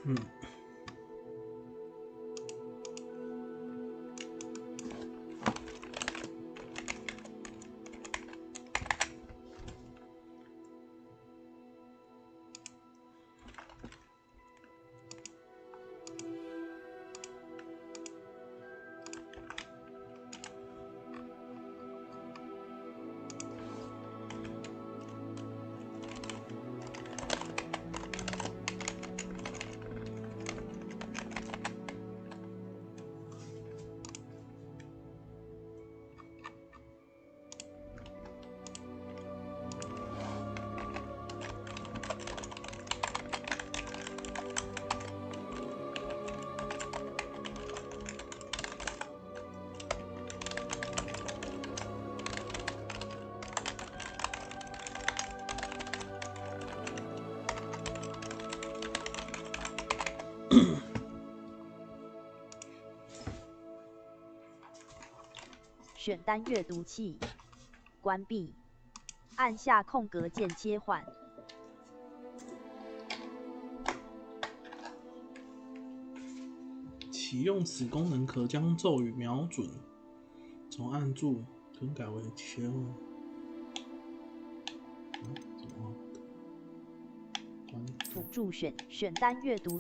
嗯。选单阅读器，关闭，按下空格键切换。启用此功能可将咒语瞄准，从按住更改为切换。辅助选单阅读。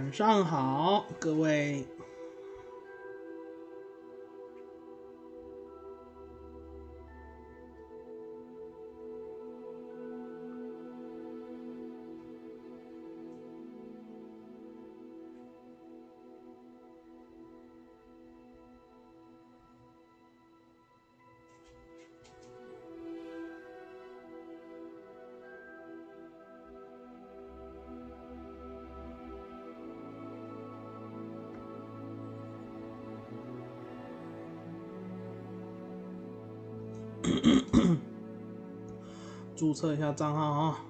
晚上好，各位。注册一下账号啊！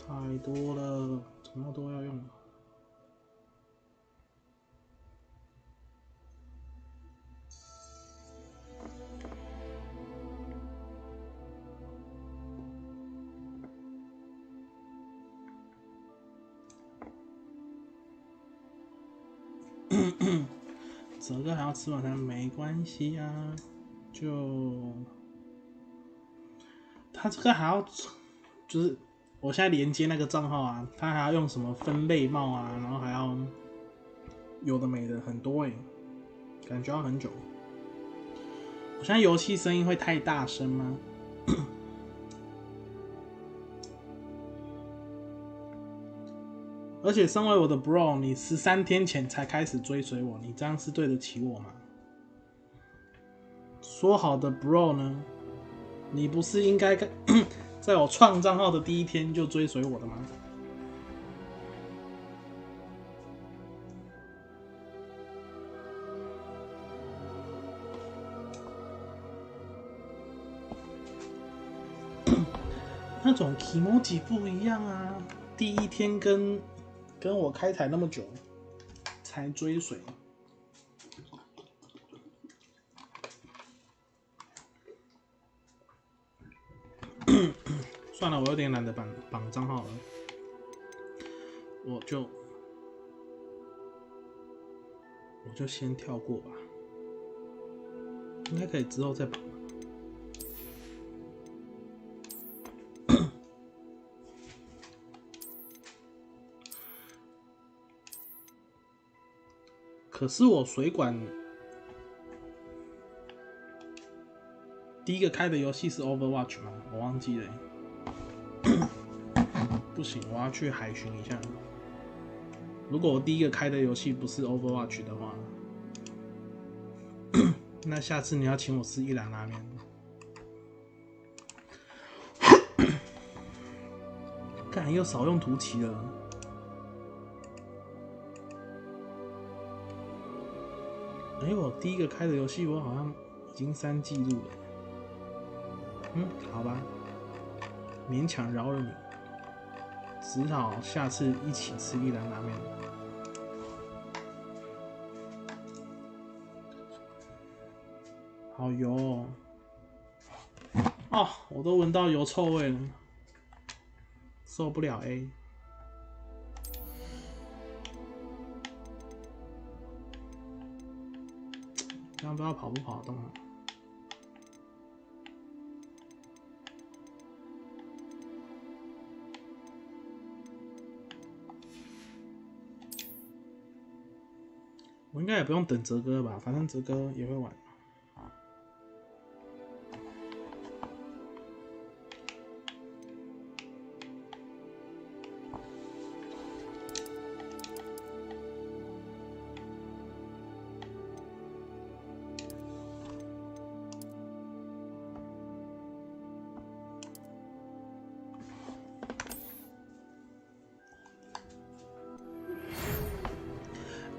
太多了，怎么都要用。哲哥还要吃晚餐，没关系啊，就他这个还要就是。我现在连接那个账号啊，他还要用什么分类帽啊，然后还要有的没的很多欸，感觉要很久。我现在游戏声音会太大声吗？而且身为我的 bro， 你13天前才开始追随我，你这样是对得起我吗？说好的 bro 呢？你不是应该在我创账号的第一天就追随我的吗？那种 kimoji 不一样啊，第一天跟我开台那么久才追随。算了，我有点懒得绑账号了，我就先跳过吧，应该可以之后再绑。可是我水管第一个开的游戏是 Overwatch 吗？我忘记了欸。不行，我要去海巡一下。如果我第一个开的游戏不是 Overwatch 的话，那下次你要请我吃一兰拉面。干，又少用图奇了。我第一个开的游戏我好像已经删记录了。好吧，勉强饶了你。只好下次一起吃一兰拉面。好油哦！我都闻到油臭味了，受不了欸。这样不知道跑不跑得动啊？我应该也不用等哲哥吧，反正哲哥也会玩。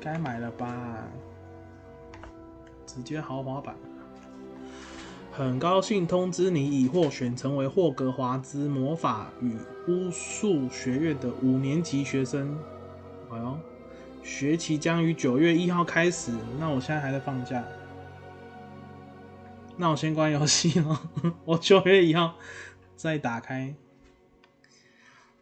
该买了吧，直接豪华版。很高兴通知你已获选成为霍格华兹魔法与巫术学院的5年级学生。学期将于9月1号开始，那我现在还在放假，那我先关游戏了，我9月1号再打开。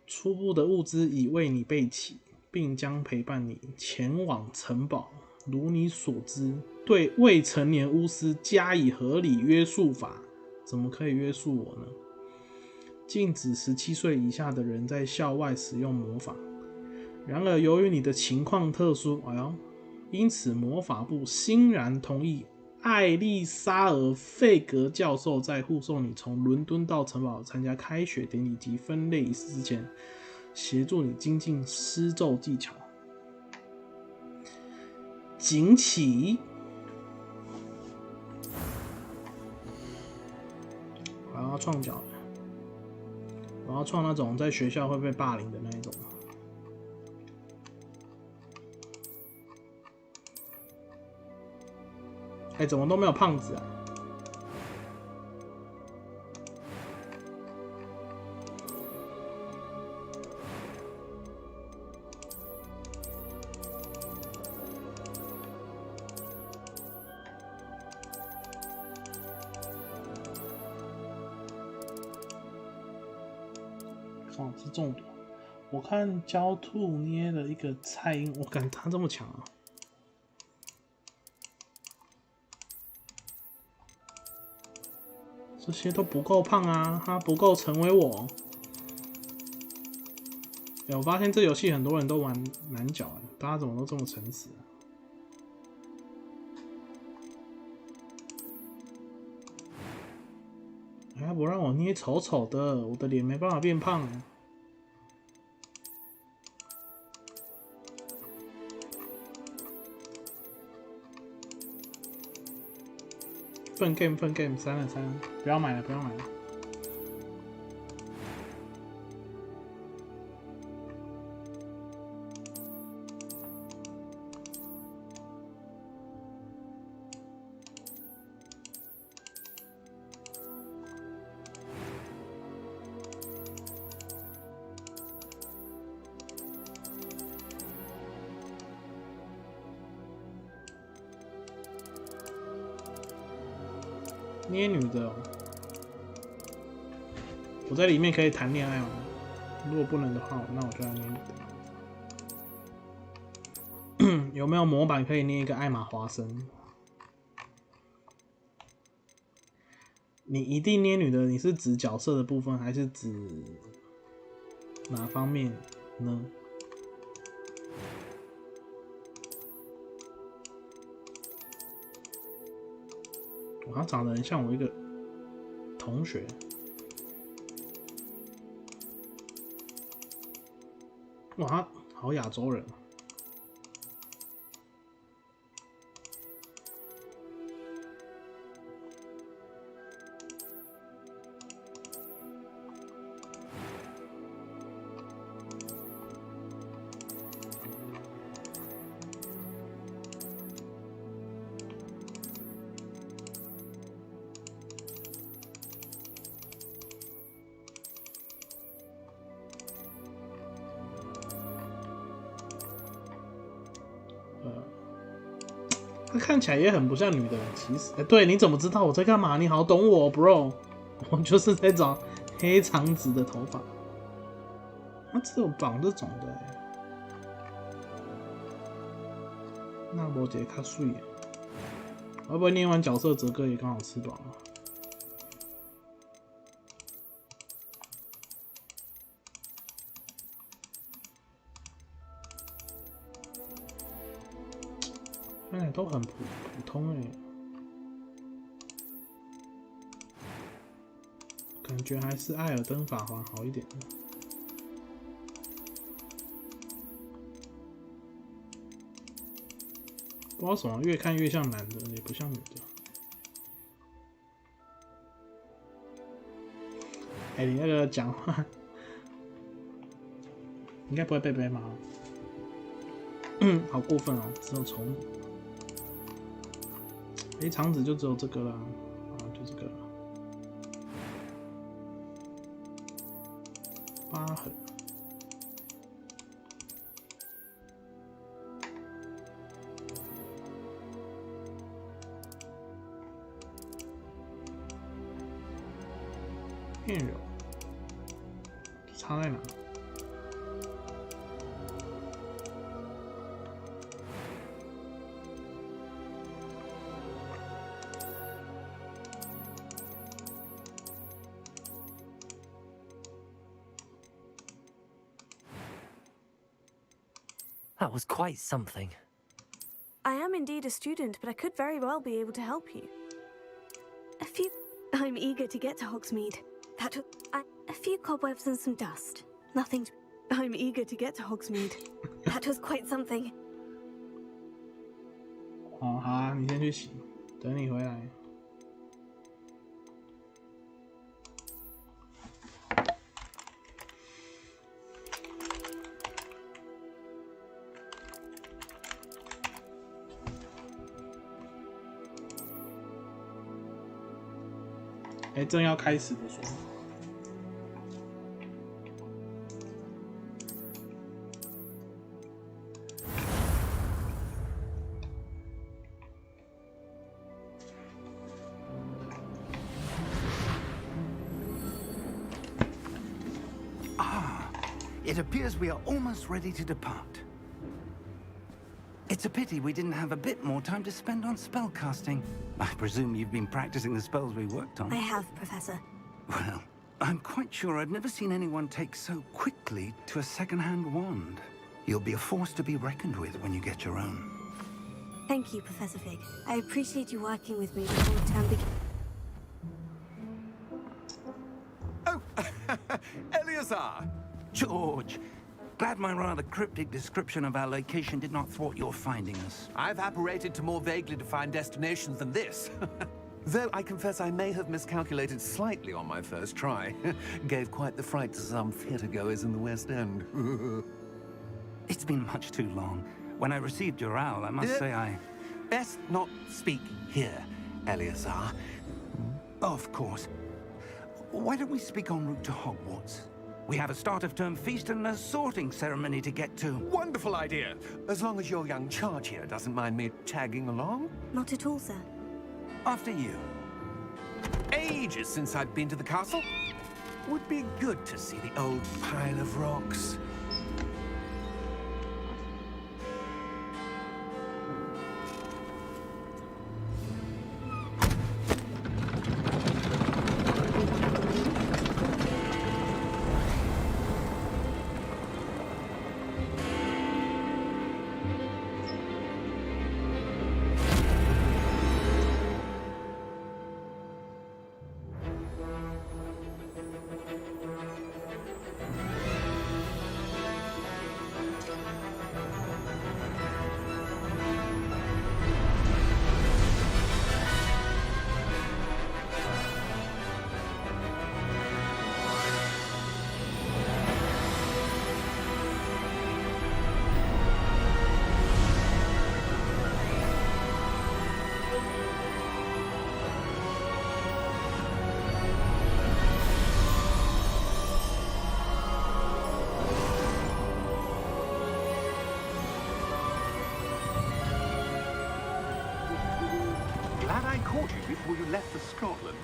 初步的物资已为你备齐，并将陪伴你前往城堡。如你所知，对未成年巫师加以合理约束法。怎么可以约束我呢？禁止17岁以下的人在校外使用魔法。然而，由于你的情况特殊，因此魔法部欣然同意艾丽莎尔·费格教授在护送你从伦敦到城堡参加开学典礼及分类仪式之前，协助你精进施咒技巧。锦起，我要创角，我要创那种在学校会被霸凌的那一种。怎么都没有胖子啊？是中毒。我看焦兔捏了一个蔡英，我感他这么强啊！这些都不够胖啊，他不够成为我。我发现这游戏很多人都玩男角，大家怎么都这么诚实啊？他不让我捏丑丑的，我的脸没办法变胖。笨 game， 删了，不要买了。捏女的我在里面可以谈恋爱吗？如果不能的话，那我就要捏女的。有没有模板可以捏一个艾玛华森？你一定捏女的，你是指角色的部分，还是指哪方面呢？他长得很像我一个同学。哇，他好亚洲人。她看起来也很不像女的，其实，对，你怎么知道我在干嘛？你好懂我 ，bro， 我就是在找黑长直的头发，他只有绑这种的，那我姐较水，会不会念完角色哲哥也刚好吃饱了？都很普通感觉还是艾尔登法环好一点。不知道什么，越看越像男的，也不像女的。你那个讲话应该不会被骂。好过分哦，只有丑女。长子就只有这个啦，就这个了。疤痕。面柔，差在哪？ That was quite something. I am indeed a student, but I could very well be able to help you. I'm eager to get to Hogsmeade. A few cobwebs and some dust. Nothing. I'm eager to get to Hogsmeade. That was quite something. 哦，好啊，你先去洗，等你回来。哎，正要开始的时候。 It appears we are almost ready to depart. It's a pity we didn't have a bit more time to spend on spellcasting. I presume you've been practicing the spells we worked on. I have, Professor. Well, I'm quite sure I've never seen anyone take so quickly to a second-hand wand. You'll be a force to be reckoned with when you get your own. Thank you, Professor Fig. I appreciate you working with me before the term begins. Oh, Eleazar! George, glad my rather cryptic description of our location did not thwart your finding us. I've apparated to more vaguely defined destinations than this. Though I confess I may have miscalculated slightly on my first try. Gave quite the fright to some theatre-goers in the West End. It's been much too long. When I received your owl, I must say I... Best not speak here, Eleazar. Of course. Why don't we speak en route to Hogwarts? We have a start-of-term feast and a sorting ceremony to get to. Wonderful idea! As long as your young charge here doesn't mind me tagging along. Not at all, sir. After you. Ages since I've been to the castle. Would be good to see the old pile of rocks. Glad I caught you before you left for Scotland.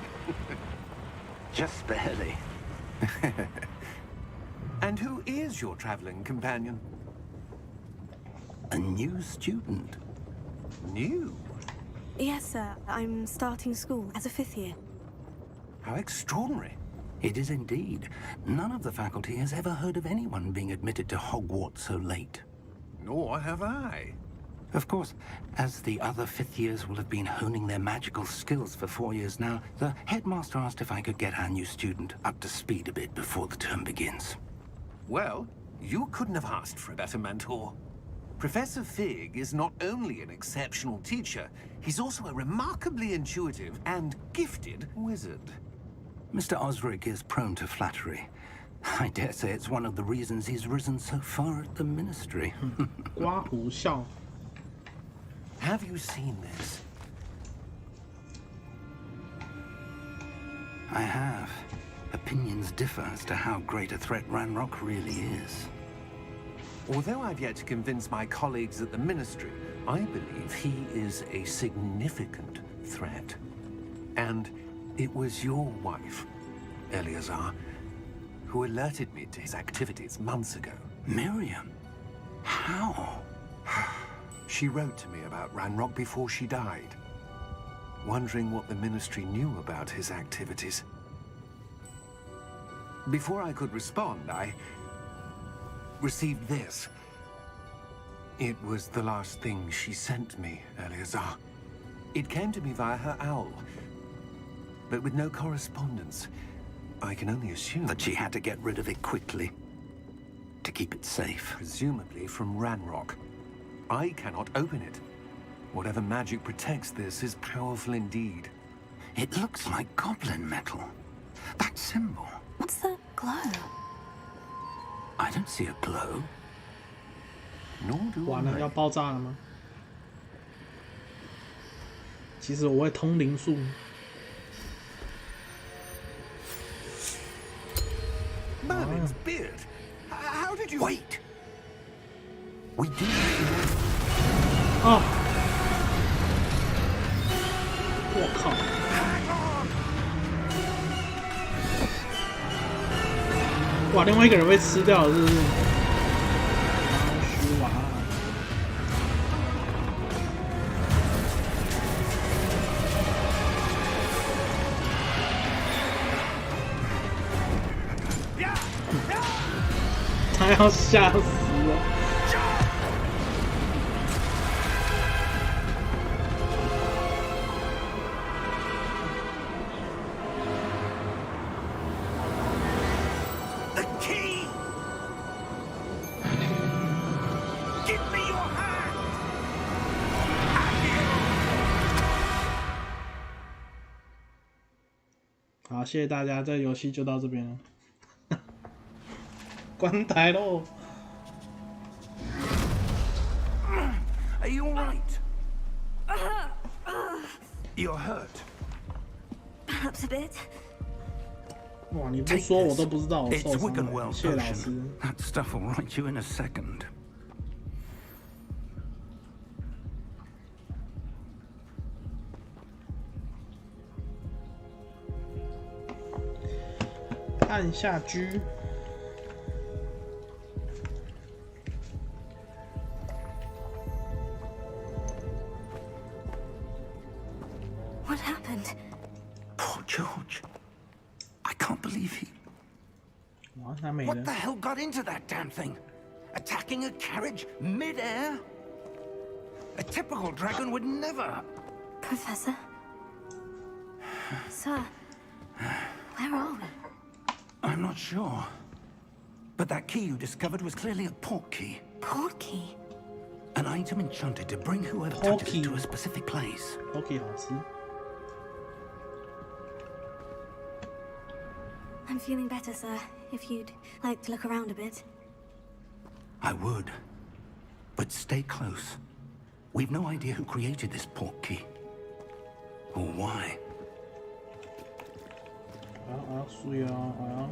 Just barely. And who is your traveling companion? A new student. New? Yes, sir. I'm starting school as a 5th year. How extraordinary. It is indeed. None of the faculty has ever heard of anyone being admitted to Hogwarts so late. Nor have I. Of course, as the other 5th years will have been honing their magical skills for 4 years now, the headmaster asked if I could get our new student up to speed a bit before the term begins. Well, you couldn't have asked for a better mentor. Professor Fig is not only an exceptional teacher, he's also a remarkably intuitive and gifted wizard. Mr. Osric is prone to flattery. I dare say it's one of the reasons he's risen so far at the ministry. 刮胡笑。 Have you seen this? I have. Opinions differ as to how great a threat Ranrock really is. Although I've yet to convince my colleagues at the Ministry, I believe he is a significant threat. And it was your wife, Eleazar, who alerted me to his activities months ago. Miriam? How? She wrote to me about Ranrock before she died, wondering what the Ministry knew about his activities. Before I could respond, I received this. It was the last thing she sent me, Eleazar. It came to me via her owl, but with no correspondence. I can only assume That she had to get rid of it quickly to keep it safe. presumably from Ranrock. I cannot open it. Whatever magic protects this is powerful indeed. It looks like goblin metal. That symbol. What's the glow? I don't see a glow. Nor do 完了，要 I. 爆炸了吗？其实我会通灵术。Merlin's beard. How did you... Wait! We do. 啊！我靠！哇，另外一个人被吃掉了，是不是？虚娃。他要吓死了！ The key! Give me your hand! 好，谢谢大家，这游戏就到这边了。关台喽！ Are you all right? You're hurt. Perhaps a bit. 哇，你不说我都不知道我 It's 受伤了。 Wiggenweld 谢谢老师。 potion. That stuff will right you in a second. 按下 G。 What happened? Poor George. I can't believe he... 哇，他没 What 了 the。hell got into that damn thing? Attacking a carriage mid-air? A typical dragon would never... Professor? Sir, where are we? I'm not sure. But that key you discovered was clearly a port key. Port key? An item enchanted to bring whoever Port touches key. it to a specific place. OK， 老师。 I'm feeling better, sir. If you'd like to look around a bit. I would. But stay close. We've no idea who created this port key. Or why. 注意哦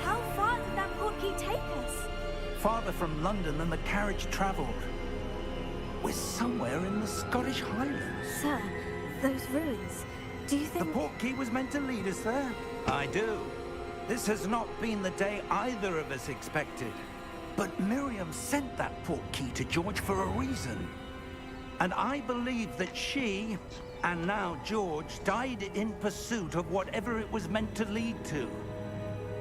，How far did that port key take us? Farther from London than the carriage travelled. We're somewhere in the Scottish Highlands. Sir, those ruins. Do you The think... port key was meant to lead us there? I do. This has not been the day either of us expected. But Miriam sent that port key to George for a reason. And I believe that she, and now George, died in pursuit of whatever it was meant to lead to.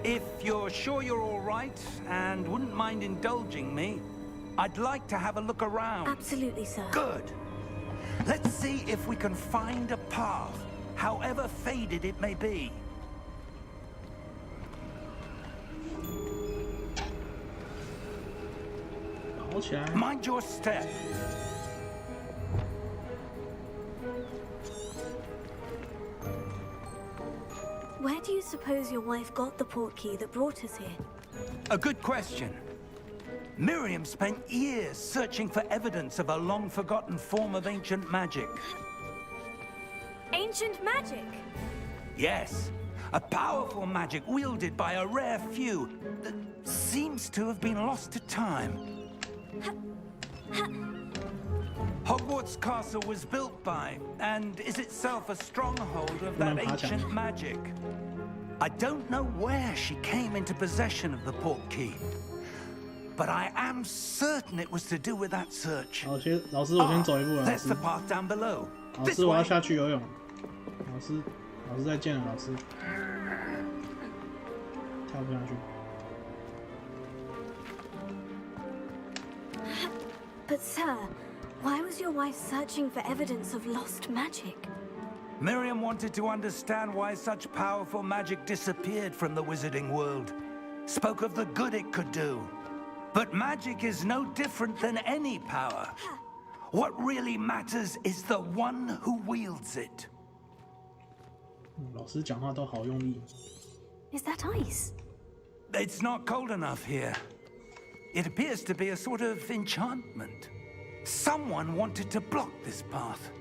If you're sure you're all right, and wouldn't mind indulging me, I'd like to have a look around. Absolutely, sir. Good. Let's see if we can find a path, however faded it may be. 跑起来！ Mind your step. Where do you suppose your wife got the port key that brought us here? A good question. Miriam spent years searching for evidence of a long-forgotten form of ancient magic. Ancient magic? Yes, a powerful magic wielded by a rare few that seems to have been lost to time. Hogwarts Castle was built by, and is itself a stronghold of that ancient magic. I don't know where she came into possession of the portkey, but I am certain it was to do with that search. 老师，我先走一步了。There's the path down below. 老师，我要下去游泳。老师再见了，老师。跳不下去。But sir, why was your wife searching for evidence of lost magic? Miriam wanted to understand why such powerful magic disappeared from the wizarding world. Spoke of the good it could do. But magic is no different than any power. What really matters is the one who wields it. 老师讲话都好用力。Is that ice? It's not cold enough here. It appears to be a sort of enchantment. Someone wanted to block this path.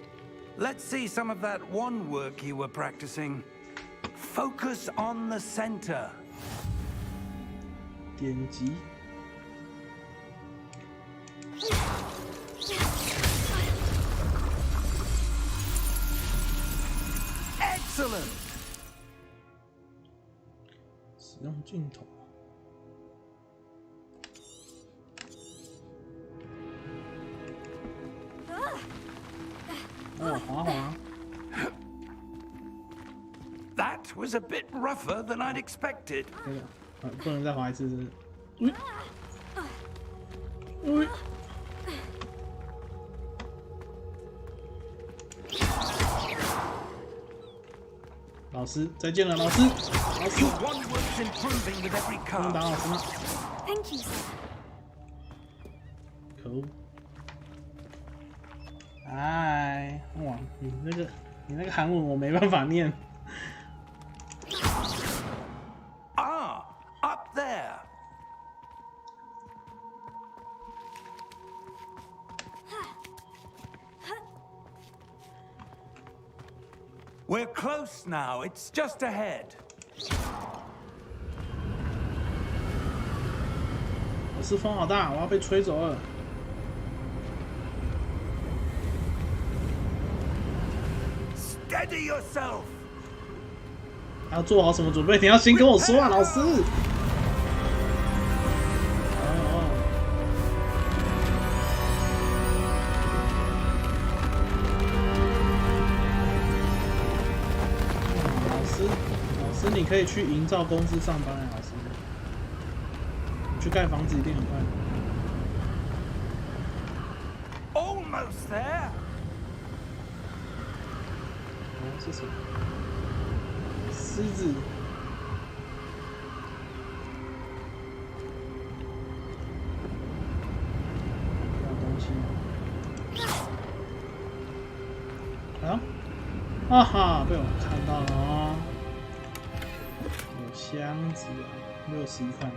Let's see some of that wand work you were practicing. Focus on the center. 点击。Excellent. 使用镜头。哦，滑滑。That was a bit rougher than I'd expected. 不能再滑一次，是不是？喂。老师，再见了，老师。老师。不能打老师吗 Thank you, sir. 可恶！哎，哇，你那个韩文我没办法念。Ah, up there. We're close now. It's just ahead. 老师风好大，我要被吹走了。Steady yourself. 还要做好什么准备？你要先跟我说啊，老师。老师，你可以去营造公司上班啊，老师。你去盖房子一定很快。Almost there. 是什么？狮子。有东西。啊！哈哈，被我看到了哦。有箱子啊，61块。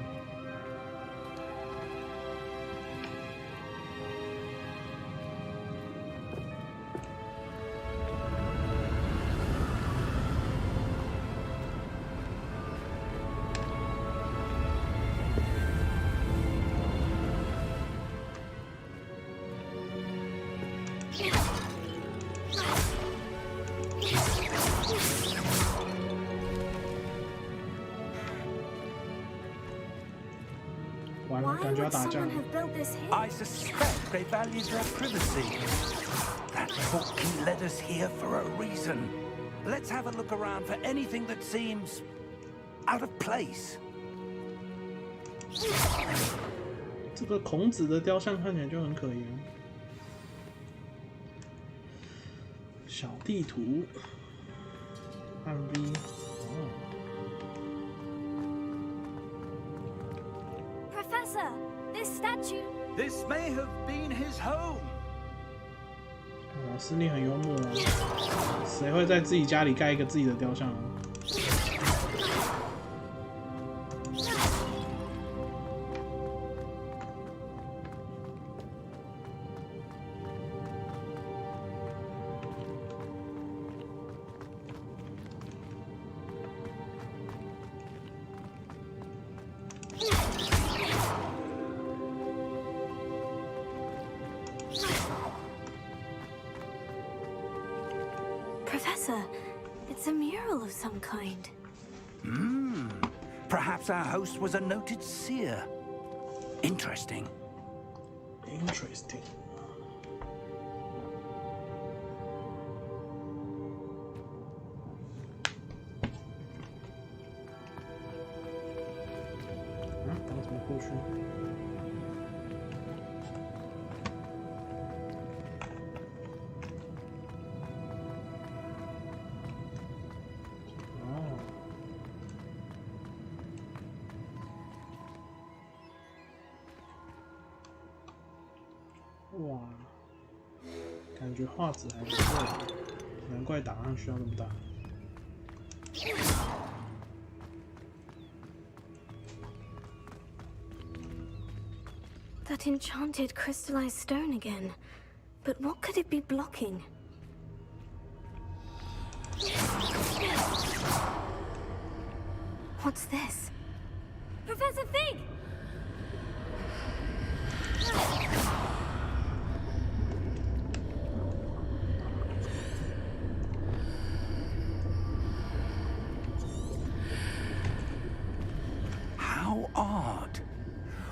完了，感觉要打架了。 I suspect they value their privacy. That portkey led us here for a reason. Let's have a look around for anything that seems out of place. 这个孔子的雕像看起来就很可疑。小地图，按 V。哦。 Professor, this statue. This may have been his home. 老师，你很幽默啊！谁会在自己家里盖一个自己的雕像啊？ Professor, it's a mural of some kind. Perhaps our host was a noted seer. Interesting. Interesting. 等怎么过去？哇，感觉画质还不错，难怪档案需要那么大。That enchanted crystallized stone again. But what could it be blocking? What's this? Professor Fig! How odd.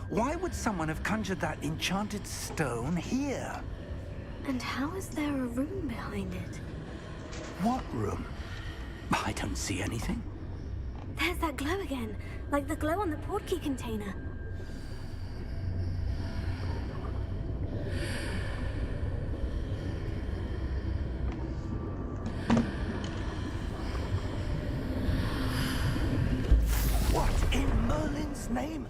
Why would someone have conjured that enchanted stone here? And how is there a room behind it? What room? I don't see anything. There's that glow again, like the glow on the portkey container. What in Merlin's name?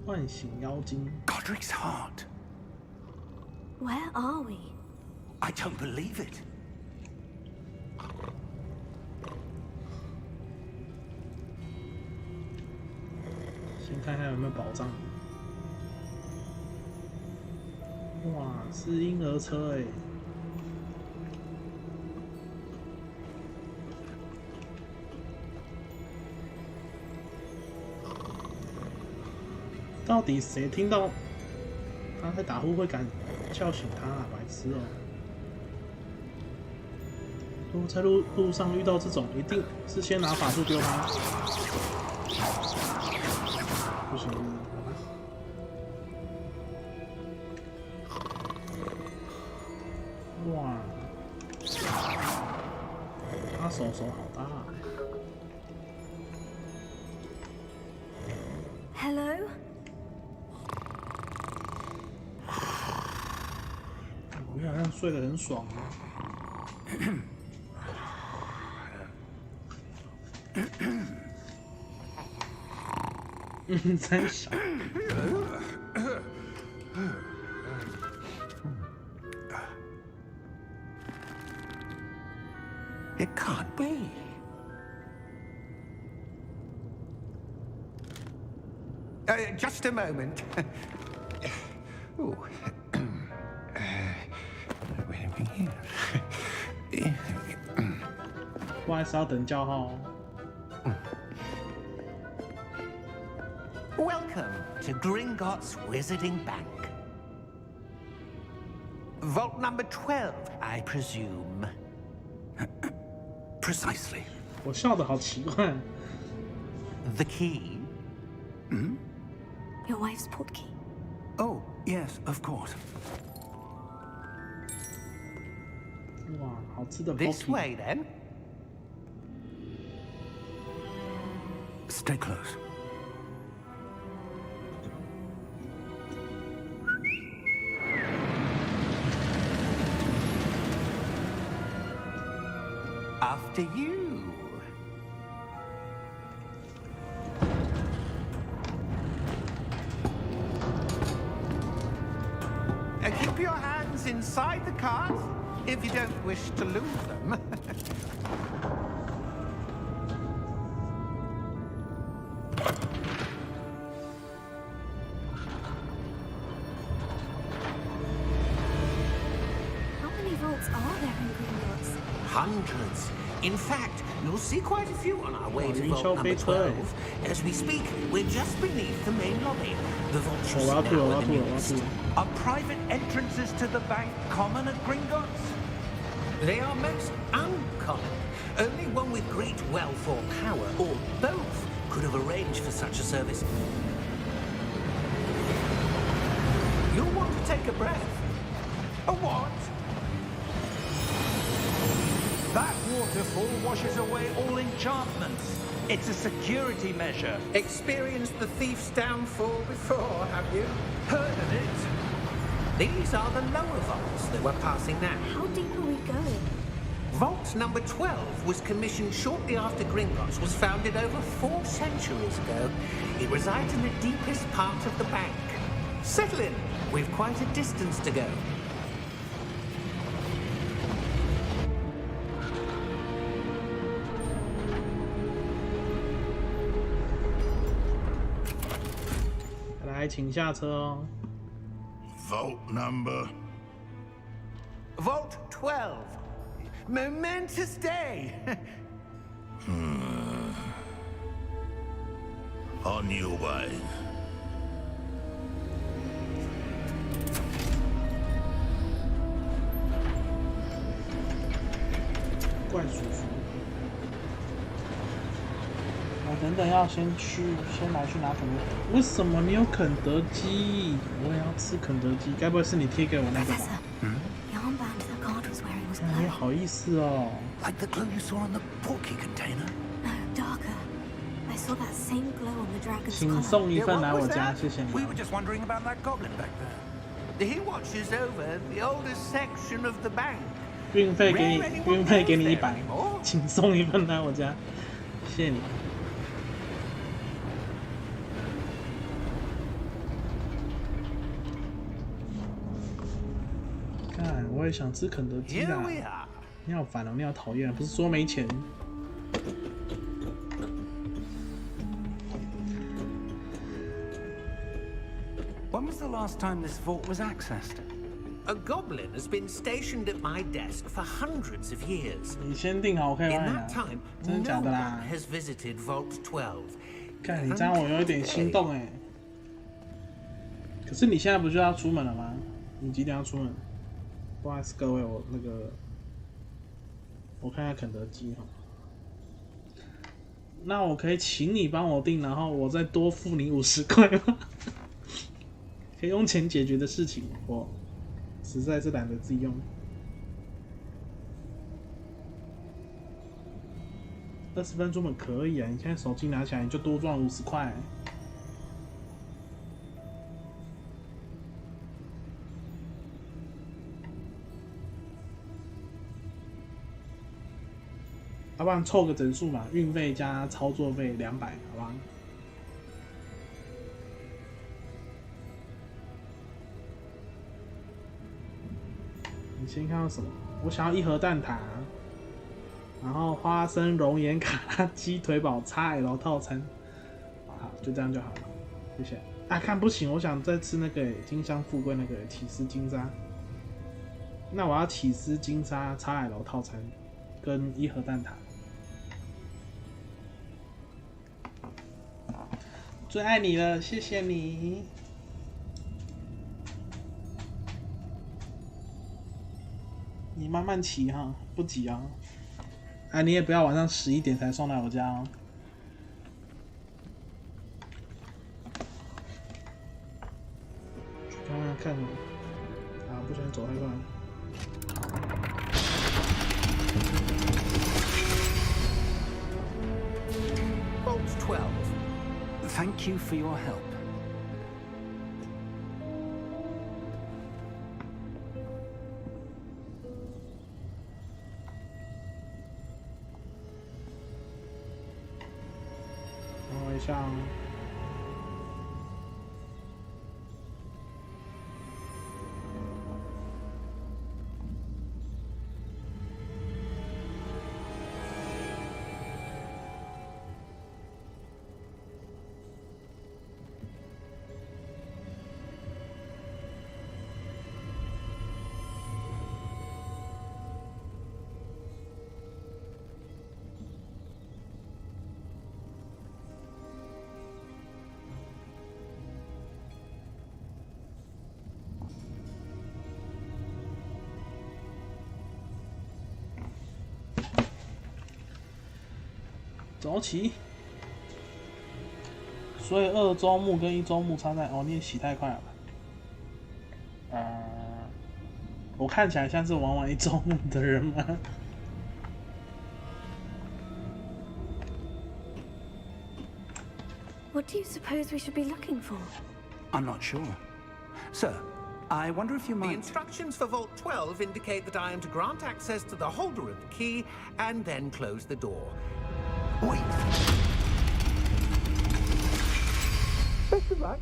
唤醒妖精。 Godric's heart. Where are we? I don't believe it. 先看看有没有宝藏。哇，是婴儿车哎！到底谁听到他在打呼会敢叫醒他啊？白痴哦！如果在路上遇到这种，一定是先拿法术丢他。不行，哇！他手好大啊。 Hello? 你好像睡得很爽啊。真傻。It can't be. Just a moment. Ooh. Wait. 不好意思，要等叫号哦。 Welcome to Gringotts Wizarding Bank. Vault number 12, I presume. Precisely. 我笑得好奇怪。 The key? Your wife's portkey. Oh, yes, of course. 哇，好吃的 This pocky。 way, then. Stay close. After you. Keep your hands inside the cart if you don't wish to lose them. How many vaults are there in Gringotts? Hundreds. In fact, you'll see quite a few on our way to Oh, vault number you shall be 12. As we speak, we're just beneath the main lobby. The vaults you 我要 see 吐了， now 我要 are 吐 the 了，我要吐 newest. 了。 Are private entrances to the bank common at Gringotts? They are most uncommon. Only one with great wealth or power, or both, could have arranged for such a service. You'll want to take a breath. A what? That waterfall washes away all enchantments. It's a security measure. Experienced the thief's downfall before, have you? Heard of it? These are the lower vaults that we're passing now. How deep are we going? Vault number 12 was commissioned shortly after Gringotts was founded over 4 centuries ago. It resides in the deepest part of the bank. Settle in. We've quite a distance to go. 来，请下车哦。 Vault number. Vault 12. Momentous day. On your way. 怪叔叔。我等等要先来去拿肯德。为什么你有肯德基？我也要吃肯德基。该不会是你贴给我那个吧？ Professor, the armband that Card was wearing was 你 glowing. 好意思哦。 Like the glow you saw on the portkey container? No, darker. I saw that same glow on the dragon's 请 collar. 送一 Yeah, 份 what 来 was 我家， that? 谢谢你 We 哦。 were just wondering about that goblin back there. He watches over the oldest section of the bank. 运费给你，运费给你100，请送一份来我家，谢谢你。看，我也想吃肯德基 Here 啦。 we are. 你好烦哦，你好讨厌，不是说没钱。 When was the last time this vault was accessed? A goblin has been stationed at my desk for hundreds of years. 你先订好，我可以 In 帮你 that 拿。 time, 真的 no 假的 one 啦？ has visited Vault 12. 看你这样我有一点心动哎。可是你现在不就要出门了吗？你几点要出门？不好意思各位，我那个，我看下肯德基哈。那我可以请你帮我订，然后我再多付你50块吗？可以用钱解决的事情，我实在是懒得自己用。20分出门可以啊，你现在手机拿起来你就多赚50块。要不然凑个整数嘛，运费加操作费200，好吧？你先看到什么？我想要1盒蛋挞，然后花生熔岩卡鸡腿堡 XL 套餐。好，就这样就好了，谢谢。啊，看不行，我想再吃那个金香富贵那个起司金沙。那我要起司金沙 XL 套餐跟1盒蛋挞。最爱你了，谢谢你。你慢慢骑哈，不急啊。啊，你也不要晚上11点才送来我家哦。去看看看，啊，不喜欢走太快。 Vault 12. Thank you for your help. Rồi xong. 走起。所以2周目跟1周目差在哦，你也洗太快了吧？我看起来像是玩完1周目的人吗？ What do you suppose we should be looking for? I'm not sure. Sir, I wonder if you The might... instructions for Vault 12 indicate that I am to grant access to the holder of the key and then close the door. Wait. Best of luck.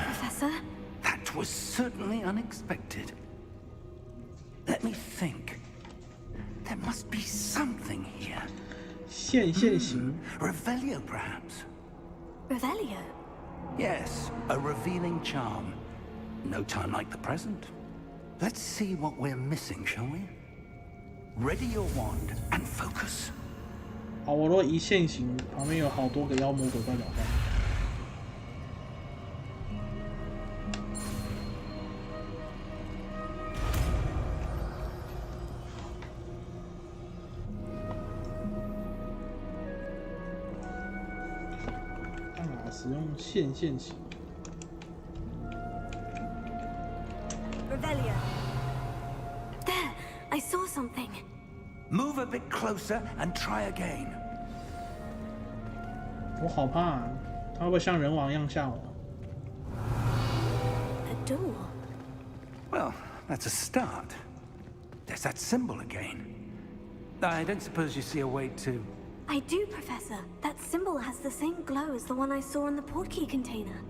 Professor? That was certainly unexpected. Let me think. There must be something here. 线型 Revelio, perhaps? Revelio? Yes, a revealing charm. No time like the present. Let's see what we're missing, shall we? Ready your wand and focus. 好，我若一线型，旁边有好多个妖魔鬼怪鸟蛋。使用线型。Revelio. There, I saw something. Move a bit closer and try again. 我好怕、啊，他会不会像人王一样吓我？ A door. Well, that's a start. There's that symbol again. I don't suppose you see a way to... I do, Professor. That symbol has the same glow as the one I saw in the portkey container.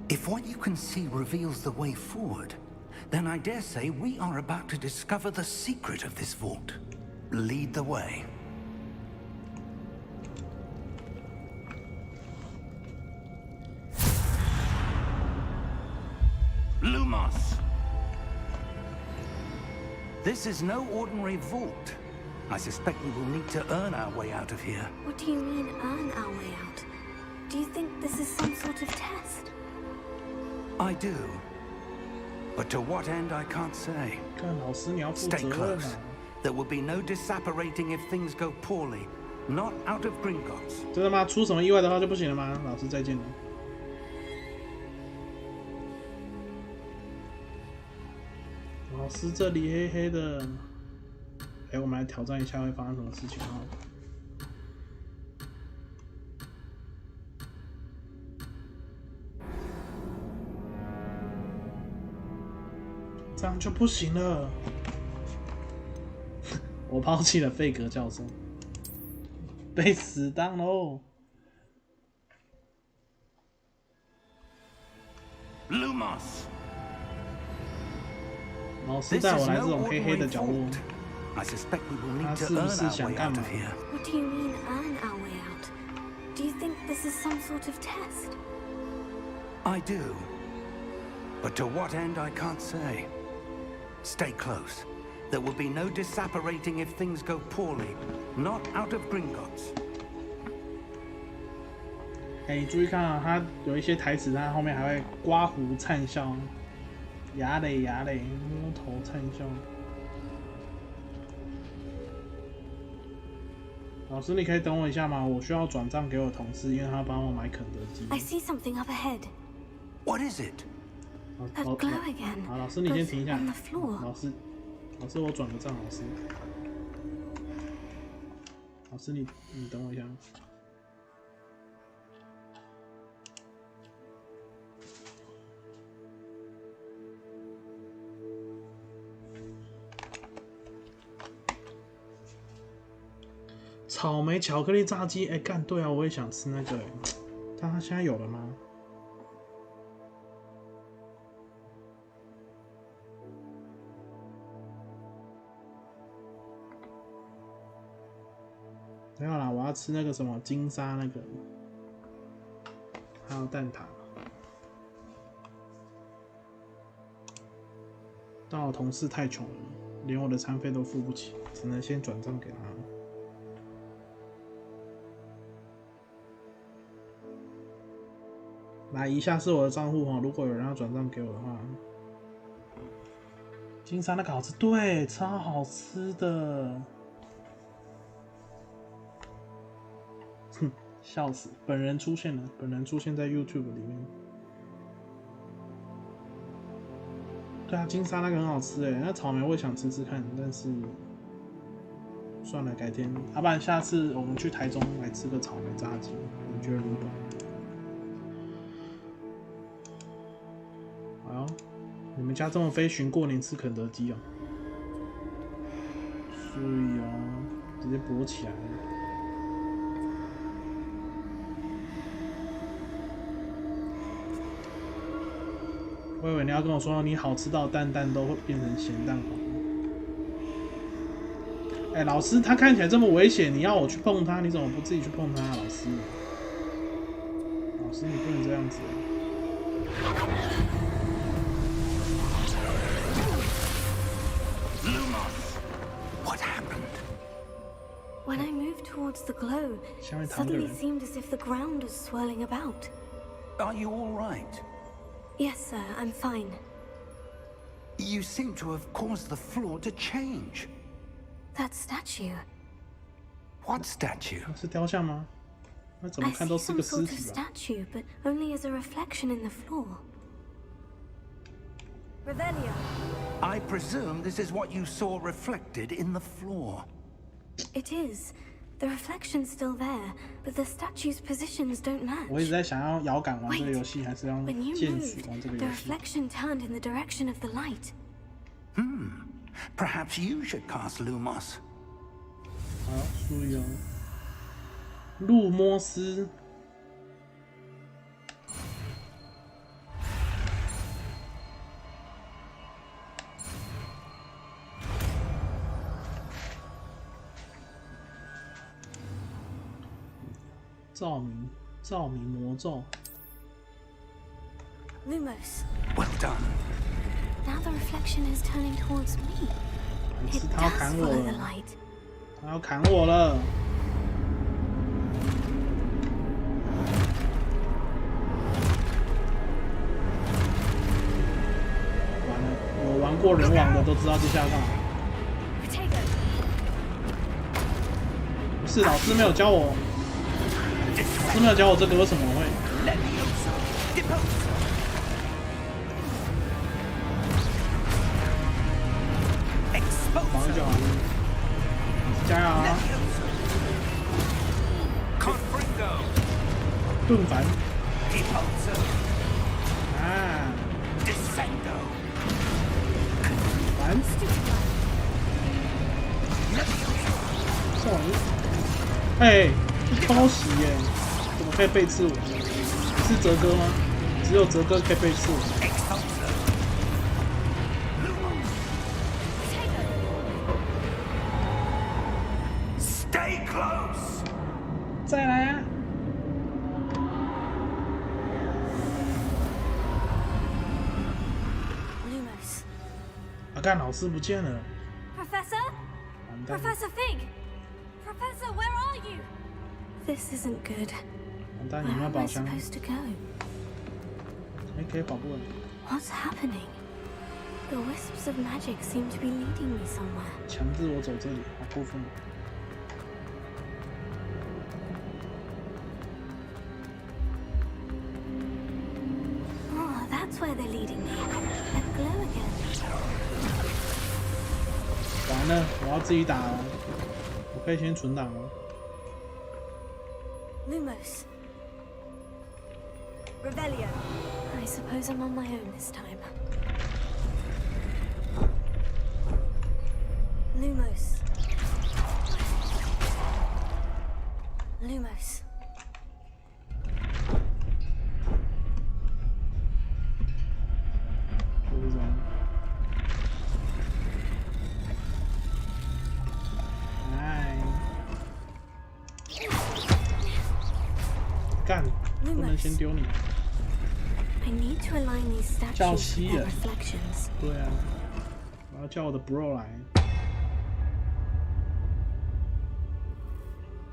If what you can see reveals the way forward, then I dare say we are about to discover the secret of this vault. Lead the way. Lumos! This is no ordinary vault. I suspect we will need to earn our way out of here. What do you mean, earn our way out? Do you think this is some sort of test? I do. But to what end, I can't say. 看老师，你要负 Stay 责任 close. 啊！ There will be no disapparating if things go poorly. Not out of Gringotts. 真的吗？出什么意外的话就不行了吗？老师再见了。老师这里黑黑的。哎，我们来挑战一下会发生什么事情啊？这样就不行了。我抛弃了费格教授，被死当喽。 Lumos! 老师 This 带我 is 来这 no 种黑黑的 ordinary 角落， vault. I suspect we will 他 need 是 to 不 earn 是 our 想 way 干 out 嘛 of？ here. What do you mean, earn our way out? Do you think this is some sort of test? I do. But to what end, I can't say. Stay close. There will be no disapparating if things go poorly. Not out of Gringotts. 哎，你注意看啊，他有一些台词，他后面还会刮胡灿笑，牙嘞牙嘞，摸头灿笑。老师，你可以等我一下吗？我需要转账给我同事，因为他要帮我买肯德基。 I see something up ahead. What is it? A glow again. 好，老师你先停一下 On。the floor. 老师，我转个账，老师。老师你等我一下。草莓巧克力炸鸡，哎，干对啊，我也想吃那个，哎，但它现在有了吗？没有啦，我要吃那个什么金沙那个，还有蛋挞。但我同事太穷了，连我的餐费都付不起，只能先转账给他。来，以下是我的账户哈，如果有人要转账给我的话，金沙那个好吃，对，超好吃的。笑死！本人出现了，本人出现在 YouTube 里面。对啊，金沙那个很好吃哎，那草莓我也想吃吃看，但是算了，改天，要不然下次我们去台中来吃个草莓炸鸡，你觉得如何？好，你们家这么飞寻过年吃肯德基哦？所以啊，直接勃起来了。我以为你要跟我说你好吃到蛋蛋都会变成咸蛋黄。哎，老师，他看起来这么危险，你要我去碰他，你怎么不自己去碰他啊？老师，老师，你不能这样子。What happened? When I moved towards the glow, it suddenly seemed as if the ground was swirling about. Are you all right? Yes, sir, I'm fine. You seem to have caused the floor to change. That statue. What statue? 是雕像吗？那怎么 I 看 see 都是 some 个尸 sort of 体吧？ statue, but only as a reflection in the floor. Revelio. I presume this is what you saw reflected in the floor. It is. The reflection's still there, but the statue's positions don't match. 我一直在想要摇杆玩这个游戏，还是要 When you 剑指玩 moved, 这个 the 游戏？ reflection turned in the direction of the light. Perhaps you should cast Lumos. 好，注意哦，路摩斯。照明魔咒。Lumos. Well done. Now the reflection is turning towards me. 是 It 他要 does 砍我 follow the 了， light. 他要砍我了。完了，有玩过人网的都知道接下来干嘛。不是，老师没有教我，老师没有教我这个，为什么我会？防御就好了，加油啊！盾反啊！反送你！哎，抄袭耶！怎么可以背刺我？是哲哥吗？只有哲哥可以背刺我。Stay close. 再来啊！啊，干，老师不见了。Professor? 完蛋， Professor Fig? Professor, where are you? This isn't good. 完蛋， Where 有没有 am 宝 I 箱？ supposed to go? 哎，可以跑步了。 What's happening? The wisps of magic seem to be leading me somewhere. 强制我走这里，好过分。 Oh, that's where they're leading me. Let glow again. 完了，我要自己打了。我可以先存档哦。 Lumos. Revelio. I suppose I'm on my own this time. Lumos. Lumos. 就是这样。哎，干，不能先丢你。 I need to align these 叫 statues 西 with their 人。 reflections. 对啊，我要叫我的 bro 来。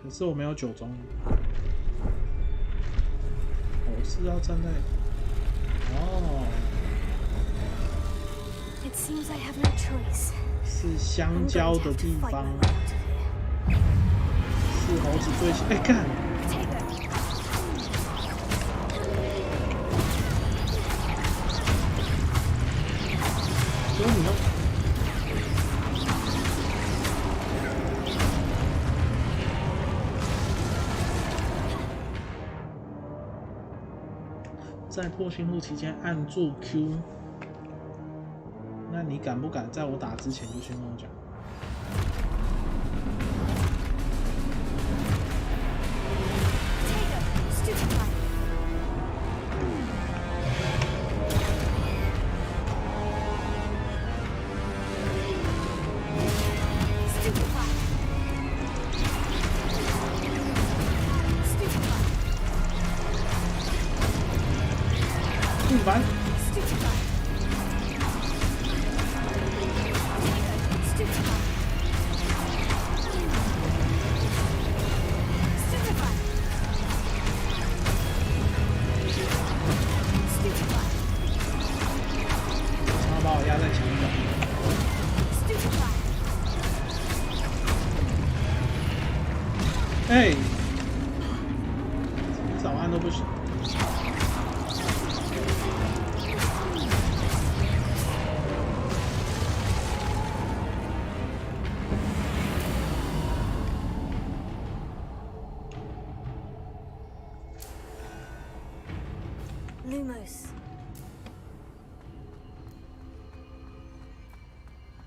可是我没有酒盅。我是要站在……哦。 It seems I have no choice. 是香 I'm 蕉 going to 的 have to 地 fight 方 my way out of here. 是猴子对线。哎，干！ Potato. 你哦！在破新路期间按住 Q。那你敢不敢在我打之前就先跟我讲？不烦。他把我压在墙角。哎，早安都不行。Lumos.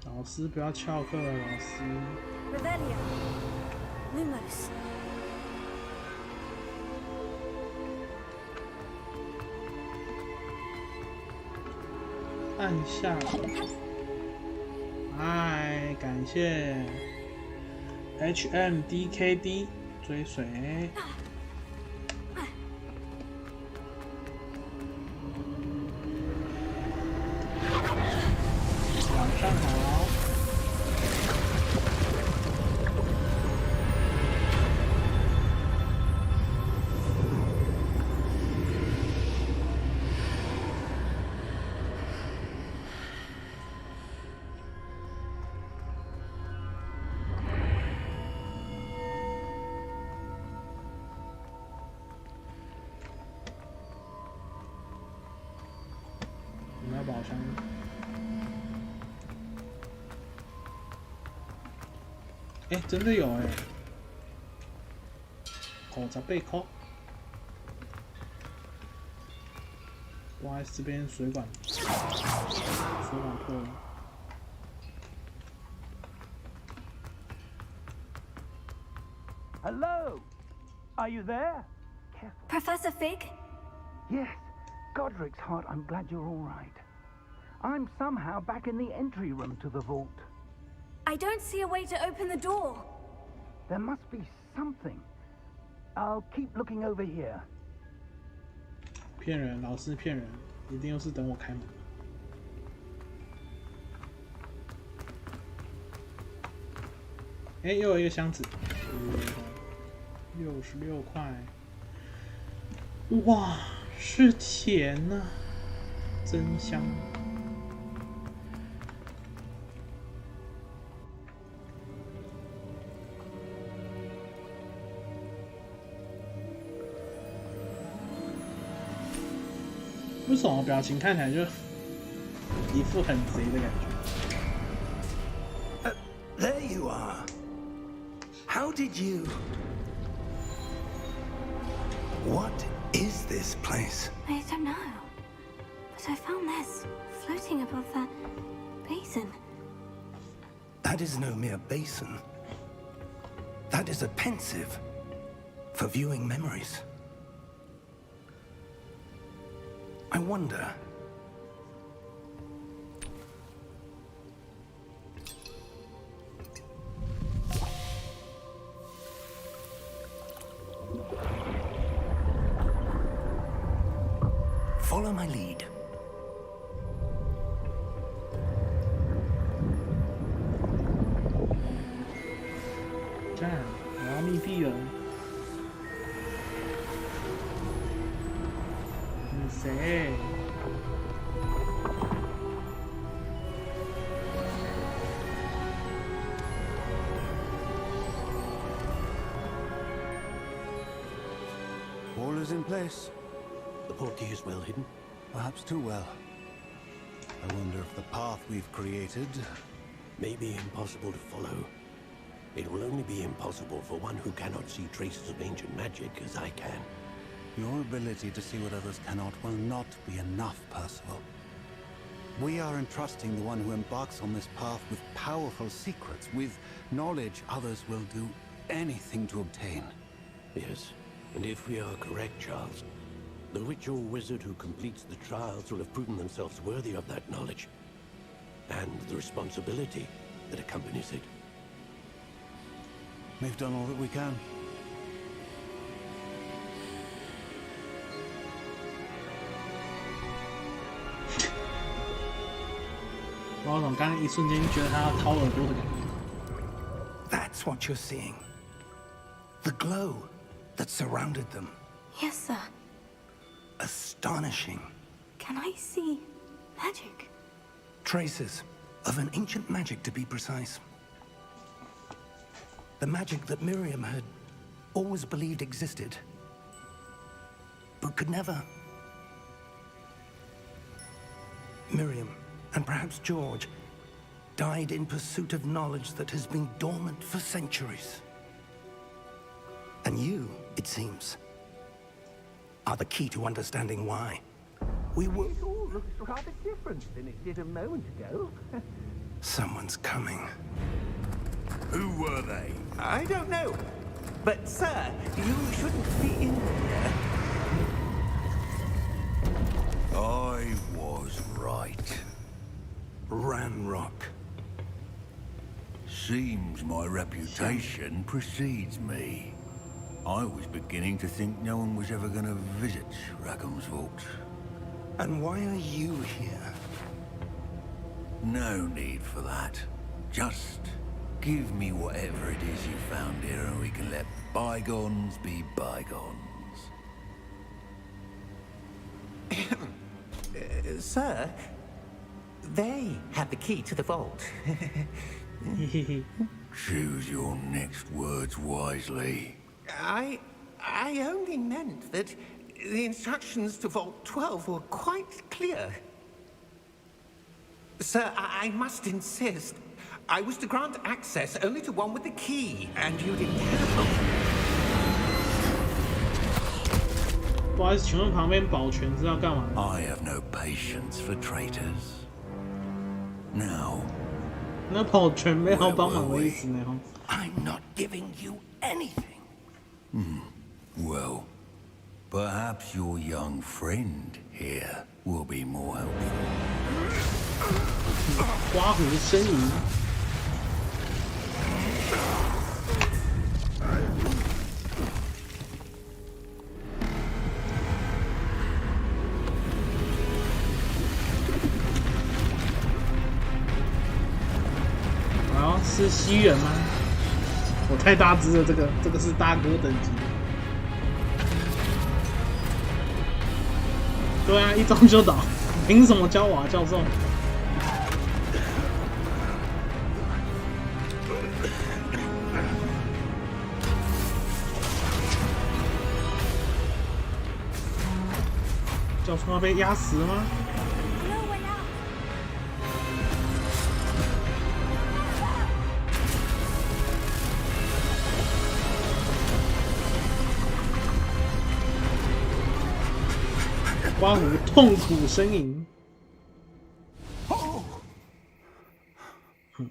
老师不要翘课了，老师。Revelio. Lumos. 按下。哎，感谢 HMDKD 追随。晚上好。有没有宝箱？哎，真的有哎，58块。不好意思，这边水管破了。Hello? Are you there? Careful. Professor Fig? Yes. Godric's heart, I'm glad you're all right. I'm somehow back in the entry room to the vault. I don't see a way to open the door. There must be something. I'll keep looking over here. 骗人，老师骗人，一定又是等我开门。哎，又有一个箱子，66块。哇，是钱呐、啊，真香。为什么表情看起来就一副很贼的感觉？ There you are. How did you... What is this place? I don't know. But I found this floating above that basin. That is no mere basin. That is a pensive for viewing memories. I wonder... Follow my lead. 干，我要密闭了。你谁？ All is in place. The portkey is well hidden. Perhaps too well. I wonder if the path we've created may be impossible to follow. It will only be impossible for one who cannot see traces of ancient magic as I can. Your ability to see what others cannot will not be enough, Percival. We are entrusting the one who embarks on this path with powerful secrets, with knowledge others will do anything to obtain. Yes, and if we are correct, Charles, the witch or wizard who completes the trials will have proven themselves worthy of that knowledge, and the responsibility that accompanies it. We've done all that we can. 我总刚刚一瞬间觉得他要掏耳朵的感觉。That's what you're seeing. The glow that surrounded them. Yes, sir. Astonishing. Can I see magic? Traces of an ancient magic, to be precise. The magic that Miriam had always believed existed, but could never. Miriam, and perhaps George, died in pursuit of knowledge that has been dormant for centuries. And you, it seems, are the key to understanding why. We will... It all looks rather different than it did a moment ago. Someone's coming. Who were they? I don't know. But, sir, you shouldn't be in here. I was right. Ranrock. Seems my reputation precedes me. I was beginning to think no one was ever going to visit Rackham's vault. And why are you here? No need for that. Just give me whatever it is you found here and we can let bygones be bygones. Sir, they have the key to the vault. Choose your next words wisely. I only meant that the instructions to Vault 12 were quite clear. Sir, I must insist. I was to grant access only to one with the key, and you didn't have them. 不好意思，请问旁边保全是要干嘛？ I have no patience for traitors. Now, 那保全没有帮忙的意思呢？ I'm not giving you anything. well, perhaps your young friend here will be more helpful. 刮胡呻吟。啊，是西人吗？我太大只了，这个是大哥等级。对啊，一招就倒，凭什么教我啊，教授？教授要被压死了吗？ 刮胡痛苦呻吟，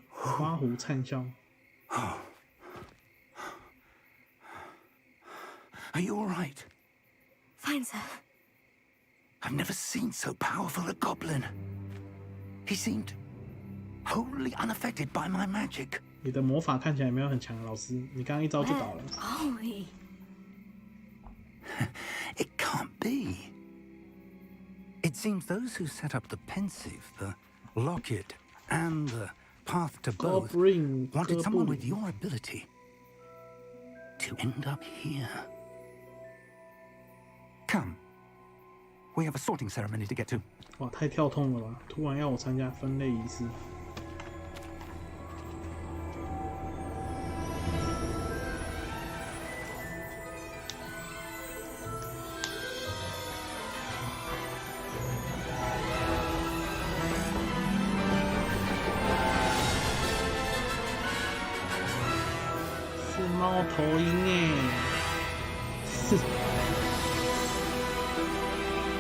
刮胡灿笑。 Are you all right? Fine, sir. I've never seen so powerful a goblin. He seemed wholly unaffected by my magic. 你的魔法看起来没有很强，老师，你刚刚一招就倒了。 Are we? It can't be. It seems those who set up the pensive, the locket, and the path to both wanted someone with your ability to end up here. Come. We have a sorting ceremony to get to. 哇，太跳痛了吧！突然要我参加分类仪式。猫头鹰哎，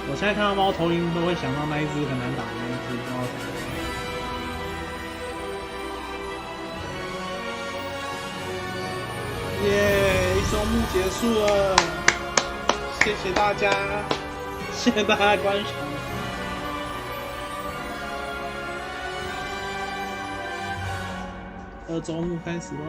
我现在看到猫头鹰都会想到那一只很难打的那一只，不知道为什么。耶！一周目结束了，谢谢大家，谢谢大家观赏。2周目开始喽。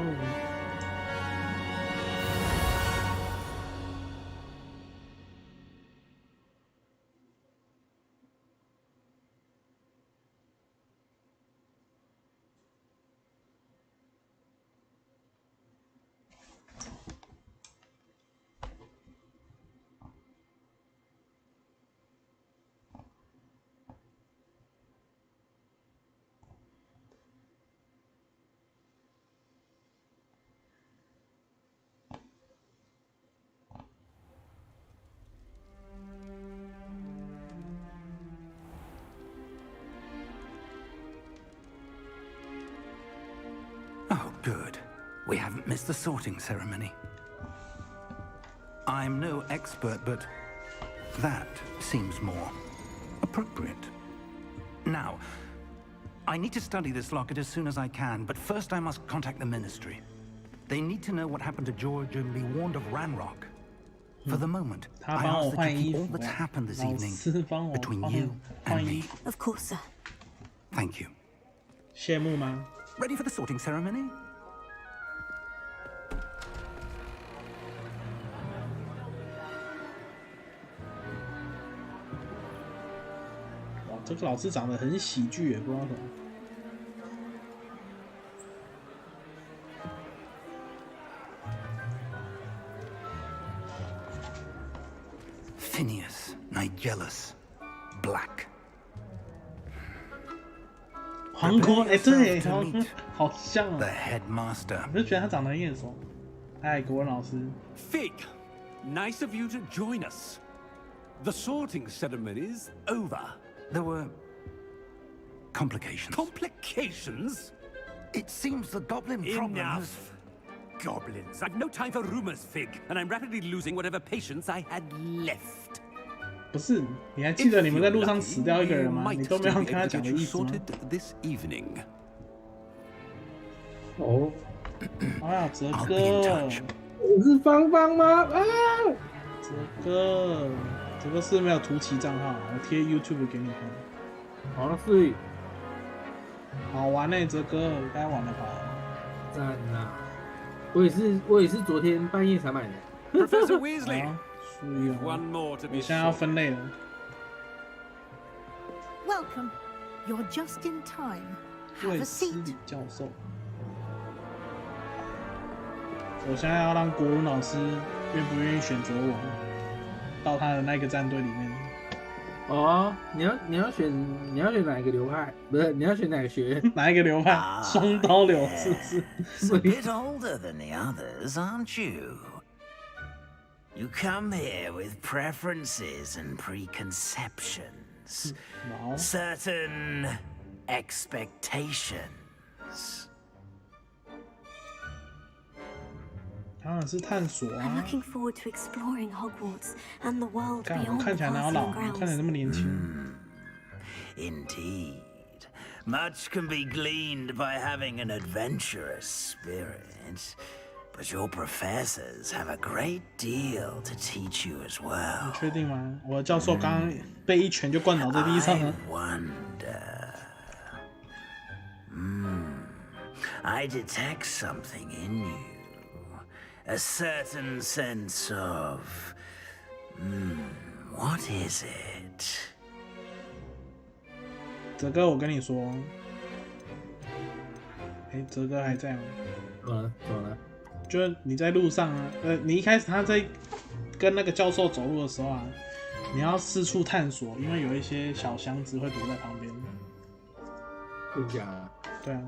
Oh, good. We haven't missed the sorting ceremony. I'm no expert, but that seems more appropriate. Now, I need to study this locket as soon as I can, but first I must contact the Ministry. They need to know what happened to George and be warned of Ranrock. For the moment, I ask that you keep all that's happened this evening between you and me. Of course, sir. Thank you. 羡慕吗？ Ready for the sorting ceremony? 哇，这个老师长得很喜剧耶，不知道怎么。Phineas, Nigellus, Black. 黄国，哎，对，好像哦。 The headmaster. 我就觉得他长得很眼熟。哎，国文老师。Fig, nice of you to join us. The sorting ceremony's over. There were complications. Complications? It seems the goblin problem has... Enough. Goblins. I've no time for rumors, Fig, and I'm rapidly losing whatever patience I had left. 不是，你还记得你们在路上死掉一个人吗？你都没有跟他讲的意思吗？ This evening. 哦，哎呀，哲哥，我是芳芳吗？啊，哲哥，哲哥是没有图奇账号，我贴 YouTube 给你看。好像是，好玩呢，哲哥，该玩了吧？赞啊！我也是昨天半夜才买的。Professor Weasley. 注意了， One more to 我 be 现在要分类了。 Welcome. You're just in time. 卫 Have a 斯 seat. 理教授，我现在要让国文老师愿不愿意选择我到他的那个战队里面。哦，你要选哪一个流派？不是，你要选哪个学院？哪一个流派？双刀流是不是 A bit older than the others, aren't you? You come here with preferences and preconceptions, certain expectations. 当然是探索 I'm 啊！ looking forward to exploring Hogwarts and the world 看我 beyond 看 the 起来哪有 castle 老 and 啊？看起 grounds. 来这么年轻。 Indeed. Much can be gleaned by having an adventurous spirit, but your professors have a great deal to teach you as 你 well. 确定吗？我的教授刚刚被一拳就灌倒在地上 I 了。 wonder. I detect something in you. A certain sense of... what is it? 哲哥，我跟你说，哎，哲哥还在吗？怎么了？就是你在路上啊，你一开始他在跟那个教授走路的时候啊，你要四处探索，因为有一些小箱子会躲在旁边。真假的？对啊。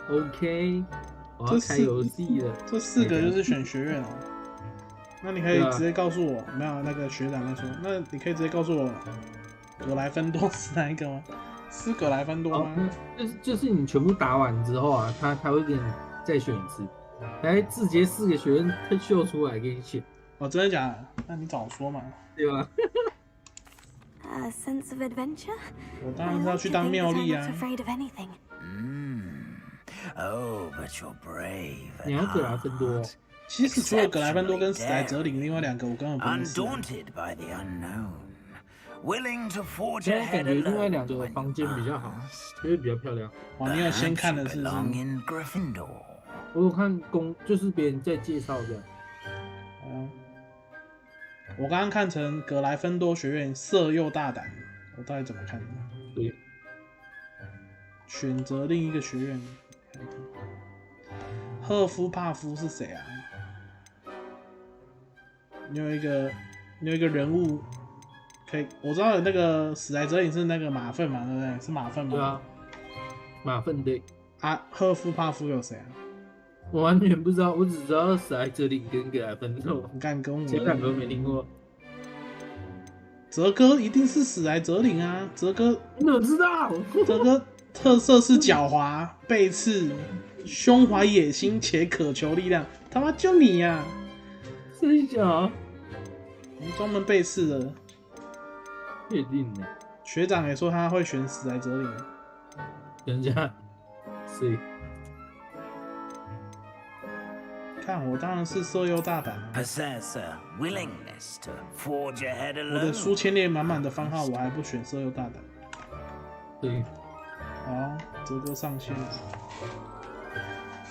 OK， 我要开游戏了。这4个就是选学院哦。那你可以直接告诉我，没有那个学长在说，那你可以直接告诉我，格莱芬多是哪一个吗？是格莱芬多吗？就是你全部打完之后啊，他会给你再选一次。来自结4个学院秀出来给你选。哦，真的假的？那你早说嘛，对吧？ A sense of adventure? 我当然是要去当妙丽啊。 I'm not afraid of anything. Oh, but you're brave. 你要格莱芬多。其实除了格莱芬多跟史莱哲林，另外2个我根本不认识。Undaunted by the unknown, willing to forge 现在 ahead 感觉另外 alone 2个房间比较好，因为比较漂亮。哇，你有先看的是？ belong in Gryffindor. 我有看就是别人在介绍的。我刚刚看成格莱芬多学院色诱大胆，我到底怎么看的？对，选择另一个学院。赫夫帕夫是谁啊？你有一个人物可以，我知道有那个史莱哲林是那个马粪嘛，对不对？是马粪吗？对啊，马粪对。啊，赫夫帕夫有谁啊？我完全不知道，我只知道史莱哲林跟格莱芬多。你看跟我前2个都没听过。哲哥一定是史莱哲林啊！哲哥你怎么知道？哲哥特色是狡猾、背刺、胸怀野心且渴求力量。他妈就你呀、啊！真假？我们专门背刺的。确定的。学长也说他会选史莱哲林。人家谁？看我当然是色诱大胆、啊。Possess a willingness to forge ahead alone. 我的书签列满满的番号，我还不选色诱大胆。对。好，哲哥上线了。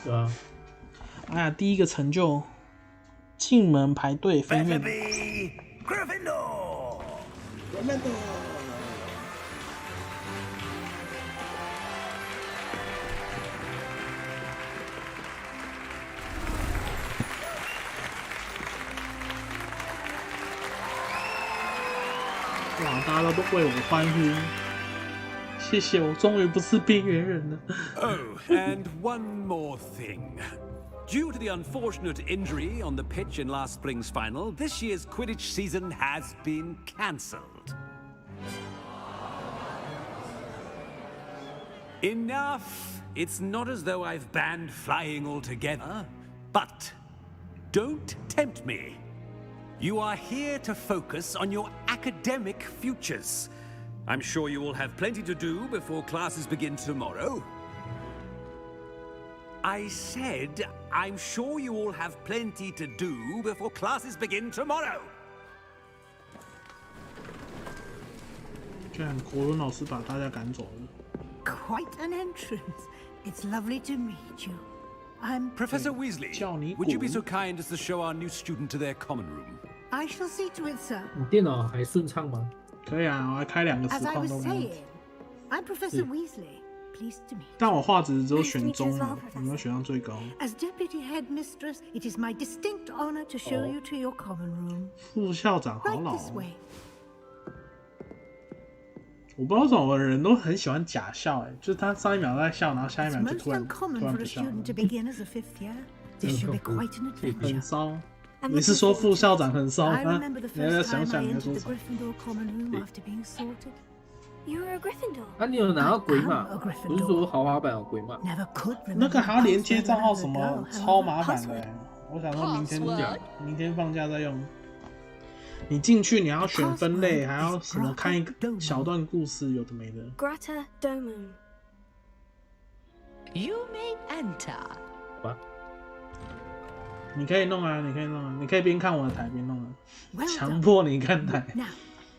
对啊。哎呀，第一个成就，进门排队分院。Gryffindor. Gryffindor. 哇！大家都为我欢呼，谢谢，我终于不是边缘人了。Oh, and one more thing. Due to the unfortunate injury on the pitch in last spring's final, this year's Quidditch season has been cancelled. Enough! It's not as though I've banned flying altogether, but don't tempt me. You are here to focus on your academic futures. I'm sure you will have plenty to do before classes begin tomorrow. I said, I'm sure you all have plenty to do before classes begin tomorrow. 居然国文老师把大家赶走了。Quite an entrance. It's lovely to meet you. I'm Professor Weasley, would you be so kind as to show our new student to their common room? I shall see to it, sir. 你电脑还顺畅吗？可以啊，我还开2个实 As I 况 was 都没有。 saying, I'm Professor Weasley. Pleased to meet you. 但我画质只有选中了，有没有选到最高？ As Deputy Headmistress, it is my distinct honor to show you to your common room. 副校长好 Right 老 this 哦。 way. 我不知道为什么人都很喜欢假笑，就是他上一秒在笑，然后下一 It's 秒就 most 突然 uncommon 不 for a 笑了， student to begin as a 5th year. This should be quite an 很 adventure. 骚。你是说副校长很骚 I 吗？ remember the 你要 first 想 time 想 I 你要 entered 说 the 什么？ Gryffindor common room after being sorted. You were a Gryffindor. 啊，你有拿到鬼码？不是说豪华版有鬼码？ Never could 那 remember 个还要 the 连接 password 账号 when I 什 was a 么， girl. 超麻 However, 烦的 password. 我想说Password 明天放假再用。你进去你要选分类，还要什么看一个小段故事，有的没的。 Grata Domum. You may enter. 你可以弄啊，你可以弄啊，你可以边看我的台边弄啊， Well 强 done. 迫你看台。 Now,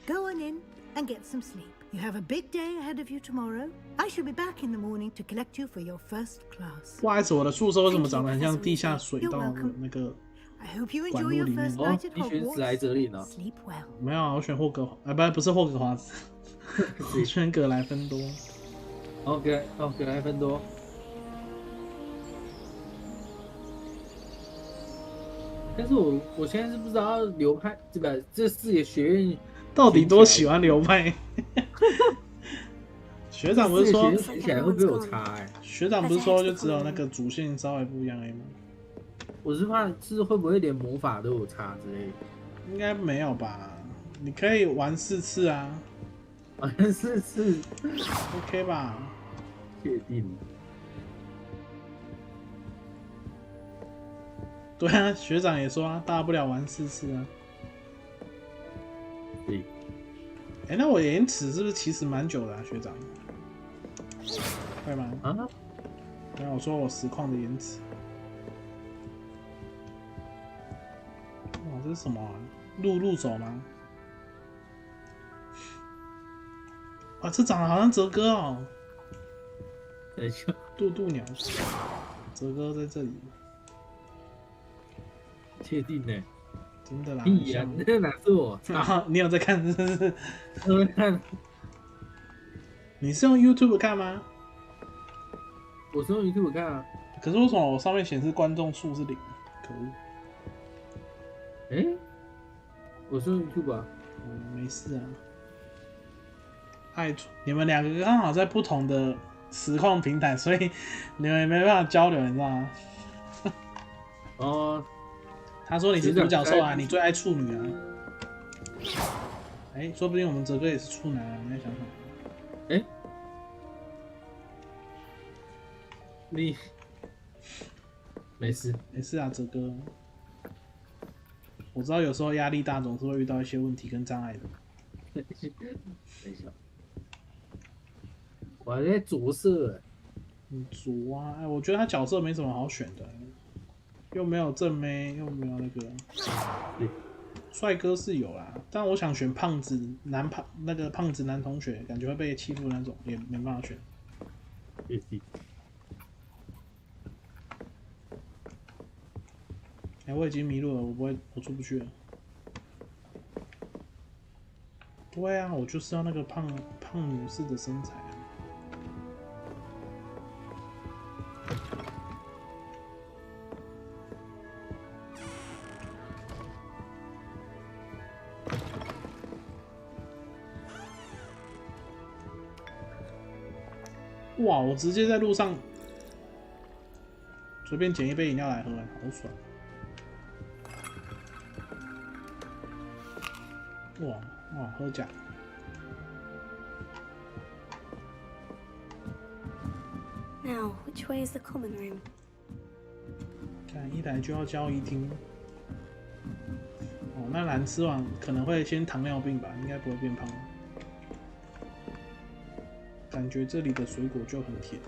go on in and get some sleep. You have a big day ahead of you tomorrow. I shall be back in the morning to collect you for your first class. 不好意思，我的宿舍为什么长得很像地下水道的那个 I hope you 管 enjoy 路 your 里面？ first 哦 night at，你选史莱 Hogwarts. 哲林啊？ Sleep well. 没有啊，我选霍格华，不是霍格华兹，我选格莱芬多。OK， 格莱芬多。但是我现在是不知道流派这4个学院到底多喜欢流派？学长不是说选起来会不会有差哎？学长不是说就只有那个主线稍微不一样而已吗？我是怕是会不会连魔法都有差之类的？应该没有吧？你可以玩4次啊，玩4次 ，OK 吧？确定。对啊，学长也说啊，大不了玩4次啊。对。哎，那我延迟是不是其实蛮久的啊，学长？会吗？啊？没有，我说我实况的延迟。哇，这是什么啊？入手吗？哇，这长得好像哲哥哦。等一下，渡鸟，哲哥在这里。确定呢？真的啦。屁呀！那哪是我？啊，你有在看是不是？我在看。你是用 YouTube 看吗？我是用 YouTube 看啊。可是为什么我上面显示观众数是0？可恶！哎，我是用 YouTube 啊。没事啊。你们2个刚好在不同的实况平台，所以你们也没办法交流，你知道吗？哦。他说你是独角兽啊，你最爱处女啊。哎，说不定我们哲哥也是处男啊，你在想什么？哎，你没事啊，哲哥。我知道有时候压力大，总是会遇到一些问题跟障碍的。等一下，我还在着色。你着啊？哎，我觉得他角色没什么好选的，又没有正妹，又没有那个。帅哥是有啦，但我想选胖子那个胖子男同学，感觉会被欺负那种，也没办法选。哎，我已经迷路了，我出不去了。对啊，我就是要那个胖女士的身材啊。哇！我直接在路上随便捡一杯饮料来喝，好爽！哇，喝假。Now, which way is the common room? 看一来就要交易厅。哦，那蓝吃完可能会先糖尿病吧，应该不会变胖。感觉这里的水果就很甜，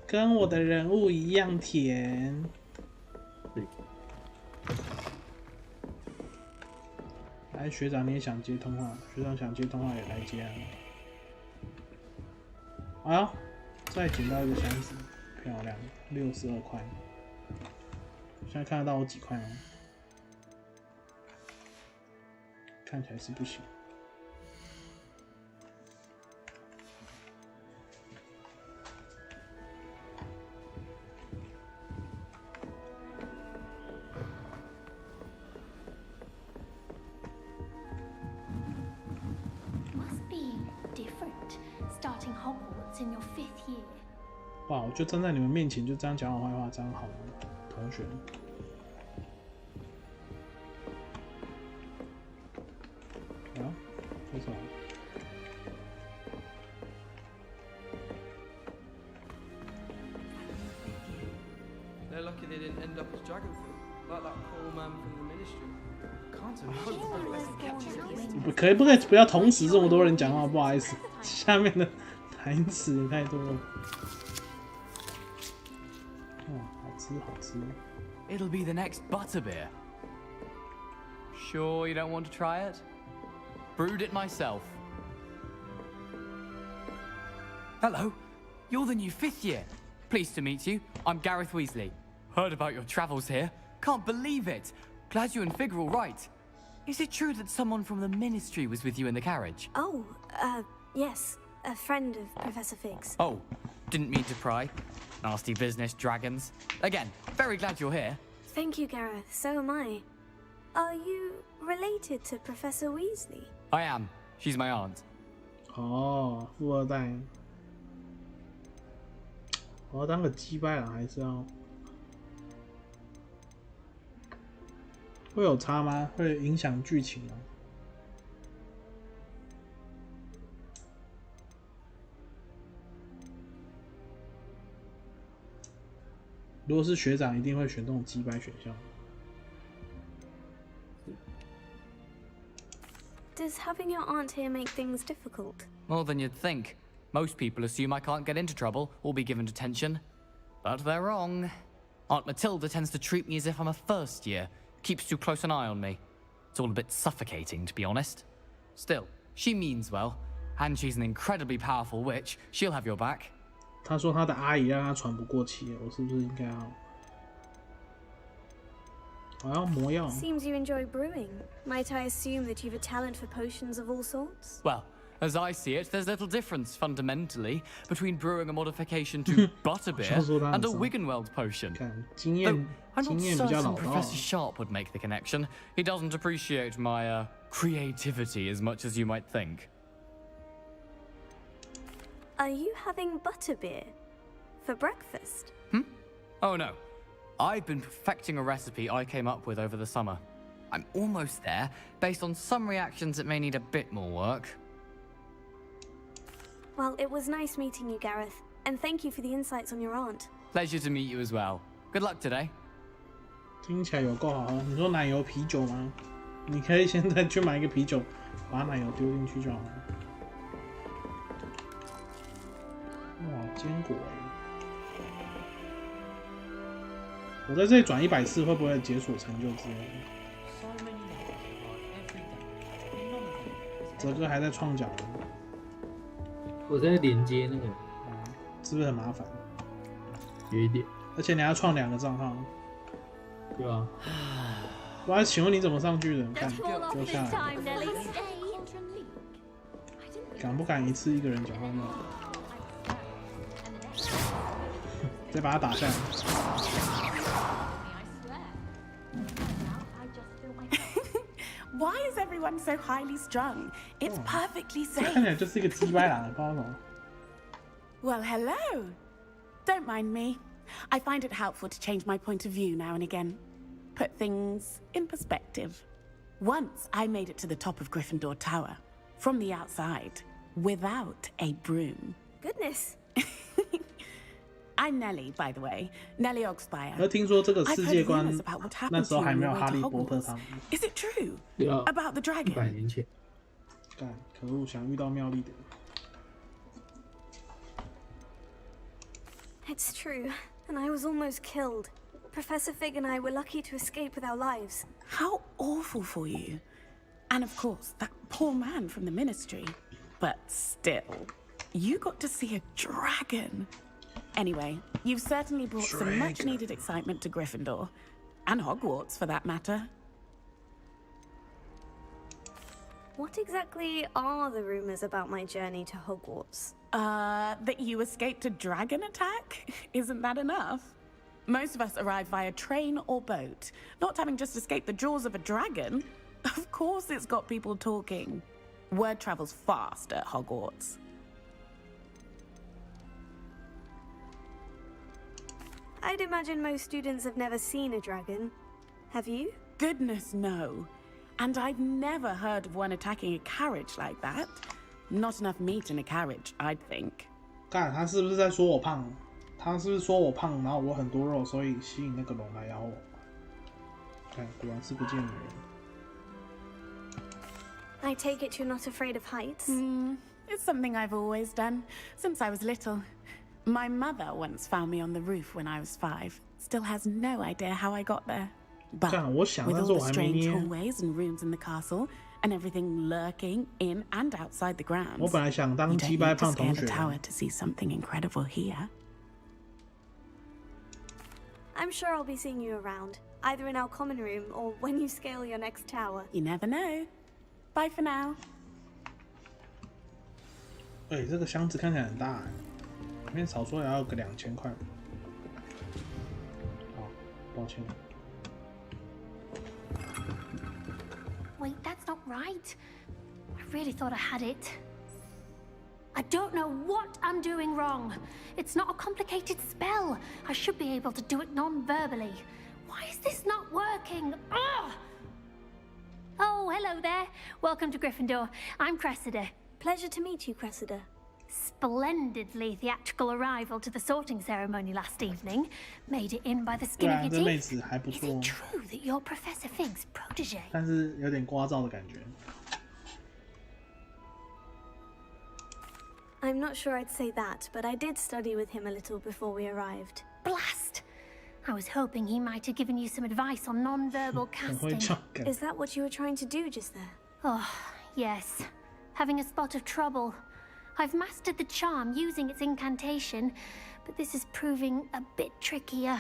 跟我的人物一样甜。对。来，学长你也想接通话？学长想接通话也来接啊。哎呦，再捡到一个箱子，漂亮，62块。现在看得到我几块吗？看起来是不行。哇！我就站在你们面前，就这样讲我坏话，这样好吗，同学？啊？这什么？ They're lucky they didn't end up as dragon food, like that poor man from the ministry. Can't imagine. 可以不要同时这么多人讲话？不好意思，下面的台词也太多了。哦，好吃好吃。 It'll be the next butterbeer. Sure you don't want to try it? Brewed it myself. Hello, you're the new 5th year. Pleased to meet you. I'm Gareth Weasley. Heard about your travels here. Can't believe it. Glad you and Fig are all right. Is it true that someone from the Ministry was with you in the carriage? Oh, yes. A friend of Professor Fig's. Oh, didn't mean to pry. Nasty business, dragons. Again, very glad you're here. Thank you, Gareth. So am I. Are you related to Professor Weasley? I am. She's my aunt. 哦，富二代。我要当个鸡掰了，还是要？会有差吗？会影响剧情吗？如果是学长，一定会选这种击败选项。Does having your aunt here make things difficult? More than you'd think. Most people assume I can't get into trouble or be given detention. But they're wrong. Aunt Matilda tends to treat me as if I'm a first year, keeps too close an eye on me. It's all a bit suffocating, to be honest. Still, she means well, and she's an incredibly powerful witch. She'll have your back. 他说他的阿姨让他喘不过气，我是不是应该要？我要魔药。Seems you enjoy brewing. Might I assume that you've a talent for potions of all sorts? Well, as I see it, there's little difference fundamentally between brewing a modification to butterbeer and a Wiggenweld potion. Though I'm not certain Professor Sharp would make the connection. He doesn't appreciate my creativity as much as you might think. Are you having butterbeer for breakfast? Oh no. I've been perfecting a recipe I came up with over the summer. I'm almost there, based on some reactions that may need a bit more work. Well, it was nice meeting you, Gareth, and thank you for the insights on your aunt. Pleasure to meet you as well. Good luck today. 听起来有够好喝。你说奶油啤酒吗？你可以现在去买一个啤酒，把奶油丢进去就好了。哇，坚果哎！我在这里转100次，会不会解锁成就之类的？哲哥还在创角呢。我在连接那个，是不是很麻烦？有一点。而且你还要创2个账号。对啊。我还请问你怎么上去的？看，丢下来。敢不敢一次一个人讲话呢？再把他打下来。Why is everyone so highly strung? It's perfectly 这看起来就是一个鸡掰狼，不知道为什么。Well, hello. Don't mind me. I find it helpful to change my point of view now and again. Put things in perspective. Once I made it to the top of Gryffindor Tower, from the outside, without a broom. Goodness. I'm Nellie, by the way. Nellie Oxfire. 而听说这个世界观那时候还没有哈利波特他们。Is it true? 对啊。About the dragon? 100年前。干，可恶，想遇到妙丽的。It's true, and I was almost killed. Professor Fig and I were lucky to escape with our lives. How awful for you. And of course, that poor man from the ministry. But still, you got to see a dragon. Anyway, you've certainly brought some much-needed excitement to Gryffindor. And Hogwarts, for that matter. What exactly are the rumors about my journey to Hogwarts? That you escaped a dragon attack? Isn't that enough? Most of us arrive via train or boat. Not having just escaped the jaws of a dragon. Of course it's got people talking. Word travels fast at Hogwarts. I'd imagine most students have never seen a dragon. Have you? Goodness, no. And I've never heard of one attacking a carriage like that. Not enough meat in a carriage, I'd think. 干，他是不是在说我胖？他是不是说我胖，然后我很多肉，所以吸引那个龙来咬我？看，果然是不见女人。I take it you're not afraid of heights? It's something I've always done, since I was little. My mother once found me on the roof when I was 5. Still has no idea how I got there. But with all the strange hallways and rooms in the castle, and everything lurking in and outside the grounds, 我本来想当 you 鸡 don't 掰 need to 胖 scale 同 the 学。 tower to see something incredible here. I'm sure I'll be seeing you around, either in our common room or when you scale your next tower. You never know. Bye for now. 哎，这个箱子看起来很大哎，里面少说也要个2000块。好，抱歉。 Wait, that's not right. I really thought I had it. I don't know what I'm doing wrong. It's not a complicated spell. I should be able to do it non-verbally. Why is this not working? Ugh! Oh, hello there. Welcome to Gryffindor. I'm Cressida. Pleasure to meet you, Cressida. splendidly theatrical arrival to the sorting ceremony last evening. Made it in by the skin of your teeth. Is it true that you're Professor Fig's protege? 但是有点聒噪的感觉。I'm not sure I'd say that, but I did study with him a little before we arrived. Blast! I was hoping he might have given you some advice on non-verbal casting. Is that what you were trying to do just there? Oh, yes. Having a spot of trouble. I've mastered the charm using its incantation, but this is proving a bit trickier.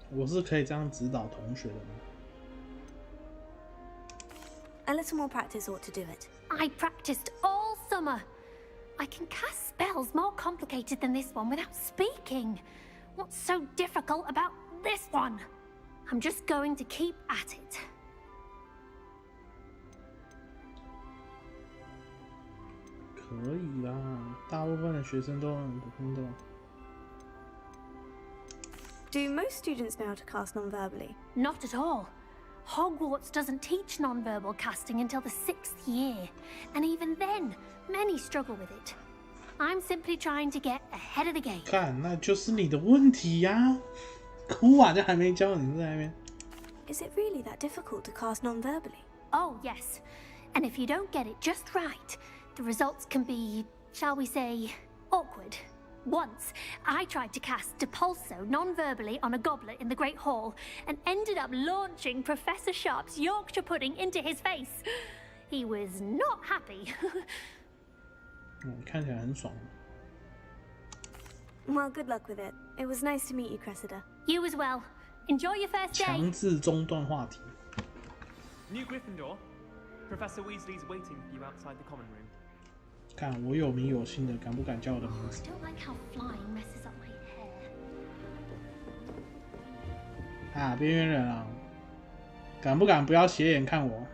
我是可以这样指导同学的吗？ A little more practice ought to do it. I practiced all summer. I can cast spells more complicated than this one without speaking. What's so difficult about this one? I'm just going to keep at it. 可以啦，大部分的学生都很普通的。Do most students know how to cast non-verbally? Not at all. Hogwarts doesn't teach non-verbal casting until the 6th year, and even then, many struggle with it. I'm simply trying to get ahead of the game. 看，那就是你的问题呀！哭啊，就还没教你在那边。Is it really that difficult to cast non-verbally? Oh yes, and if you don't get it just right, the results can be, shall we say, awkward. Once, I tried to cast Depulso non-verbally on a goblet in the Great Hall and ended up launching Professor Sharp's Yorkshire pudding into his face. He was not happy. 看起来很爽。 Well, good luck with it. It was nice to meet you, Cressida. You as well. Enjoy your first day. 强制中断话题。 New Gryffindor. Professor Weasley's waiting for you outside the common room. 看我有名有姓的，敢不敢叫我的名字？ Don't like how flying messes up my hair. 啊，边缘人啊，敢不敢不要斜眼看我？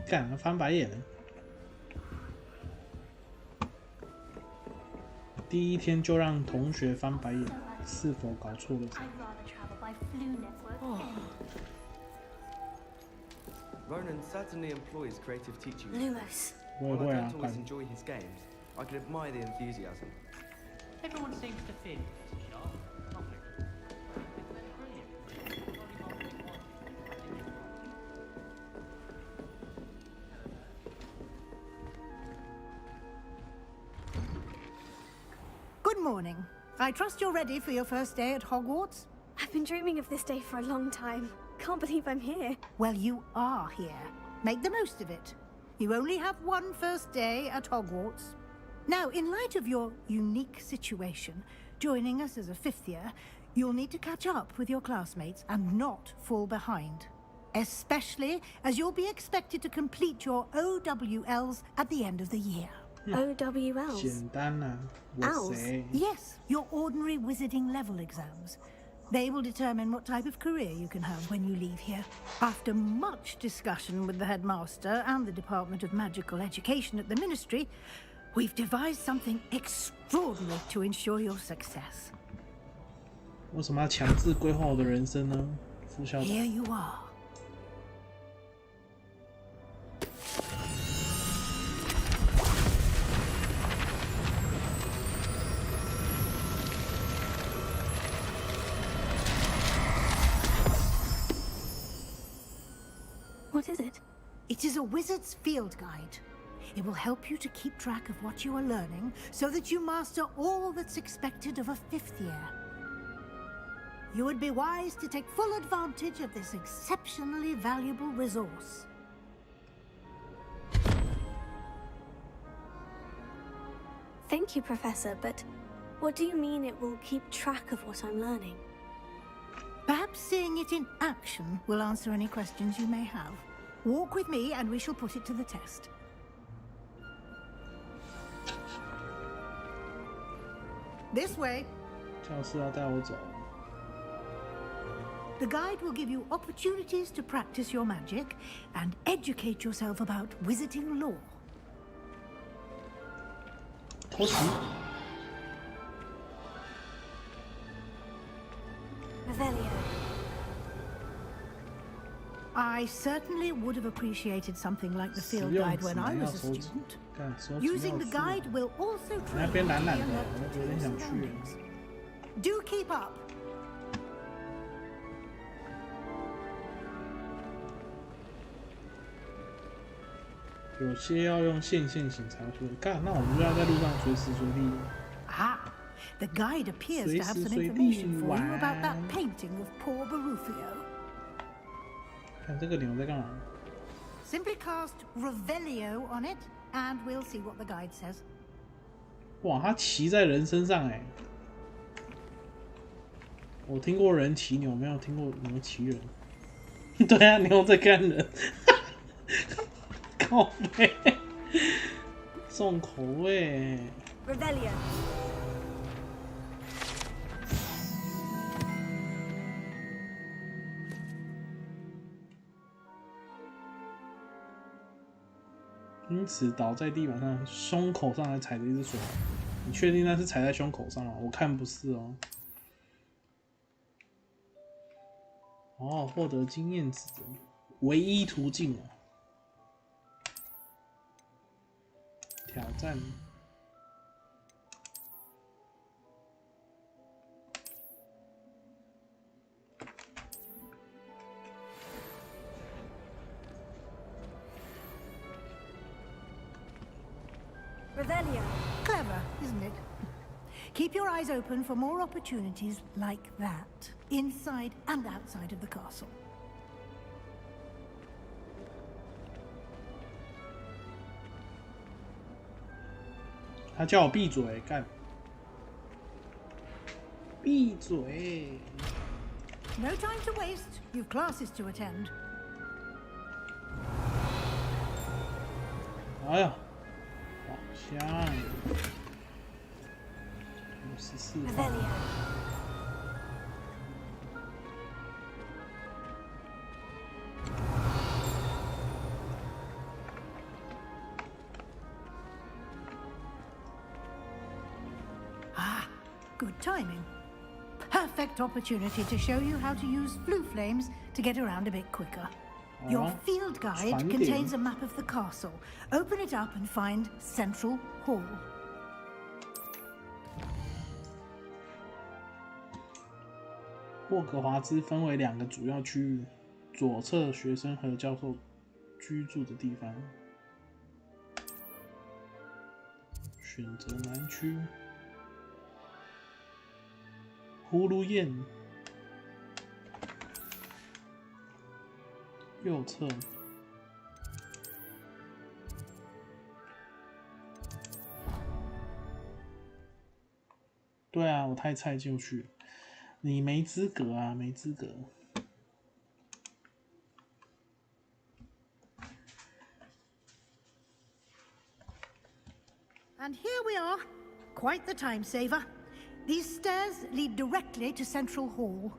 干，翻白眼了。第一天就让同学翻白眼，是否搞错了什么？ I'd rather travel by Flu Network. Ronan certainly employs creative teaching. Lumos. While I don't always enjoy his games, I can admire the enthusiasm. Everyone seems to think Mr. Sharp. Not me. Good morning. I trust you're ready for your first day at Hogwarts? I've been dreaming of this day for a long time. Can't believe I'm here. Well, you are here. Make the most of it. You only have one first day at Hogwarts. Now, in light of your unique situation, joining us as a 5th year, you'll need to catch up with your classmates and not fall behind. Especially as you'll be expected to complete your OWLs at the end of the year. OWLs? 简单啊，我谁？ Yes, your ordinary wizarding level exams. They will determine what type of career you can have when you leave here. After much discussion with the headmaster and the Department of Magical Education at the Ministry, we've devised something extraordinary to ensure your success. 为什么要强制规划我的人生呢？副校长。 Here you are. What is it? It is a wizard's field guide. It will help you to keep track of what you are learning so that you master all that's expected of a 5th year. You would be wise to take full advantage of this exceptionally valuable resource. Thank you, Professor, but what do you mean it will keep track of what I'm learning? Perhaps seeing it in action will answer any questions you may have. Walk with me and we shall put it to the test. This way. 教室要带我走。 The guide will give you opportunities to practice your magic and educate yourself about wizarding lore. 偷袭。 Revelio. I certainly would have appreciated something like the field guide when I was a student. Using the guide will also train you to learn surroundings. Do keep up. 有些要用线性型才会干，那我们就要在路上随时随地。Ah, the guide appears to have some information for you about that painting of poor Barufio. 看这个牛在干嘛 Simply cast Revelio on it, and we'll see what the guide says. 哇，他骑在人身上哎！我听过人骑牛，没有听过牛骑人。对啊，牛在干人。靠背，重口味。Revelio. 因此倒在地板上，胸口上还踩着一只手。你确定那是踩在胸口上吗？我看不是哦。哦，获得经验值，唯一途径啊！挑战。Revelio. Clever, isn't it? Keep your eyes open for more opportunities like that, inside and outside of the castle. 他叫我闭嘴，干！闭嘴 No time to waste. You've classes to attend. 哎呀，好香！54号。Ah, good timing. Perfect opportunity to show you how to use flue flames to get around a bit quicker. Your field guide contains a map of the castle. Open it up and find Central Hall. 霍格华兹分为2个主要区域，左侧学生和教授居住的地方。选择南区。葫芦宴，右侧。对啊，我太菜就去了。你没资格啊，没资格。And here we are. Quite the time saver. These stairs lead directly to Central Hall.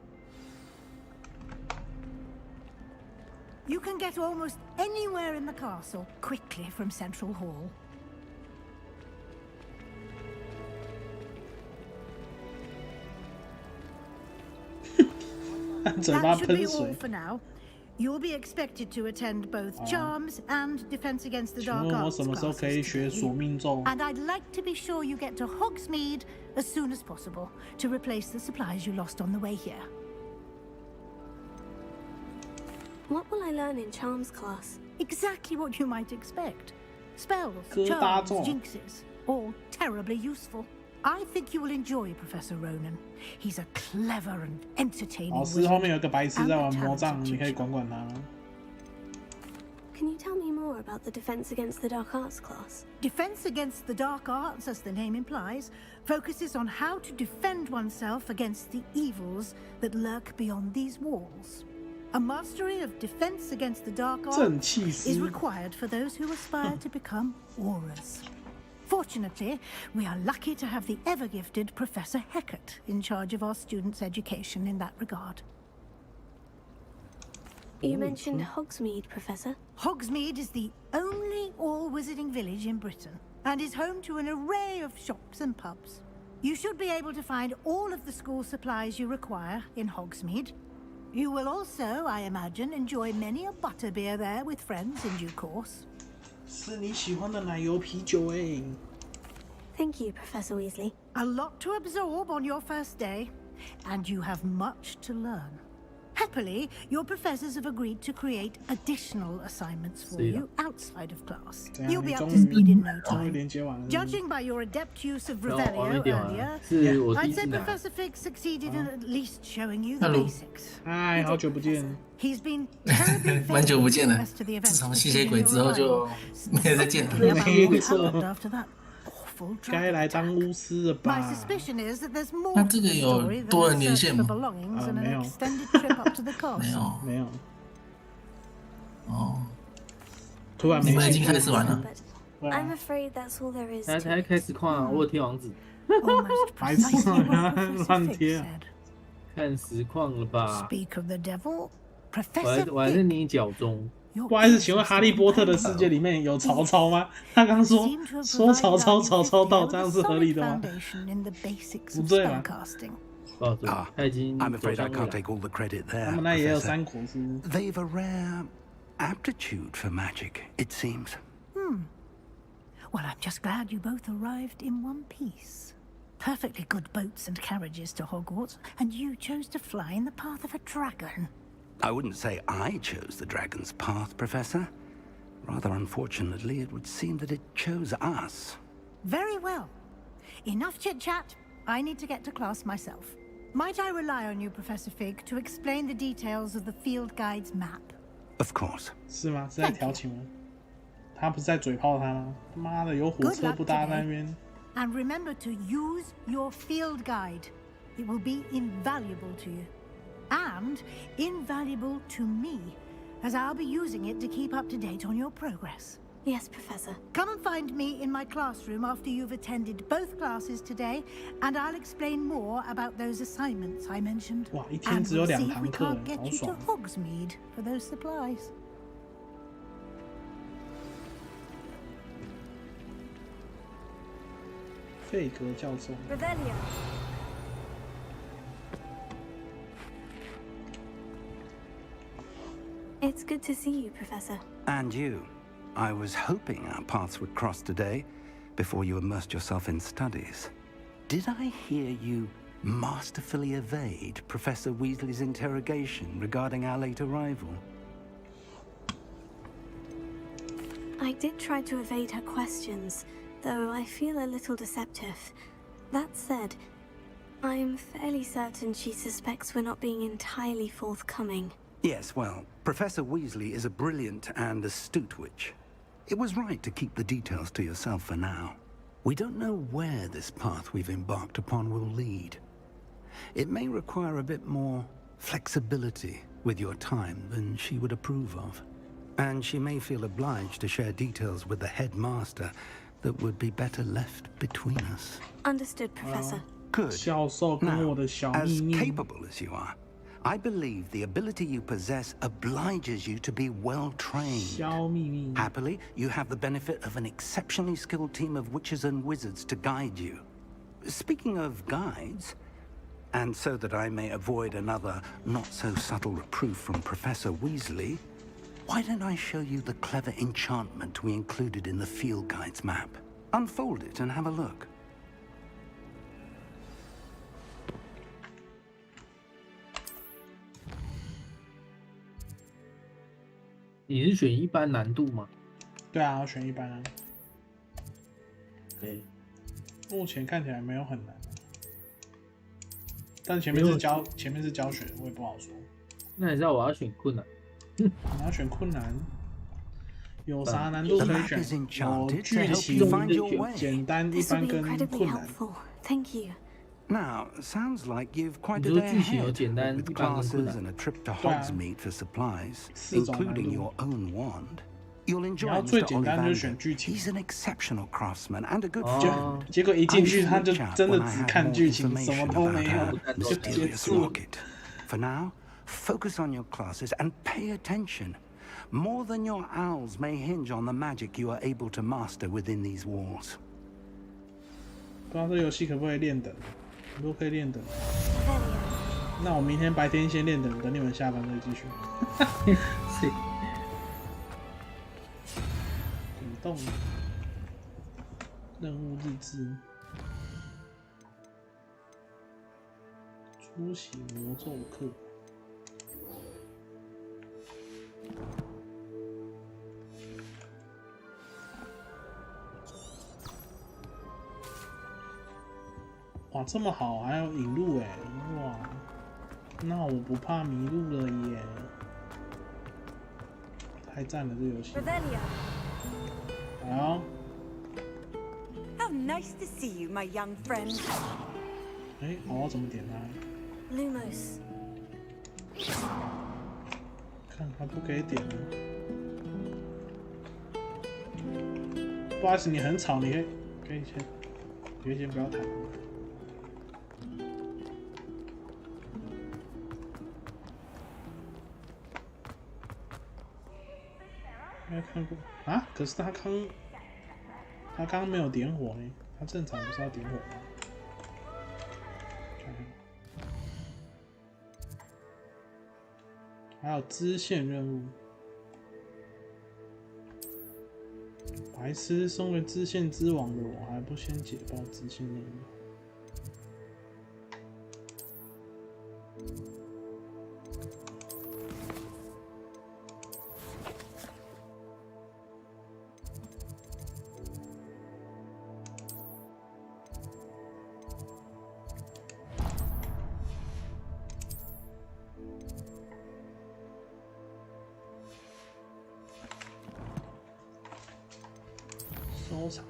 You can get almost anywhere in the castle quickly from Central Hall. 嘴巴 That should 喷 be all 水。 for now. You'll be expected to attend both Charms and Defense Against the 请 Dark 问我 Arts 什么时候可以 classes 学 today. 索命咒？ And I'd like to be sure you get to Hogsmeade as soon as possible to replace the supplies you lost on the way here. What will I learn in Charms class? Exactly what you might expect. Spells, 疙瘩 charms, 咒。 jinxes, all terribly useful. I think you will enjoy Professor Ronan. He's a clever and entertaining 老师 wizard 后面有个白痴 and 在 a 玩魔杖， talented 你可以 teacher. 管管他吗？ Can you tell me more about the Defense Against the Dark Arts class? Defense Against the Dark Arts, as the name implies, focuses on how to defend oneself against the evils that lurk beyond these walls. A mastery of Defense Against the Dark 正 Arts 气 is 师。 required for those who aspire to become aurors. Fortunately, we are lucky to have the ever-gifted Professor Hecat in charge of our students' education in that regard. You mentioned Hogsmeade, Professor. Hogsmeade is the only all-wizarding village in Britain and is home to an array of shops and pubs. You should be able to find all of the school supplies you require in Hogsmeade. You will also, I imagine, enjoy many a butterbeer there with friends in due course. 是你喜欢的奶油啤酒哎。Thank you, Professor Weasley. A lot to absorb on your first day, and you have much to learn. Happily, your professors have agreed to create additional assignments for you outside of class. You'll be up to speed in no time. Judging by your adept use of Revelio earlier, I'd say Professor Fig succeeded in at least showing you the basics. 嗨，好久不见。 He's been terribly 蛮久不见了， as to the 自 events 从 of 吸血鬼之后就没有再见了。 没错。该来当巫师了吧？ My suspicion is that there's more 那这个有 story than 多 a 人连 search 线 for 吗？ belongings and 没 an 有。 extended trip up to the castle. 没有。哦，突然你们已经开始玩了。 I'm afraid that's all there is. 才开始看《我的天王子》，白痴啊，乱贴。看实况了吧？ Speak of the devil, 我还在捏脚中。 不好意思，请问《哈利波特》的世界里面有曹操吗？他刚说曹操到，这样是合理的吗？不对吧？I'm afraid I can't take all the credit there. 他们那也有三国书。 They've a rare aptitude for magic, it seems. Well, I'm just glad you both arrived in one piece. Perfectly good boats and carriages to Hogwarts, and you chose to fly in the path of a dragon. I wouldn't say I chose the dragon's path, Professor. Rather unfortunately, it would seem that it chose us. Very well. Enough chit-chat. I need to get to class myself. Might I rely on you, Professor Fig, to explain the details of the field guide's map? Of course. 是吗？是在调情吗？他不是在嘴炮他吗？他妈的，有火车不搭在那边。 And remember to use your field guide. It will be invaluable to you. And invaluable to me, as I'll be using it to keep up to date on your progress. Yes, Professor. Come and find me in my classroom after you've attended both classes today, and I'll explain more about those assignments I mentioned. 哇，一天只有2堂课， And we'll see if we can't get 好 you to 爽。 Hogsmeade for those supplies. 费格教授。 Revelio. It's good to see you, Professor. And you. I was hoping our paths would cross today, before you immersed yourself in studies. Did I hear you masterfully evade Professor Weasley's interrogation regarding our late arrival? I did try to evade her questions, though I feel a little deceptive. That said, I am fairly certain she suspects we're not being entirely forthcoming. Yes, well, Professor Weasley is a brilliant and astute witch. It was right to keep the details to yourself for now. We don't know where this path we've embarked upon will lead. It may require a bit more flexibility with your time than she would approve of. And she may feel obliged to share details with the headmaster that would be better left between us. Understood, Professor. Good. 教授跟我的小秘密。 As capable as you are, I believe the ability you possess obliges you to be well trained. 小秘密。 Happily, you have the benefit of an exceptionally skilled team of witches and wizards to guide you. Speaking of guides, and so that I may avoid another not-so-subtle reproof from Professor Weasley, why don't I show you the clever enchantment we included in the field guide's map? Unfold it and have a look. 你是选一般难度吗？对啊，我选一般啊。对，目前看起来没有很难，但前面是教学，我也不好说。那你知道我要选困难？你要选困难，有啥难度可以选？有剧情、简单、一般跟困难。 Thank you. Now, sounds like you've quite a day ahead with classes and a trip to Hogsmeade for supplies, including your own wand. You'll enjoy Mr. Ollivander. He's an exceptional craftsman and a good friend. 结果一进去他就真的只看剧情，什么都没有，就结束了。 For now, focus on your classes and pay attention. More than your owls may hinge on the magic you are able to master within these walls. 不知道这游戏可不可以练等？都可以练等。那我明天白天先练等你们下班再继续。是。滚动。任务日志。出席魔咒课。哇，这么好，还有引路哎！哇，那我不怕迷路了耶！太赞了，这游戏。好。How nice to see you, my young friend. 哎，我要怎么点它 ？Lumos。看它不给点了。不好意思，你很吵，你可以先不要谈。没有看过啊？可是他刚没有点火呢，他正常不是要点火吗？看看，还有支线任务。白痴，身为支线之王的我，还不先解报支线任务？收藏。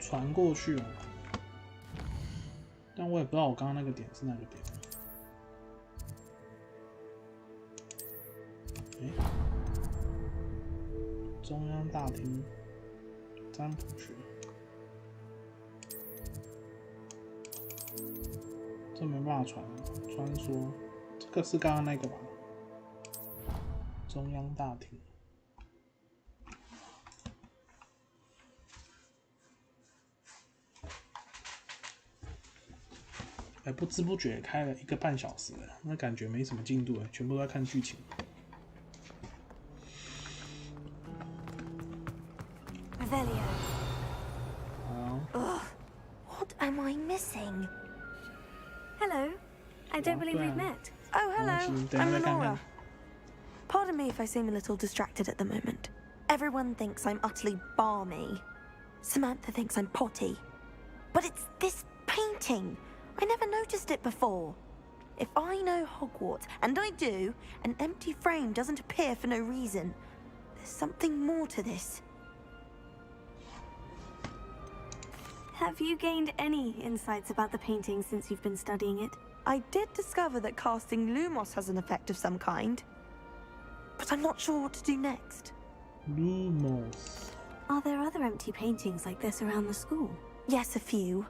传过去了，但我也不知道我刚刚那个点是哪个点。中央大厅占卜学，这没办法穿梭，这个是刚刚那个吧？中央大厅。哎，不知不觉开了1个半小时了，那感觉没什么进度了，全部都在看剧情。What am I missing? Hello. I don't believe we've met. Oh, hello. I'm Laura. Pardon me if I seem a little distracted at the moment. Everyone thinks I'm utterly balmy. Samantha thinks I'm potty. But it's this painting. I never noticed it before. If I know Hogwarts, and I do, an empty frame doesn't appear for no reason. There's something more to this. Have you gained any insights about the painting since you've been studying it? I did discover that casting Lumos has an effect of some kind. But I'm not sure what to do next. Lumos. Are there other empty paintings like this around the school? Yes, a few.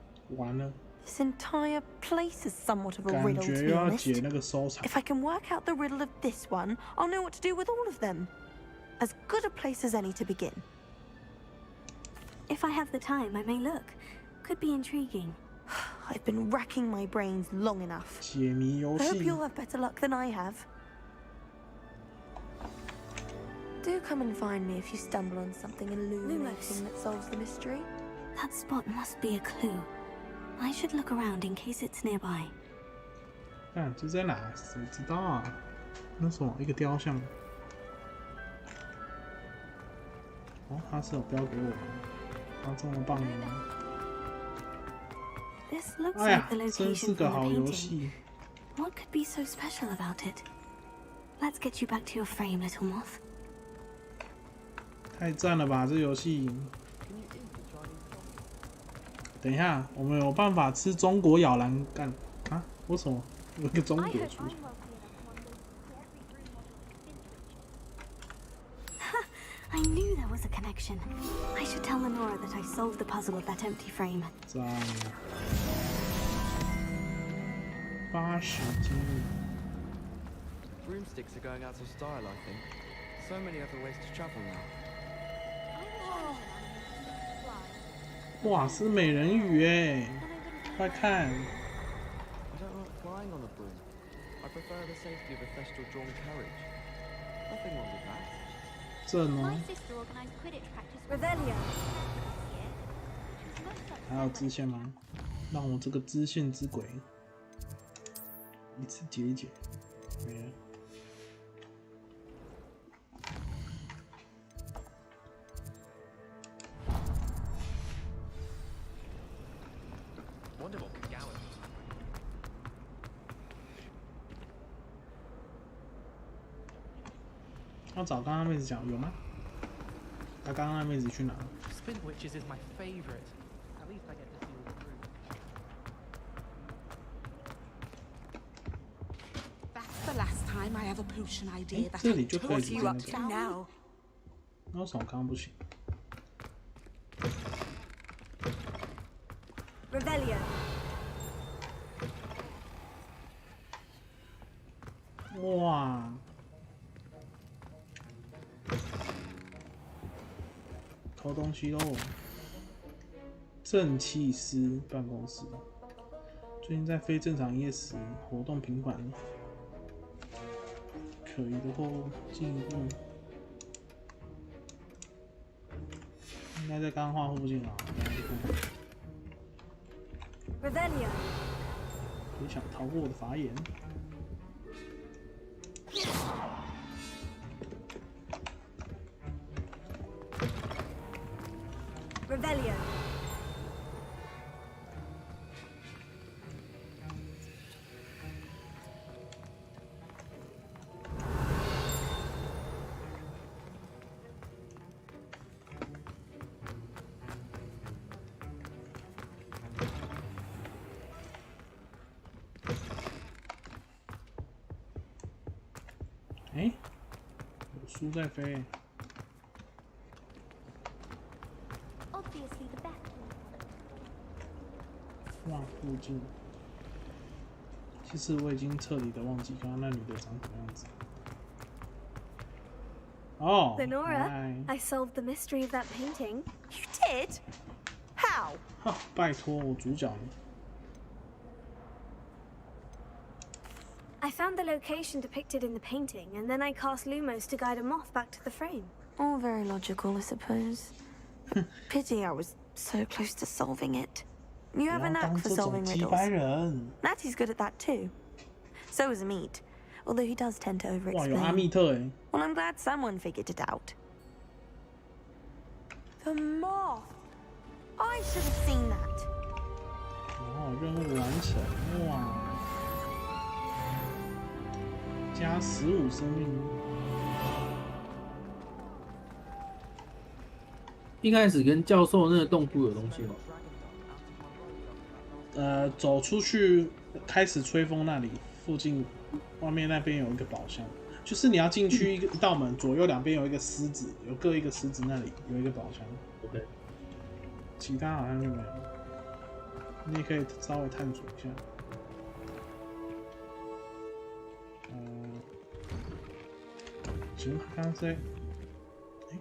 This entire place is somewhat of a riddle, to be honest. If I can work out the riddle of this one, I'll know what to do with all of them. As good a place as any to begin. If I have the time, I may look. Could be intriguing. I've been racking my brains long enough. I hope you'll have better luck than I have. Do come and find me if you stumble on something illuminating that solves the mystery. That spot must be a clue. I should look around in case it's nearby. 看这在哪？谁知道啊？那什么，一个雕像。哦，他是有标给我的。他这么棒的吗？ This looks 哎呀， like the 真是 location 个 from 好 the 游 painting. 戏。 What could be so special about it? Let's get you back to your frame, little moth. 太赞了吧，这游戏！等一下，我们有办法吃中国咬蓝干啊？为什么有一个中国出现？ I knew there was a connection. I should tell Lenora that I solved the puzzle of that empty frame. 赞。80斤。 Broomsticks are going out of style, I think. So many other ways to travel now. 哇，是美人鱼哎！快看。 I don't like flying on a broom. I prefer the safety of a festal-drawn carriage. Nothing wrong with that. 正哦。 Revelio. 还有支线吗？让我这个支线之鬼一次解一解，没了。 要找刚刚妹子讲有吗？他刚刚那妹子去哪了 Spin Witches is my favorite. At least I get to see all the room. That's the last time I have a potion idea that 这 I 里就可以 told 直 you 接 up 那 to 个。 now. 那为什么刚刚不行？ Revelio. 哇！偷东西喽！正气师办公室，最近在非正常营业时活动频繁，可疑的货物进一步，应该在钢化附近啊。Revelio. 别想逃过我的法眼！ Revelio.哎，有书在飞。 Obviously the best one. 画附近，其实我已经彻底的忘记刚刚那女的长什么样子。哦 Lenora, I solved the mystery of that painting. You did? How? 哈，拜托，我主角呢？ I found the location depicted in the painting, and then I cast Lumos to guide a moth back to the frame. All very logical, I suppose. Pity I was so close to solving it. You have a knack for solving riddles. Natty's good at that too. So is Amit, although he does tend to over-explain. Well, I'm glad someone figured it out. The moth! I should have seen that. 哦，任务完成，哇！ 加15生命。一开始跟教授那个洞窟有东西吗？走出去开始吹风那里附近，外面那边有一个宝箱，就是你要进去一道门，左右两边有一个狮子，有各一个狮子，那里有一个宝箱。OK， 其他好像就没有，你也可以稍微探索一下。 行，刚刚在，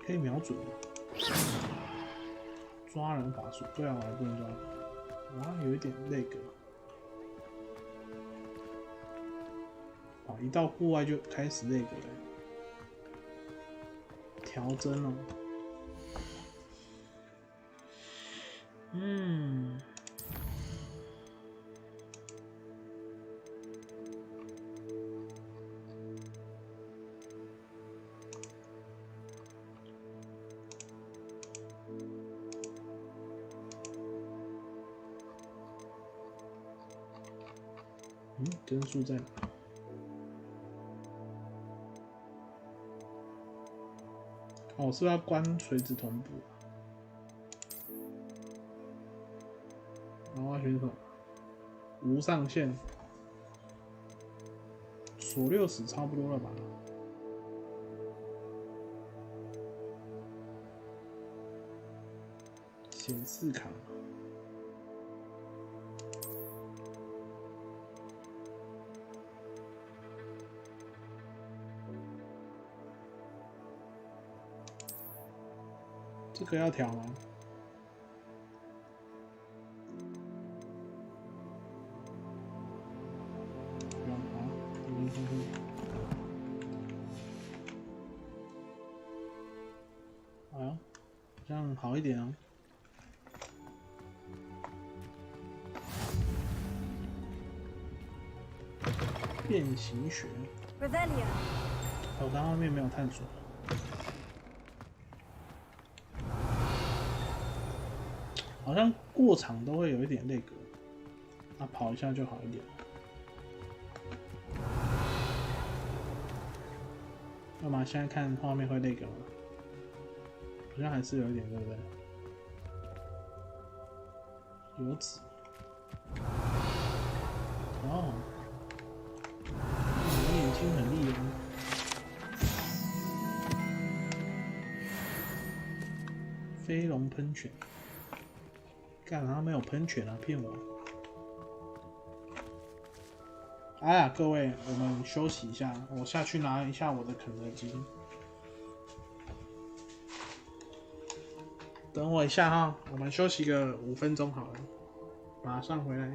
可以瞄准抓人法术，对啊，我还不能抓，哇，有一点那个，啊，一到户外就开始那个了，调帧了，嗯。 帧数在哪？哦，是不是要关垂直同步？然后选什么？无上限，锁60差不多了吧？显示卡。这个要调吗？不用啊，哎呦，这样好一点哦。变形学。我刚后面没有探索。好像过场都会有一点那个，那跑一下就好一点。要么现在看画面会那个吗？好像还是有一点，对不对？有纸。哦，我眼睛很厉害。飞龙喷泉。干他没有喷泉啊，骗我！哎呀，各位，我们休息一下，我下去拿一下我的肯德基。等我一下哈，我们休息个5分钟好了，马上回来。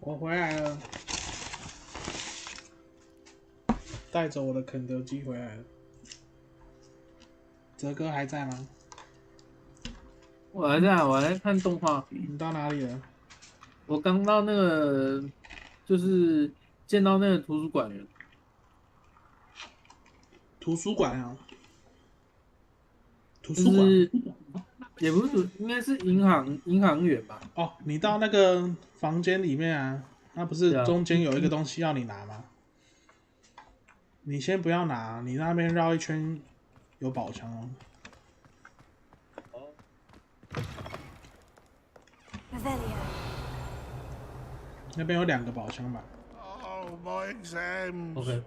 我回来了，带走我的肯德基回来了。哲哥还在吗？我还在，我还在看动画。你到哪里了？我刚到那个，就是见到那个图书馆了。图书馆啊？图就书馆？是也不是应该是银行员吧？哦，你到那个房间里面啊，那不是中间有一个东西要你拿吗？你先不要拿，你那边绕一圈有宝箱哦。那边有2个宝箱吧 Oh, my exams. OK.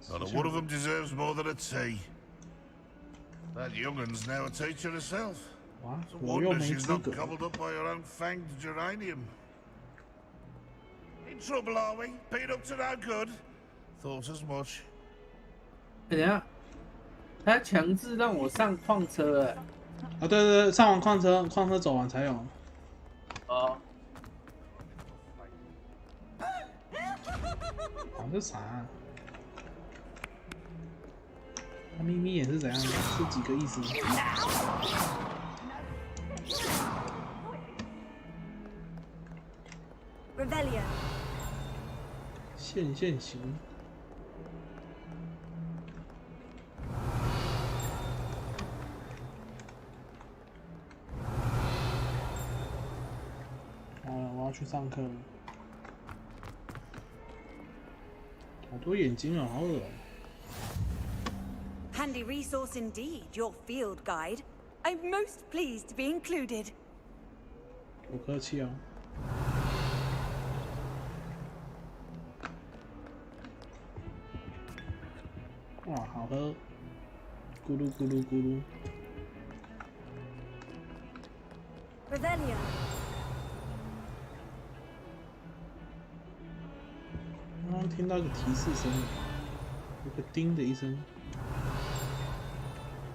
Not a one of them deserves more than a tea. That youngun's now a teacher herself. It's a wonder she's not gobbled up by her own fanged geranium. In trouble, are we? Been up to no good? Thought as much. 等一下，他强制让我上矿车哎。啊，对对对，上完矿车走完才有。哦。啊，这啥啊？那咪咪也是怎样？是几个意思？现行。好了，我要去上课了。好多眼睛哦，好恶哦。Handy resource indeed, your field guide. I'm most pleased to be included. 不客气哦。哇，好喝，咕噜咕噜咕噜。Revelio. 刚刚听到一个提示声，有个叮的一声。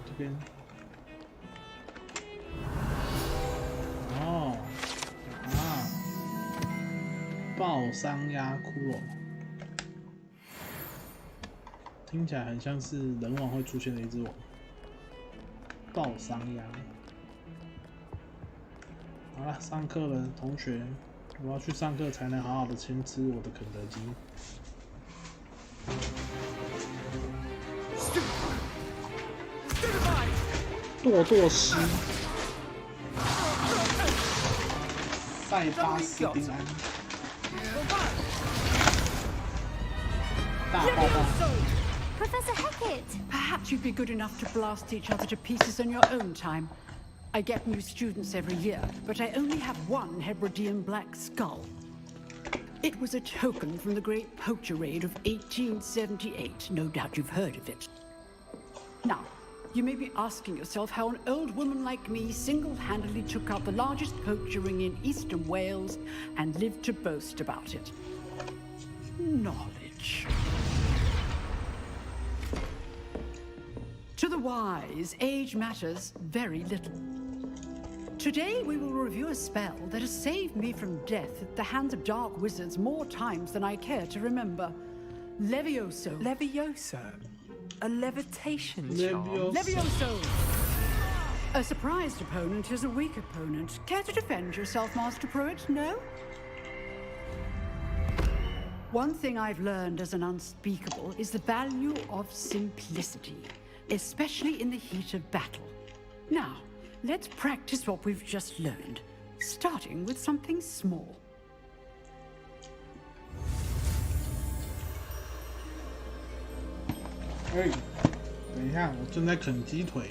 这边。哦，啊，爆伤鸦骷髅，听起来很像是人王会出现的一只王。爆伤鸦。好了，上课了，同学。我要去上课才能好好的先吃我的肯德基。堕堕师，塞巴斯丁安，大爆炸。Professor Hecat! Perhaps you'd be good enough to blast each other to pieces on your own time. I get new students every year, but I only have one Hebridean black skull. It was a token from the Great Poacher Raid of 1878. No doubt you've heard of it. Now, you may be asking yourself how an old woman like me single-handedly took out the largest poacher ring in eastern Wales and lived to boast about it. Knowledge. To the wise, age matters very little. Today we will review a spell that has saved me from death at the hands of dark wizards more times than I care to remember. Levioso. Levioso? A levitation charm? Levioso! A surprised opponent is a weak opponent. Care to defend yourself, Master Pruitt? No? One thing I've learned as an unspeakable is the value of simplicity, especially in the heat of battle. Now, let's practice what we've just learned, starting with something small. 哎，等一下，我正在啃鸡腿。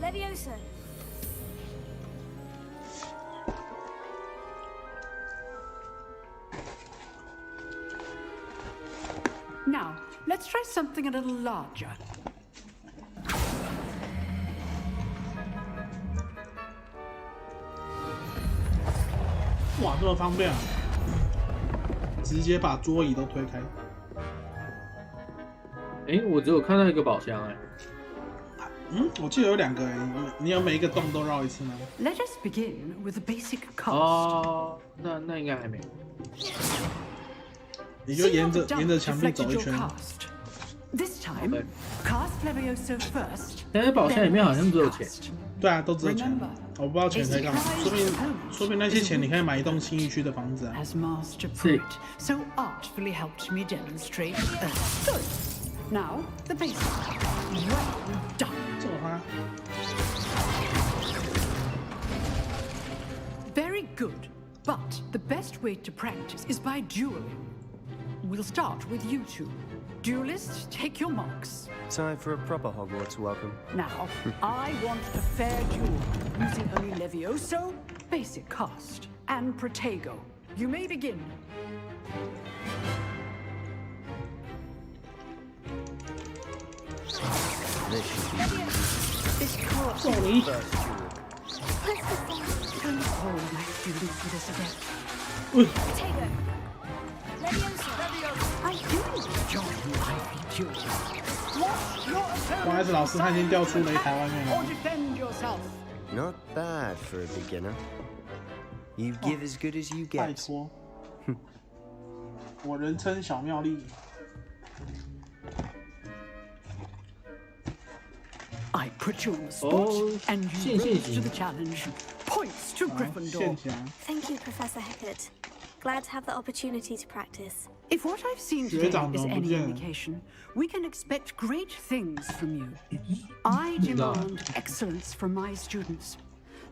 Levioso! Now, let's try something a little larger. 哇，这么方便啊！直接把桌椅都推开。哎，我只有看到一个宝箱哎。我记得有2个哎，你有每一个洞都绕一次吗 Let us begin with the basic cost. 哦，那应该还没。你就沿着墙壁走一圈。This time, cast Levioso first. 但是宝箱里面好像只有钱。对啊，都只有钱。我不知道钱可以干嘛，说不定那些钱你可以买一栋新一区的房子啊。As Master Pruitt so artfully helped me demonstrate. Good. Now the basic. Well done. 做它。Very good. But the best way to practice is by dueling. We'll start with you two. Duelists, take your marks. Time for a proper Hogwarts welcome. Now, I want a fair duel, using only Levioso, basic cast, and Protego. You may begin. This court Sorry. Don't hold my students for this again. Protego. Levioso. I do enjoy my duels. Watch your 不好意思，老师，他已经掉出擂台外面 or 了。 defend yourself. Not bad for a beginner. You give as good as you 拜 get. 托，我人称小妙丽。I put you on the spot, and you rose to the challenge. Points to Gryffindor. Thank you, Professor Hecat. Glad to have the opportunity to practice. If what I've seen today is any indication, we can expect great things from you. I demand excellence from my students.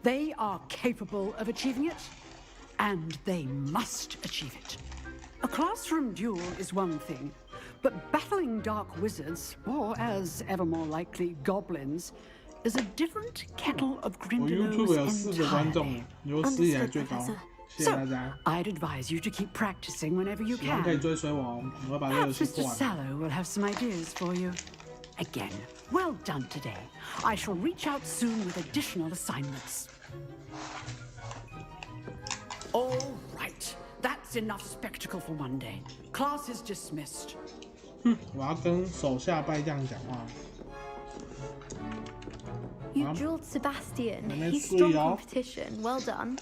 They are capable of achieving it, and they must achieve it. A classroom duel is one thing, but battling dark wizards, or as ever more likely, goblins, is a different kettle of 我 Grindylows YouTube 有4个观众 entirely. 有史以来最高，谢谢大 So, 家。 I'd advise you to keep practicing whenever you 喜欢可以 can. 追随我，我会把这个游 Perhaps 戏 Mr. 破完。 Sallow will have some ideas for you. Again, well done today. I shall reach out soon with additional assignments. All right, that's enough spectacle for one day. Class is dismissed. 我要跟手下败将讲话。 You drilled Sebastian. Let me He's see, strong y'all. competition. Well done.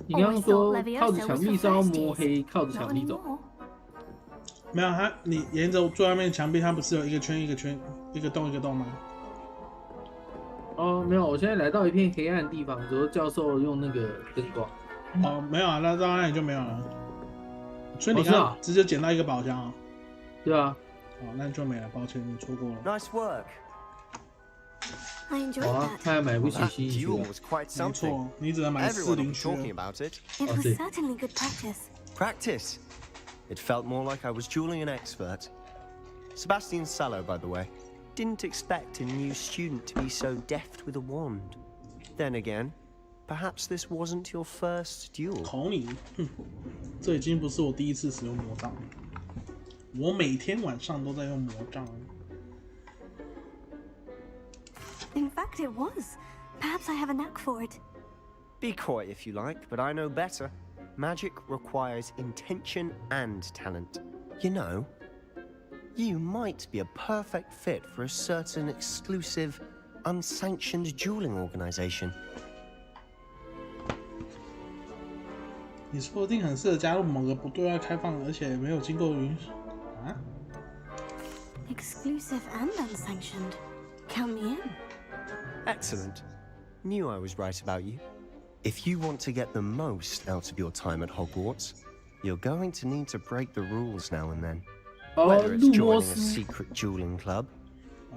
你刚刚说靠着墙壁是要摸黑，靠着墙壁走。没有，你沿着最外面墙壁，它不是有一个圈一个圈，一个洞一个洞吗？哦，没有，我现在来到一片黑暗的地方，之后教授用那个灯光。哦，没有啊，那到那里就没有了。所以你刚直接捡到一个宝箱啊？对啊。哦，那就没了，抱歉，你错过了。 Nice work. I enjoyed 好啊， that. 他还买不起新衣服。没错，你只能买40区。 talking about it. It was certainly good practice. Practice. It felt more like I was dueling an expert. Sebastian Sallow, by the way. Didn't expect a new student to be so deft with a wand. Then again, perhaps this wasn't your first duel. 口你，这已经不是我第一次使用魔杖了。我每天晚上都在用魔杖。 In fact, it was. Perhaps I have a knack for it. Be coy if you like, but I know better. Magic requires intention and talent. You know, you might be a perfect fit for a certain exclusive, unsanctioned dueling organization. 你说不定很适合加入某个不对外开放，而且没有经过允许啊？ Exclusive and unsanctioned. Count me in. Excellent. Knew I was right about you. If you want to get the most out of your time at Hogwarts, you're going to need to break the rules now and then. Whether it's joining a secret dueling club,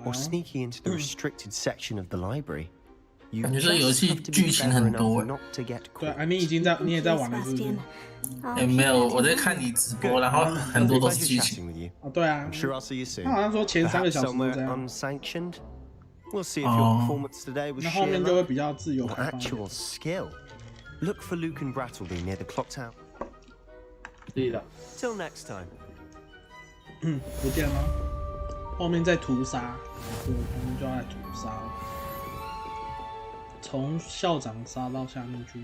or sneaking into the restricted section of the library, you just have to be clever enough not to get caught. 对啊，你也在玩了，是不是？没有，我在看你直播，然后很多都是剧情。哦，对啊。 I'm sure I'll see you soon. 他好像说前3个小时都这样。 Unsanctioned. We'll see if your performance today was sheer luck or actual skill. Look for Luke and Brattleby near the clock tower. 对的。 Till next time. 不见了。后面在屠杀，对，我们就要来屠杀了。从校长杀到下面去。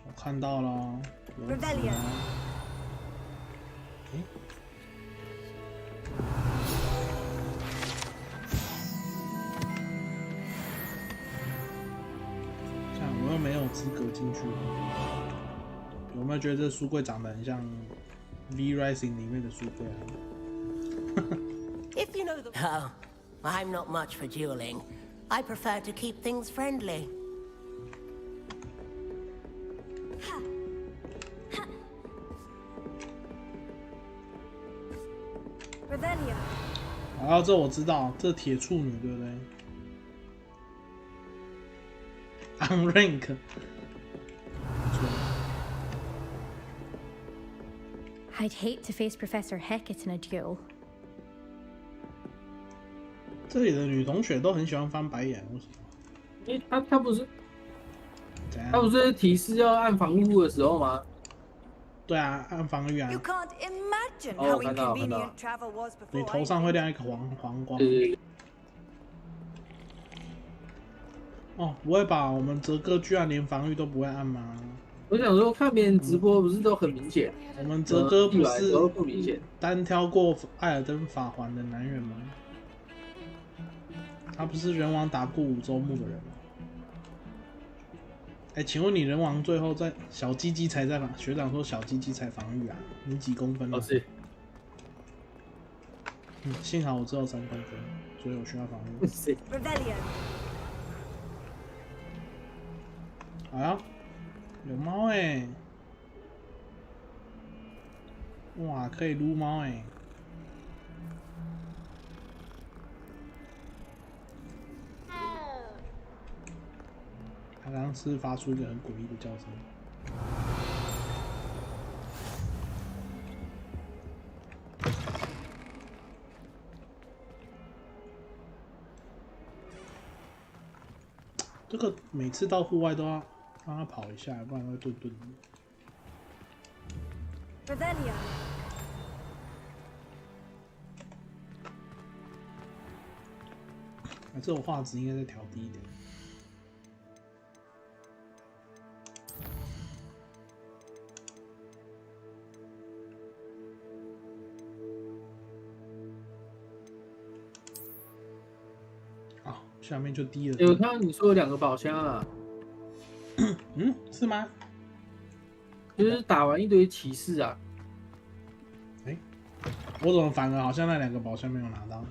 我看到了。Rebellion。看我又没有资格进去。有没有觉得这书柜长得很像 V Rising 里面的书柜啊？ If you know the... Oh, I'm not much for dueling. I prefer to keep things friendly. Rebellion. 然后这我知道，这铁处女对不对 ？On rank。I'd hate to face Professor Hecat in a duel. 这里的女同学都很喜欢翻白眼，为什么？因为他不是，他不是提示要按防御物的时候吗？对啊，按防御啊。You can't imagine how inconvenient travel was before. 你头上会亮一个黄光。哦，不会吧？我们哲哥居然连防御都不会按吗？我想说，看别人直播不是都很明显？我们哲哥不是不明显，单挑过艾尔登法环的男人吗？他不是人王打过5周目的人吗？哎，请问你人王最后在小鸡鸡才在防？学长说小鸡鸡才防御啊？你几公分？哦是。幸好我只有3公分，所以我需要防御。Rebellion。好呀。有猫哎！哇，可以撸猫哎！他刚刚是发出一个很诡异的叫声。这个每次到户外都要让他跑一下，不然会顿顿的。Rebellion。这种画质应该再调低一点。好，下面就低了。我看到你说有2个宝箱啊。嗯，是吗？就是打完一堆骑士啊。哎，我怎么反而好像那2个宝箱没有拿到？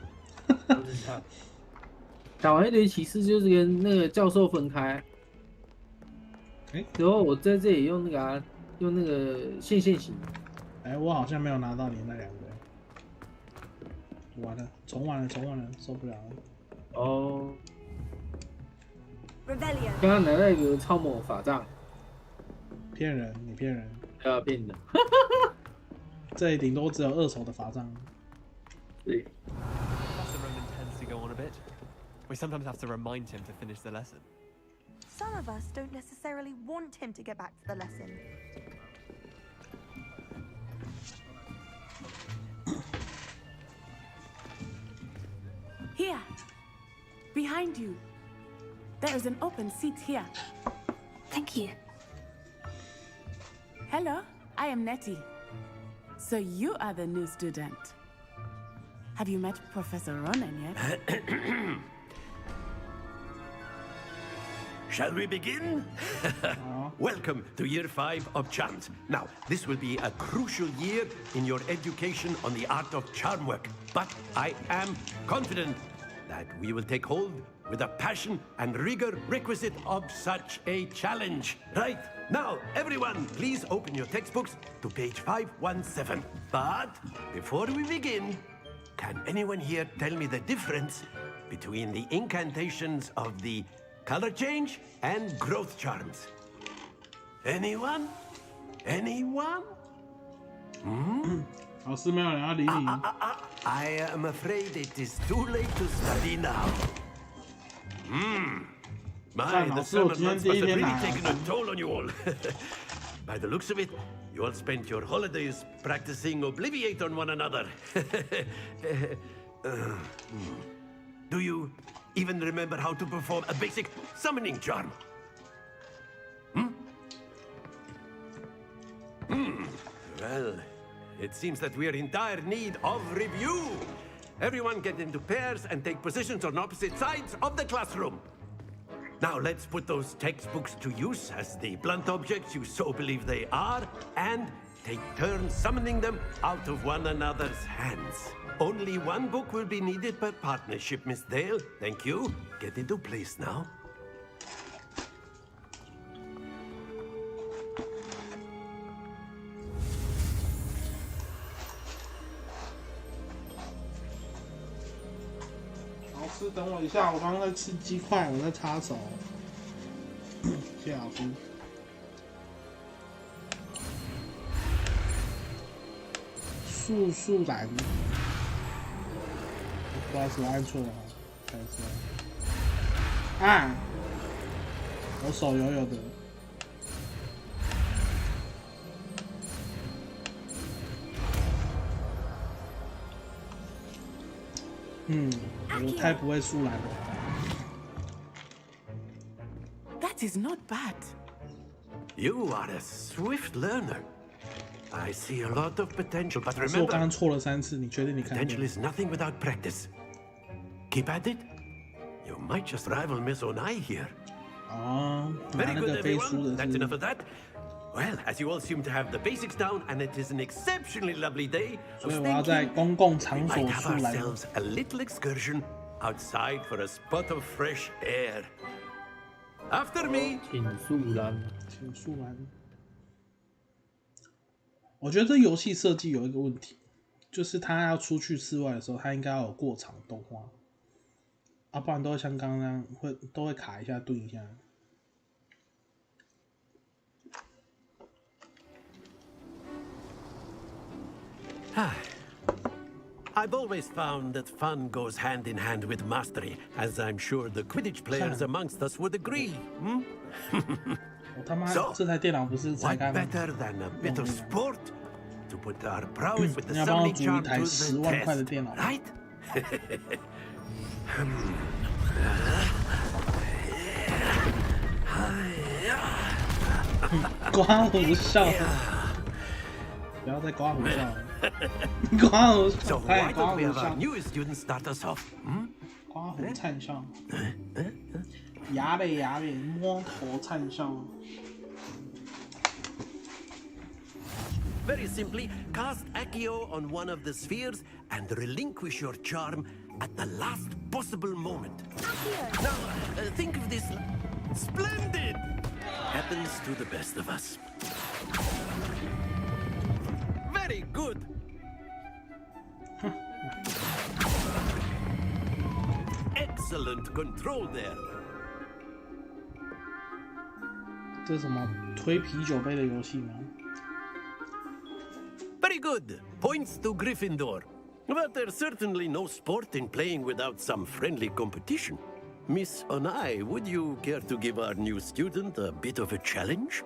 打完一堆骑士就是跟那个教授分开。哎，然后我在这里用那个、啊、用那个线型。哎，我好像没有拿到你那2个。完了，重玩了，受不了了。哦。Rebellion。刚刚拿到一个超猛法杖。骗人，你骗人。骗的。这里顶多只有2手的法杖。对。We sometimes have to remind him to finish the lesson. Some of us don't necessarily want him to get back to the lesson. Here, behind you. There is an open seat here. Thank you. Hello, I am Nettie. So you are the new student. Have you met Professor Ronan yet? Shall we begin? Welcome to Year 5 of Charms. Now, this will be a crucial year in your education on the art of charm work. But I am confident that we will take hold with the passion and rigor requisite of such a challenge. Right, now, everyone, please open your textbooks to page 517. But before we begin, can anyone here tell me the difference between the incantations of the color change and growth charms? Anyone? Anyone? I am afraid it is too late to study now. My, the summer months must have really taken a toll on you all. By the looks of it, you all spent your holidays practicing Obliviate on one another. Do you even remember how to perform a basic summoning charm. Well, it seems that we are in dire need of review. Everyone get into pairs and take positions on opposite sides of the classroom. Now let's put those textbooks to use as the blunt objects you so believe they are, and take turns summoning them out of one another's hands. Only one book will be needed per partnership, Miss Dale. Thank you. Get into place now. 老师，等我一下，我刚刚在吃鸡块，我在擦手。谢谢老师。素兰，不好意思，我按错了，不好意思。啊，我手有的。我太不会素兰了。That is not bad. You are a swift learner. I see a lot of potential, but 我 remember, 刚刚错了3次，你确定你看 potential is nothing without practice. Keep at it. You might just rival Miss Onai here. 哦，拿 Very 那 good, 个飞书 everyone. 的 That's 是 enough of that. Well, as you all seem to have the basics down, and it is an exceptionally lovely day, 所以我要在公共场 we 所 might have 素兰。 ourselves a little excursion outside for a spot of fresh air. After me. 请素兰，请素兰。我觉得这游戏设计有一个问题，就是他要出去室外的时候，他应该要有过场动画，啊，不然都会像刚刚那样都会卡一下、顿一下。I've always found that fun goes hand in hand with mastery, as I'm sure the Quidditch players amongst us would agree. 我他妈这台电脑不是才 What 刚 better than a bit of sport to put our prowess with the 你要帮我 summoning 组一 charm 台 to 10 the 万块的 test, 电脑 right? 刮胡笑，不要再刮胡笑了，刮胡 So 笑，太 why 刮 don't 胡 we have 笑 our，newest student start us off? 刮胡灿笑，牙嘞，摸头灿笑。Very simply, cast Accio on one of the spheres and relinquish your charm at the last possible moment. Now, think of this. Splendid! Happens to the best of us. Very good. Excellent control there. 这是什么推啤酒杯的游戏吗？ Very good. Points to Gryffindor. But there's certainly no sport in playing without some friendly competition. Miss Onai, would you care to give our new student a bit of a challenge?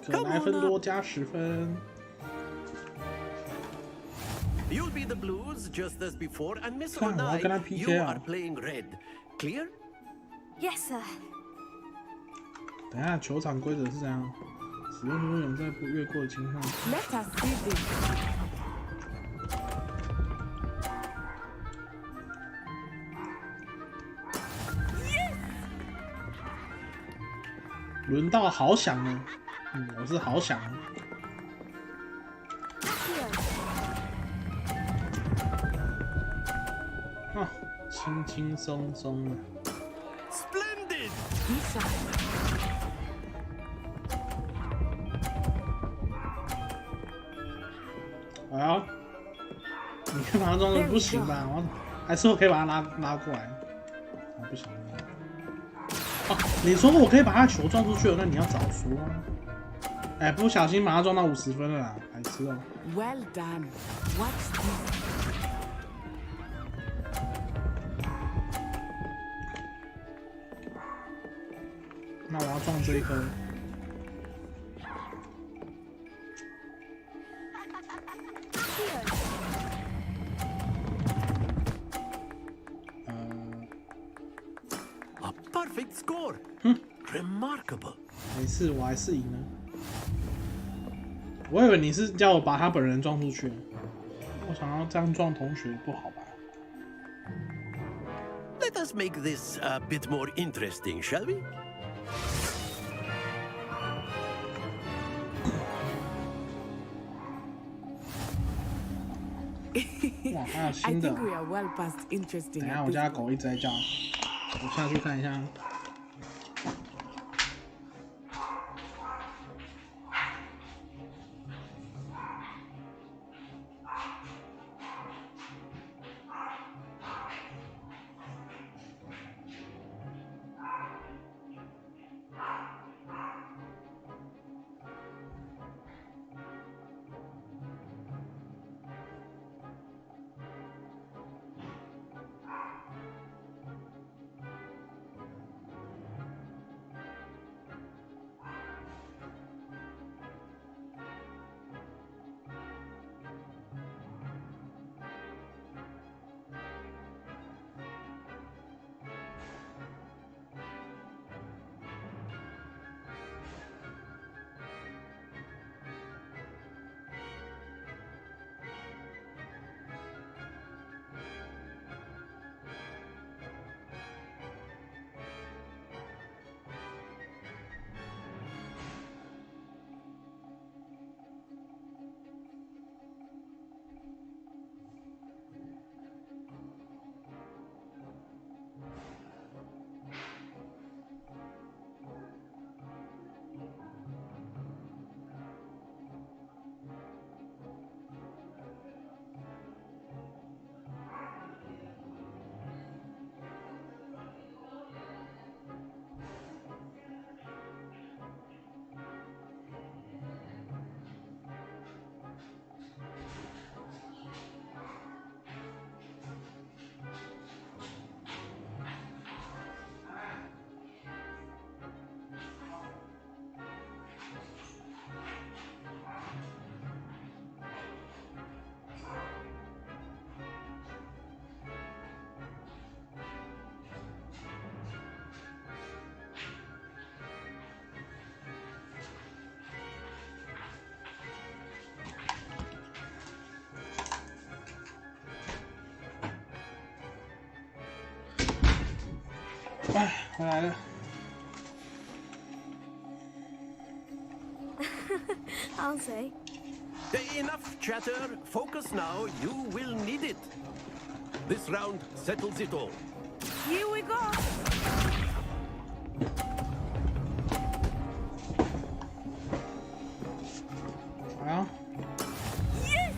可莱芬多加10分。 You'll be the blues just as before, and Miss 看，我要跟他 Onai, PK you 啊 are playing red. Clear? Yes, sir. 等一下，球场规则是这样：使用游泳在不越过的情况。 Let us see this. 轮到好想了，我是好想。啊，轻轻松松的。Splendid! 哎呀，你看马装的不行吧？我还是我可以把他拉过来。啊，不行。哦，你说我可以把他球撞出去了，那你要早说啊！哎，不小心把他撞到50分了啦，白痴哦。Well done. What's this? 那我要撞这一颗。A perfect score. Remarkable. 没事，我还是赢了。我以为你是叫我把他本人撞出去，我想要这样撞同学不好吧 Let us make this a bit more interesting, shall we? I think we are well past interesting. 等一下，我家狗一直在叫，我下去看一下。哎，回来了。I'll say. Enough chatter. Focus now. You will need it. This round settles it all. Here we go. Well. Yes.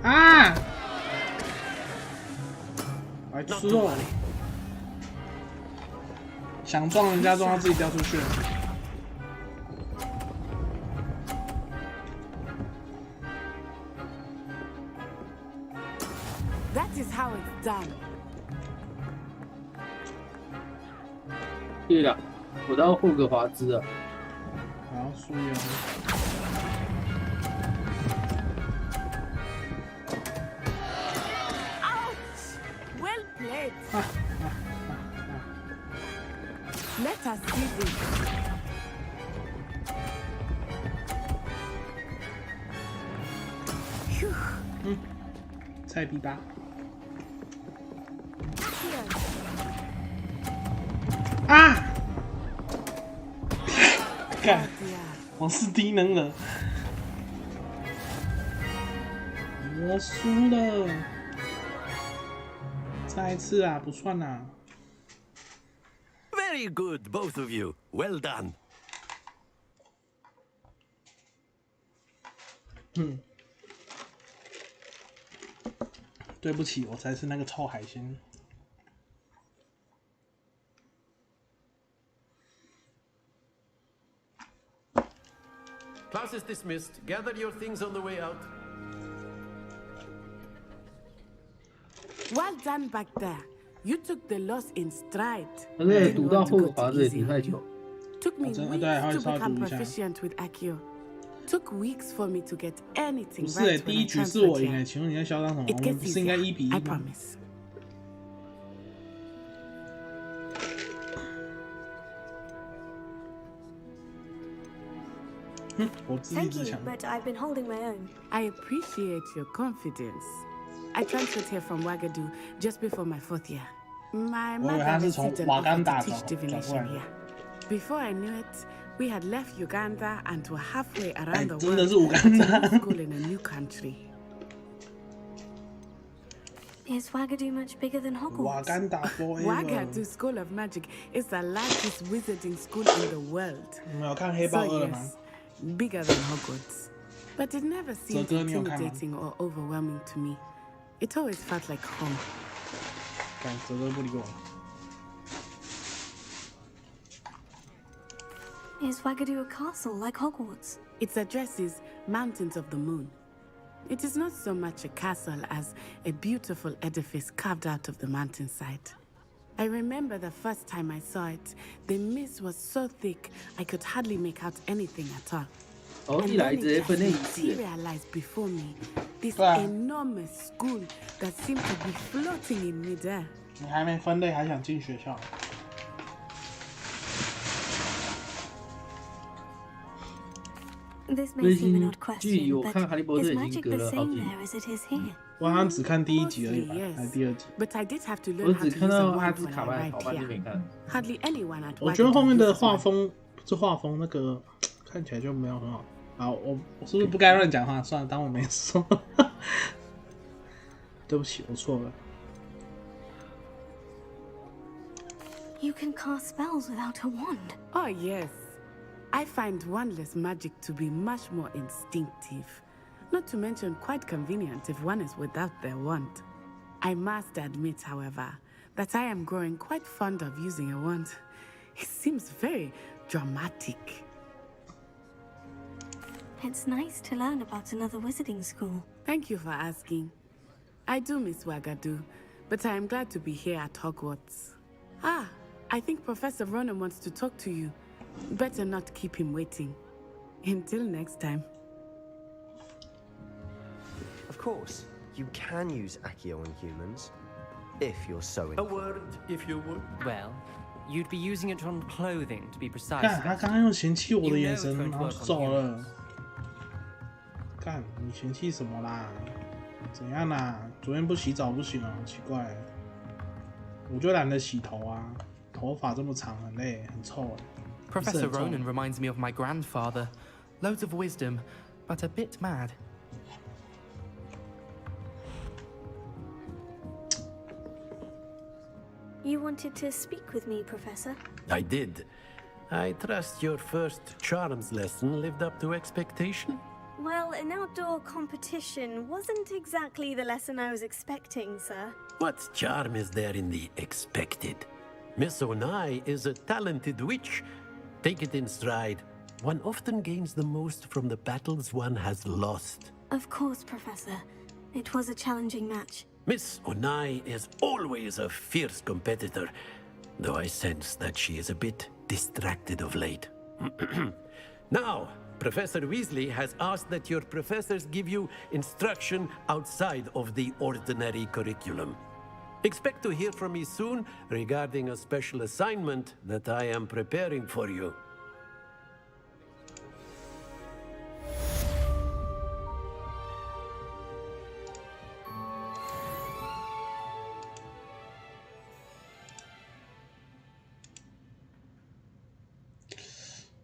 Ah! 白痴哦！想撞人家撞到自己掉出去了。That is how it's done. 对了，我到霍格华兹了。好，输赢。Well played. Let us see this. 菜逼吧。啊！干，我是低能儿，我输了。再一次啊，不算啦。Very good, both of you. Well done. 对不起，我才是那个臭海鲜。Class is dismissed. Gather your things on the way out. Well done back there. You took the loss in stride. 可是读到霍格华兹也读太久。 Took me weeks to become proficient with Accio. took weeks for me to get anything 不是 right 第 when 一 I 局是 transferred 我赢 here. 请问你在嚣张什么？ It 我 gets 们不是应该 easier, 1-1 I 吗？ promise. 我自立 Thank 自 you, 强。 but I've been holding my own. I appreciate your confidence. I transferred here from Wagadu just before my 4th year. My 我以为他 mother 是从 received an 瓦 offer 干 to 达 teach 转过 divination 来 here. Before I knew it, we had left Uganda and were halfway 哎 around the 真的 world 是乌 to 干达 new school in a new country. Is Wagadu much bigger than 瓦 Hogwarts? 干达 forever。 Wagadu School of Magic is the largest wizarding school in the world. 你们有看黑豹2了吗？ yes, bigger than Hogwarts. But it never seemed 哲哥你有看吗？ intimidating or overwhelming to me. It always felt like home. 看哲哥不理我。 Is Wagadu a castle like Hogwarts? Its address is Mountains of the Moon. It is not so much a castle as a beautiful edifice carved out of the mountainside. I remember the first time I saw it, the mist was so thick I could hardly make out anything at all. 哦， And 一来 then 直接 it 分类 just 一致。 materialized before me, this 对啊。 enormous school that seemed to be floating in midair. 你还没分类，还想进学校？ This 最 may seem an 近 odd 剧 question, 我看《哈利 but 波特》 is 已经 magic 隔 the 了好 same 几 there as it is here? 我好像只看第1集而已吧， Mostly, yes. 还是第2集？ But I did have to 我 learn how 只 to 看 use a 到哈 wand 兹 when 卡 I 班好 arrived 吧，就 here. 没看。 Hardly anyone at 我觉得后 Wagadu 面的 uses 画 one. 风，这画风那个看起来就没有很好。好，我是不是不该乱讲话？算了，当我没说。对不起，我错了。 You can cast spells without a wand. Oh, yes. I find wandless magic to be much more instinctive. Not to mention quite convenient if one is without their wand. I must admit, however, that I am growing quite fond of using a wand. It seems very dramatic. It's nice to learn about another wizarding school. Thank you for asking. I do miss Wagadu, but I am glad to be here at Hogwarts. Ah, I think Professor Ronan wants to talk to you. Better not keep him waiting. Until next time. Of course, you can use Accio on humans, if you're so A word, if you would. Well, you'd be using it on clothing, to be precise. 干，他刚刚用嫌弃我的眼神，然后走了。干，你嫌弃什么啦？怎样啦？昨天不洗澡不行啊？奇怪，我就懒得洗头啊，头发这么长很累，很臭。 Professor Ronan reminds me of my grandfather. Loads of wisdom, but a bit mad. You wanted to speak with me, Professor? I did. I trust your first charms lesson lived up to expectation? Well, an outdoor competition wasn't exactly the lesson I was expecting, sir. What charm is there in the expected? Miss Onai is a talented witch. Take it in stride. One often gains the most from the battles one has lost. Of course, Professor. It was a challenging match. Miss Onai is always a fierce competitor, though I sense that she is a bit distracted of late. Now, Professor Weasley has asked that your professors give you instruction outside of the ordinary curriculum. Expect to hear from me soon regarding a special assignment that I am preparing for you. "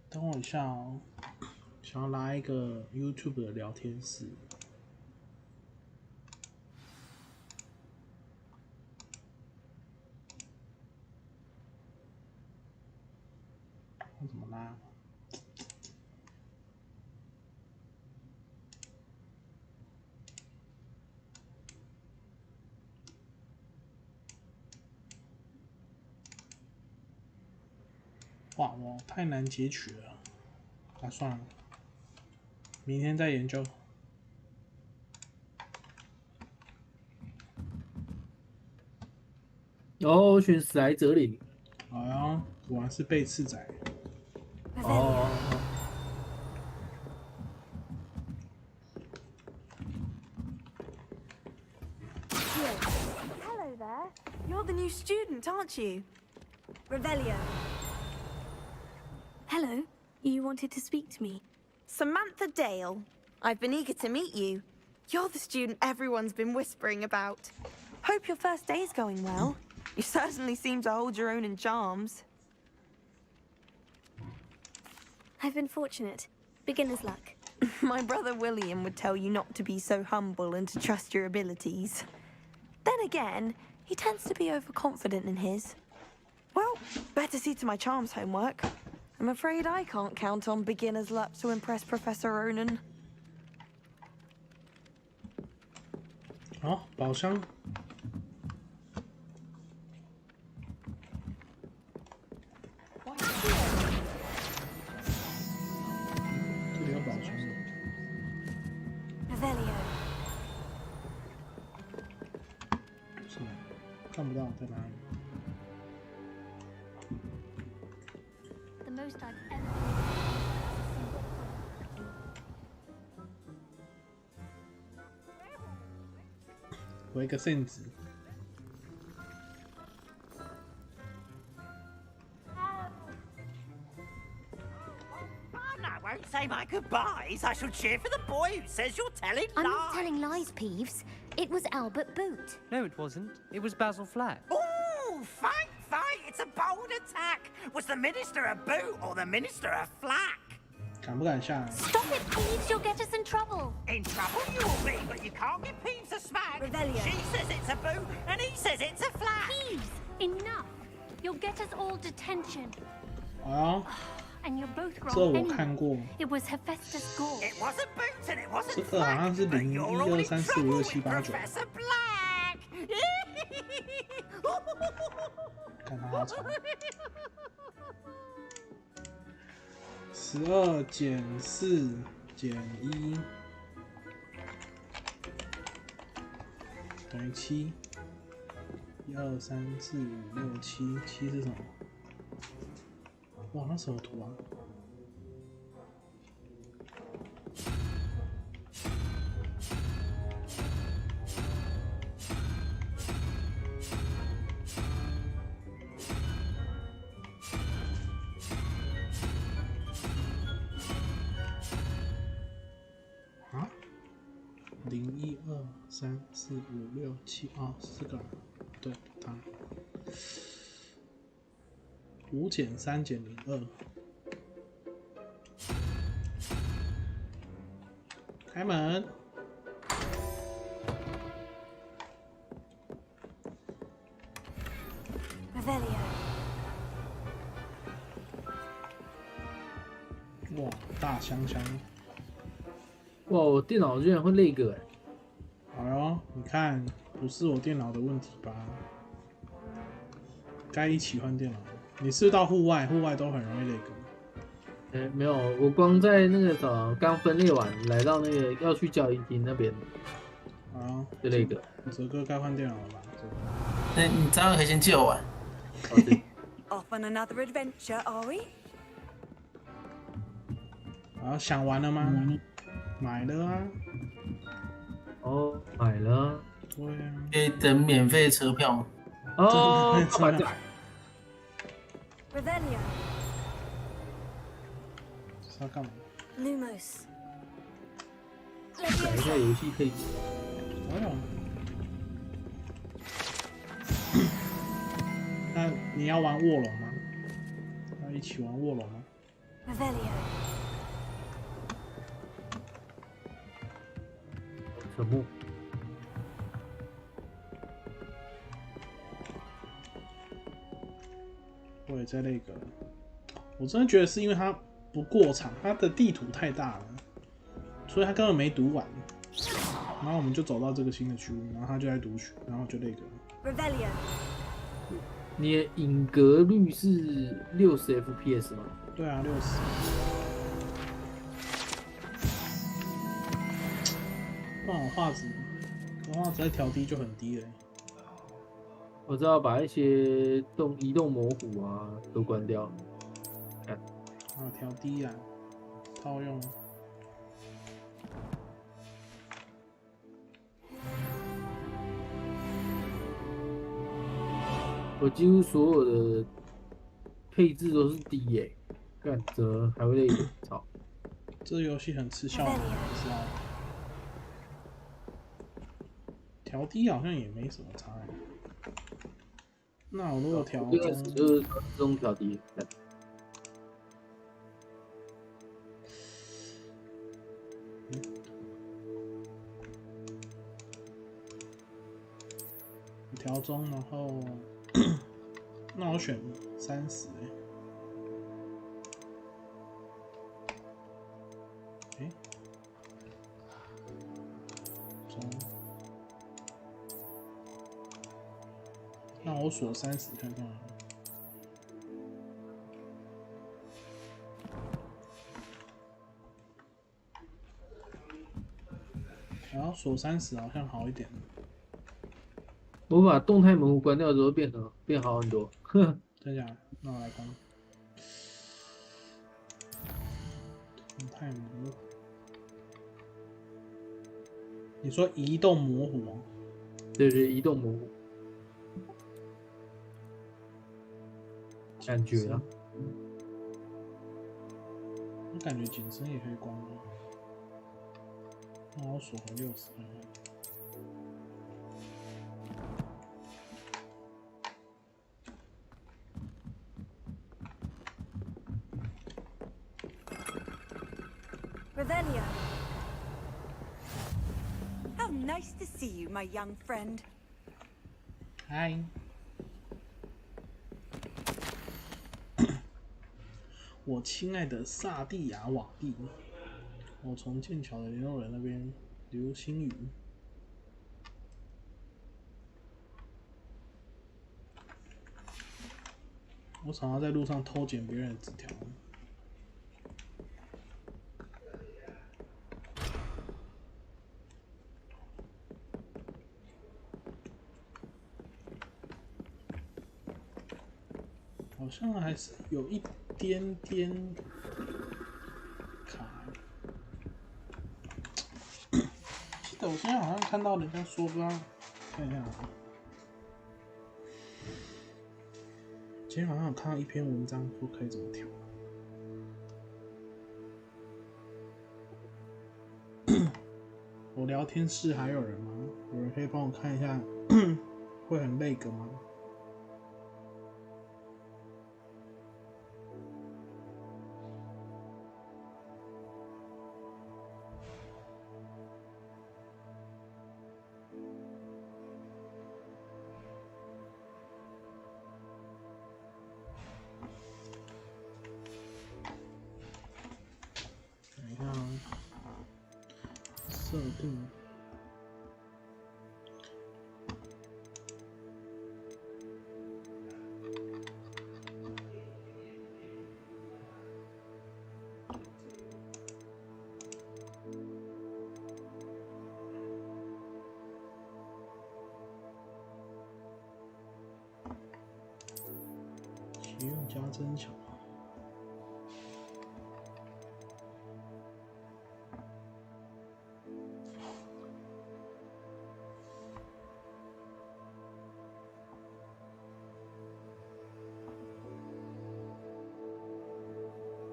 等我一下哦，想要拉一个 YouTube 的聊天室。我怎么拉？哇，我太难截取了，啊，算了，明天再研究。哦，选史莱哲林。哎呀，果然是背刺仔。哦。You're the new student, aren't you? Revelio. Hello. You wanted to speak to me? Samantha Dale. I've been eager to meet you. You're the student everyone's been whispering about. Hope your first day's going well. You certainly seem to hold your own in charms. I've been fortunate. Beginner's luck. My brother William would tell you not to be so humble and to trust your abilities. Then again, he tends to be overconfident in his. Well, better see to my charms homework. I'm afraid I can't count on beginner's luck to impress Professor Ronan. 好，宝箱。这里有宝箱的。Revelio. 是吗？看不到在哪里。 The most I've ever. 回个圣旨。I won't say my goodbyes. I shall cheer for the boy who says you're telling lies. I'm not telling lies, Peeves. It was Albert Boot. No, it wasn't. It was Basil Flack. Ooh, fight, fight! It's a bold attack. Was the minister a boot or the minister a flack? 敢不敢下来？ Stop it, Peeves! You'll get us in trouble. In trouble you'll be, but you can't give Peeves a smack. Revelio. She says it's a boot, and he says it's a flack. Peeves, enough. You'll get us all detention. 啊， And you're both 这 wrong 我 anyway. 看过。 It was Hephaestus Gore. It wasn't boot and it 这 wasn't 个好 flack. 像是 But 0 1 you're all 2 in 3 4 5 trouble 6 with 7 8 9。 Professor Black. 看他好长。12减4减1等于7。1 2 3 4 5 6 7， 7是什么？哇，那什么图啊？啊？0 1 2 3 4 5 6 7啊，4个，对，它。5减3减02，开门。Revelio. 哇，大香香。哇，我电脑居然会那个哎呦，你看，不是我电脑的问题吧？该一起换电脑。你是不是到户外，户外都很容易那个。没有，我光在那个刚分裂完，来到那个要去交易厅那边，啊，就那个。哲哥该换电脑了吧？你这样可以先借我玩。Off on another adventure, are we? 啊，想玩了吗？买了啊。哦，买了。对啊。可以等免费车票吗？哦，买这。 Revelio. 是要干嘛？ Lumos. 改一下游戏配置。哎呦。那你要玩卧龙吗？要一起玩卧龙吗 Revelio. 什么？我也在那个，我真的觉得是因为它不过场，它的地图太大了，所以它根本没读完。然后我们就走到这个新的区域，然后他就在读取，然后就那个。Revelio. 你的影格率是60 FPS 吗？对啊，60。哇，画质再调低就很低了。我知道把一些移动模糊啊都关掉。看，啊，调低啊，套用。我几乎所有的配置都是低耶，干折还会累一点，操！这游戏很吃效率，你知道吗？调低好像也没什么差。那我如果调中，就是自动调低。调中，然后那我选30中，那我锁30看看。然后锁30好像好一点。我把动态模糊关掉之后变好很多。真假？那我来关。动态模糊。你说移动模糊吗？对，移动模糊。感觉啊。我感觉景深也可以关了。那我锁回60看看。Revelio. How nice to see you, my young friend. Hi. 我亲爱的萨蒂亚瓦蒂，我从剑桥的联络人那边流星雨。我常常在路上偷捡别人的纸条。好像还是有一点点卡。记得我今天好像看到人家说，不知道看一下。今天好像有看到一篇文章说可以怎么调。我聊天室还有人吗？有人可以帮我看一下，会很累个吗？设定。体验加增强。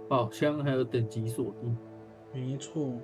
宝箱还有等级锁定，没错。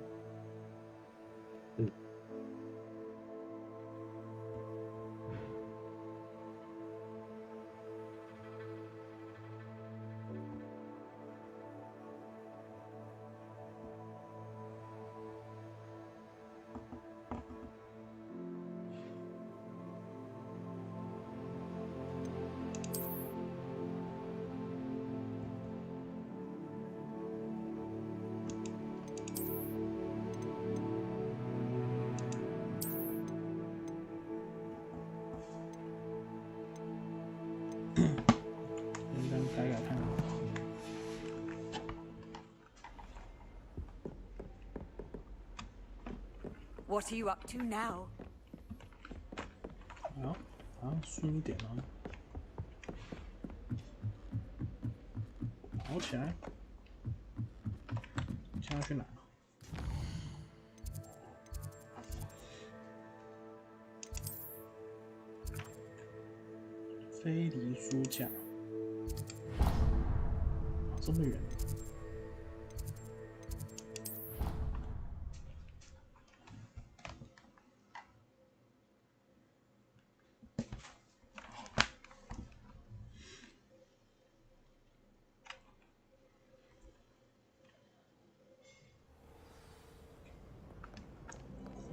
What are you up to now? 顺一点啊，跑起来！现在去哪？非离书架，这么远。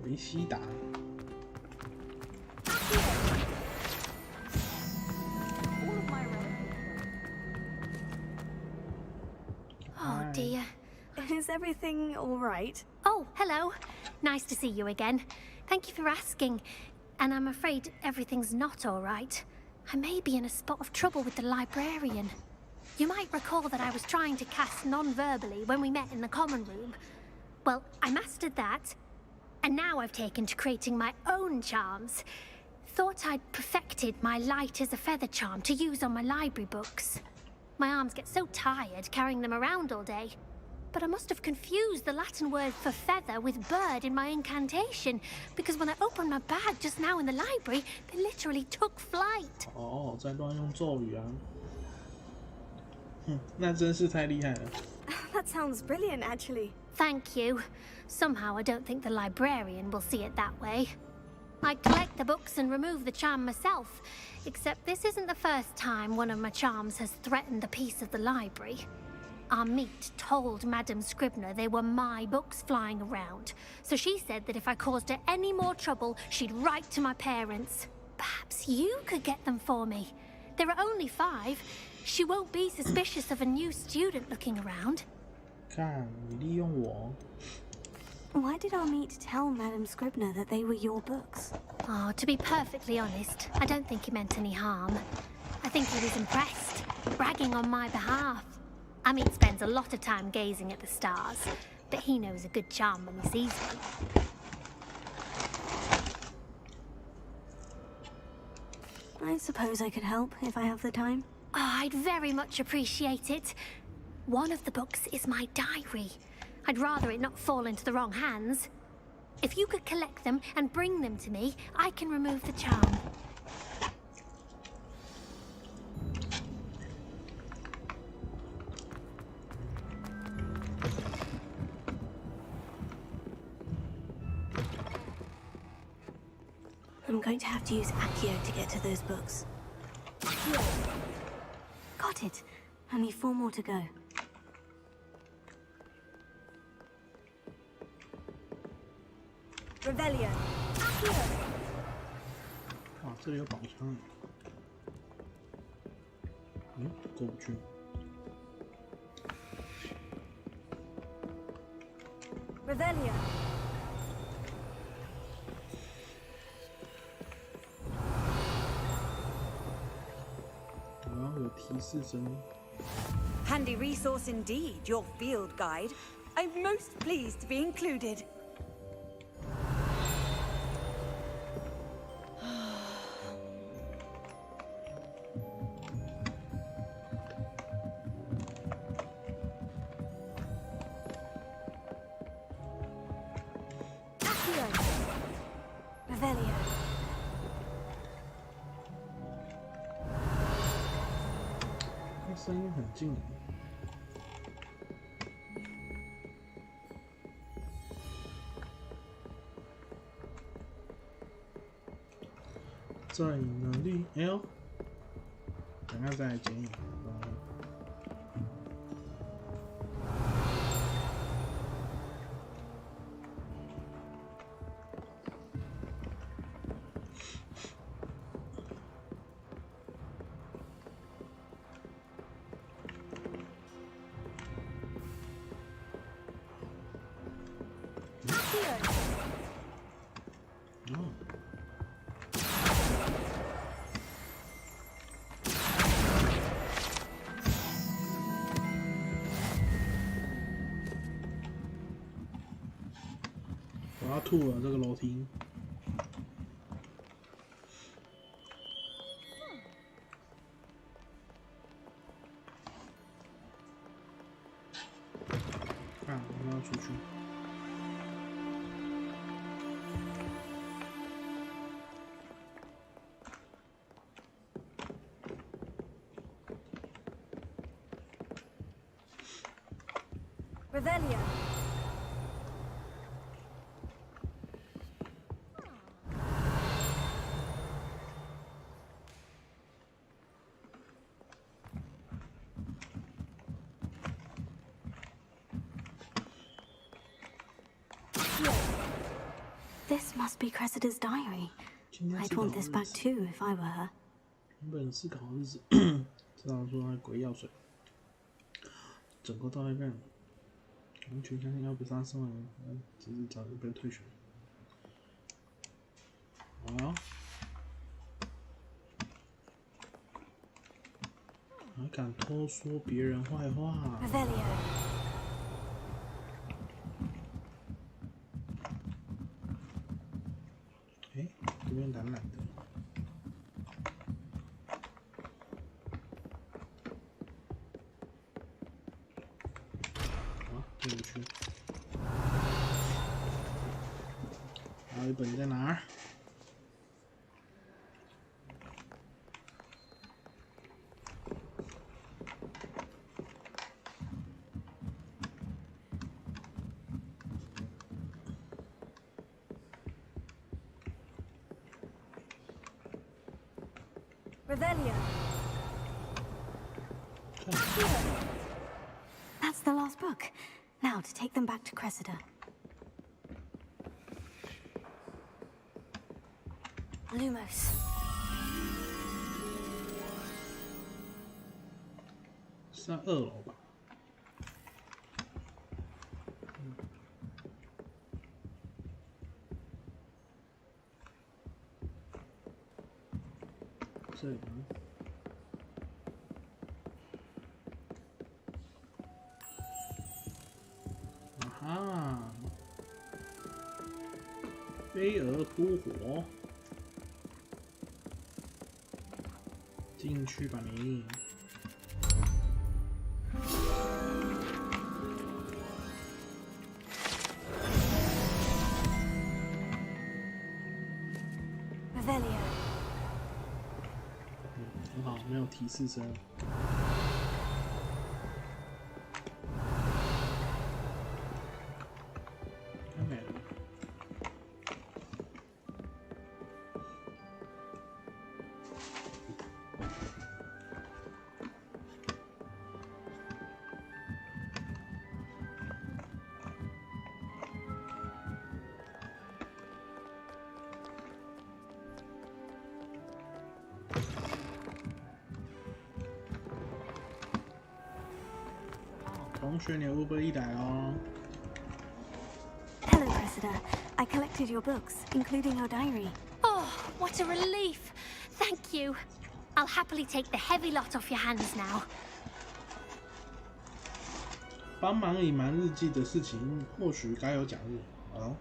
维西达。Oh dear. Is everything all right? Oh, hello. Nice to see you again. Thank you for asking. And I'm afraid everything's not all right. I may be in a spot of trouble with the librarian. You might recall that I was trying to cast non-verbally when we met in the common room. Well, I mastered that. And now I've taken to creating my own charms. Thought I'd perfected my light as a feather charm to use on my library books. My arms get so tired carrying them around all day. But I must have confused the Latin word for feather with bird in my incantation, because when I opened my bag just now in the library, they literally took flight. 哦，在乱用咒语啊！那真是太厉害了。That sounds brilliant, actually. Thank you. Somehow I don't think the librarian will see it that way. I collect the books and remove the charm myself, except this isn't the first time one of my charms has threatened the peace of the library. Our meet told Madame Scribner they were my books flying around, so she said that if I caused her any more trouble, she'd write to my parents. Perhaps you could get them for me. There are only 5. She won't be suspicious of a new student looking around. 看你利用我。Why did our meet tell Madame Scribner that they were your books? Oh, to be perfectly honest, I don't think he meant any harm. I think he was impressed, bragging on my behalf. Amit spends a lot of time gazing at the stars, but he knows a good charm when he sees one. I suppose I could help if I have the time. Oh, I'd very much appreciate it. One of the books is my diary. I'd rather it not fall into the wrong hands. If you could collect them and bring them to me, I can remove the charm. I'm going to have to use Accio to get to those books. Accio! Got it. Only 4 more to go. Revelio. Accio! 哇，这里有宝箱。过不去。Revelio. 有提示声。 Handy resource indeed, your field guide. I'm most pleased to be included. Accio! Revelio. 声音很近。在哪里？哎呦，等下再来剪影。我要吐了，这个楼梯。看，我们要出去。Revelio. This must be Cressida's diary. I'd want this back too if I were her. 原本思考日子，这样说他鬼药水，整个到那边，完全相信要不杀身亡，只是早就被退学。好，还敢偷说别人坏话。哎，这边蓝蓝的。进不去。还有一本在哪儿？Revelio. That's the last book. Now to take them back to Cressida. Lumos. 是在2楼吧？这里吗？啊！飞蛾扑火，进去吧你！很好，没有提示声。同学，你会不会一来哦 Hello, Cressida. I collected your books, including your diary. Oh, what a relief! Thank you. I'll happily take the heavy lot off your hands now. 帮忙隐瞒日记的事情，或许该有奖励。好，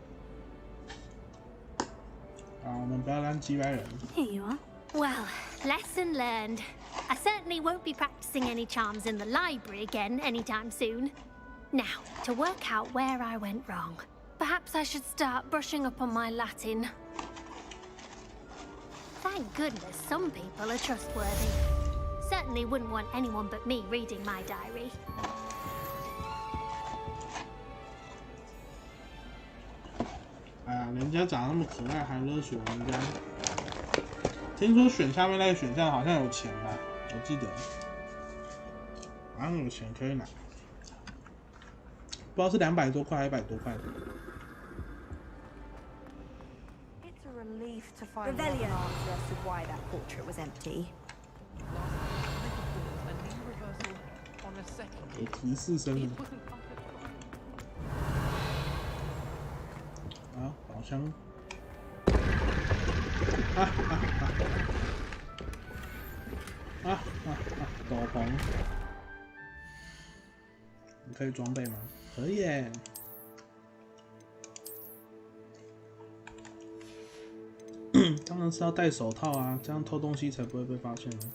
我们不要当击败人。Here you are. Well, lesson learned. I certainly won't be practicing any charms in the library again anytime soon. Now, to work out where I went wrong. Perhaps I should start brushing up on my Latin. Thank goodness some people are trustworthy. Certainly wouldn't want anyone but me reading my diary. 哎呀，人家长那么可爱，还勒索人家。听说选下面那个选项好像有钱吧？我记得好像有钱可以拿，不知道是200多块还是100多块的。It's a relief to find an answer as to why that portrait was empty. 有提示声了。啊，宝箱。斗篷，你可以装备吗？可以耶。当然是要戴手套啊，这样偷东西才不会被发现呢。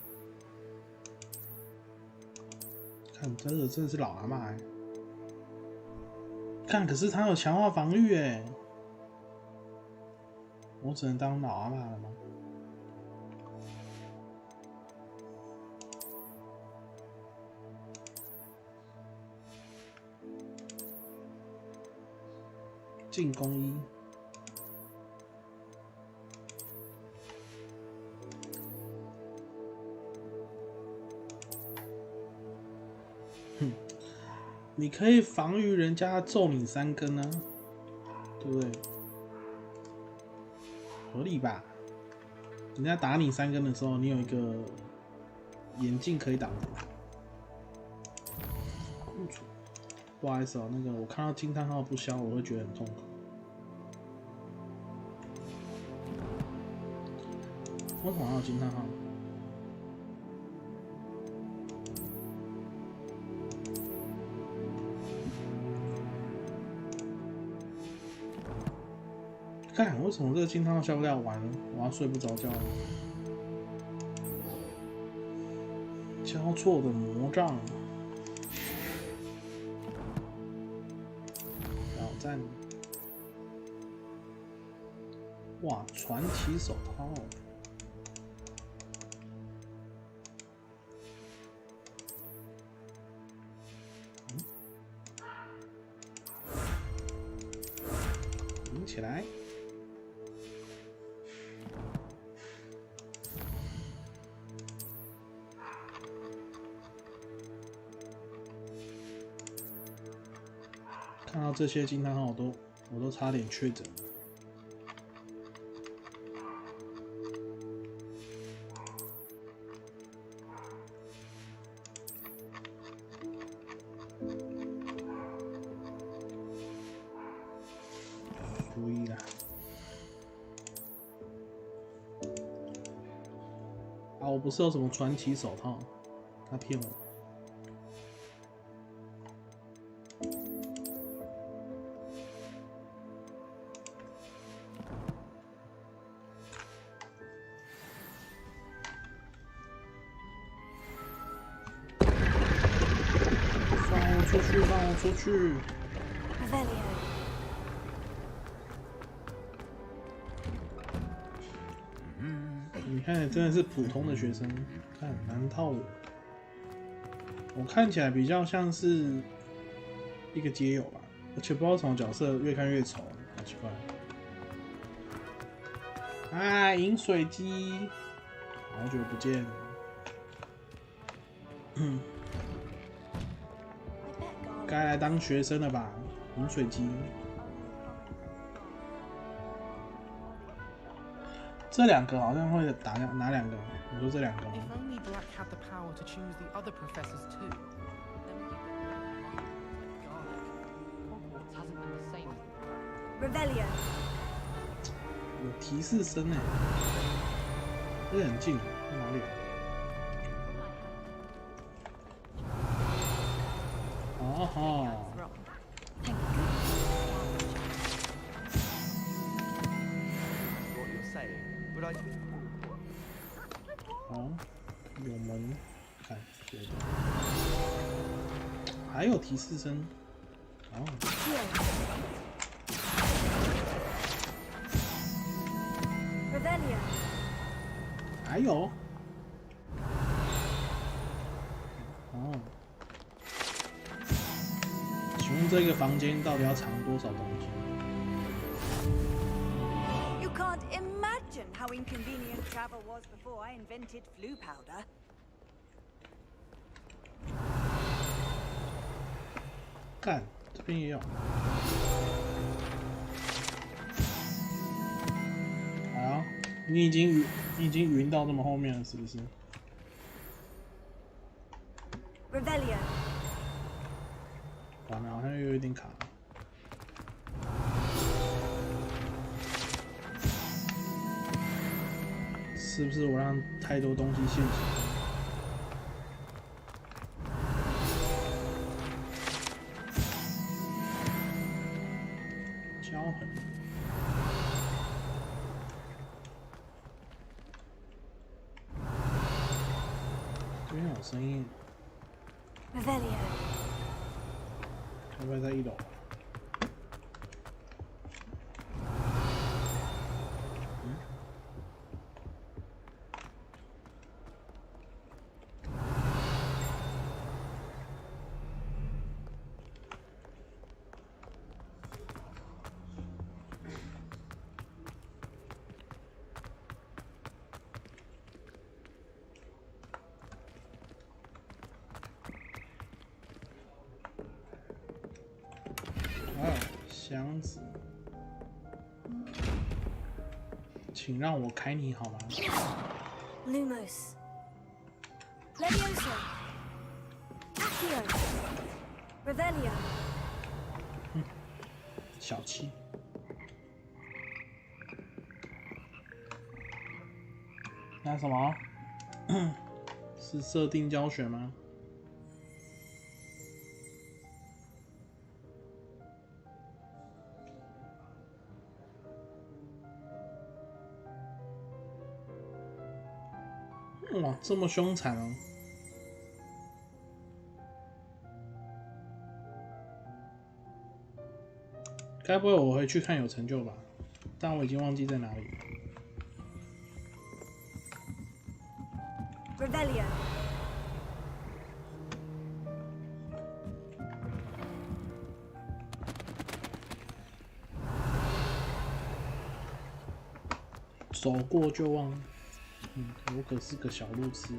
看，这个真的是老阿嬷哎。看，可是他有强化防御哎。我只能当老阿嬷了吗？进攻一。你可以防御人家揍你3根呢、对不对？合理吧？人家打你3根的时候，你有一个眼镜可以挡住。不好意思哦，那个我看到惊叹号不消，我会觉得很痛苦。为什么还有惊叹号？干，为什么这个惊叹号消不了？完了，我要睡不着觉了。交错的魔杖，挑战。哇，传奇手套。拎起来。看到这些惊叹号，我都差点确诊。注意啦！啊，我不是有什么传奇手套，他骗我。放我出去！你看，真的是普通的学生，看难套我看起来比较像是一个街友吧，而且不知道什么角色越看越丑，好奇怪。啊，饮水机，好久不见。该来当学生了吧？饮水机。这2个好像会打哪2个？你说这2个吗？ Rebellion 有提示声哎，这很近，在哪里？哦吼！哦，有门，看，对的，还有提示声，哦。Rebellion 还有，哦。请问这个房间到底要藏多少东西？ You can't imagine how inconvenient travel was before I invented flu powder. 干，这边也有。好，你已经晕到那么后面了，是不是 ？Rebellion 完了，好像又有点卡。是不是我让太多东西现形？胶痕。这边有声音。Rebellion 会不会在1楼？箱子，请让我开你好吗 ？Lumos, Levioso, Accio, Revelio。小气。那什么？是设定教学吗？哇，这么凶残哦！该不会我回去看有成就吧？但我已经忘记在哪里。Revelio。走过就忘。我可是个小路痴。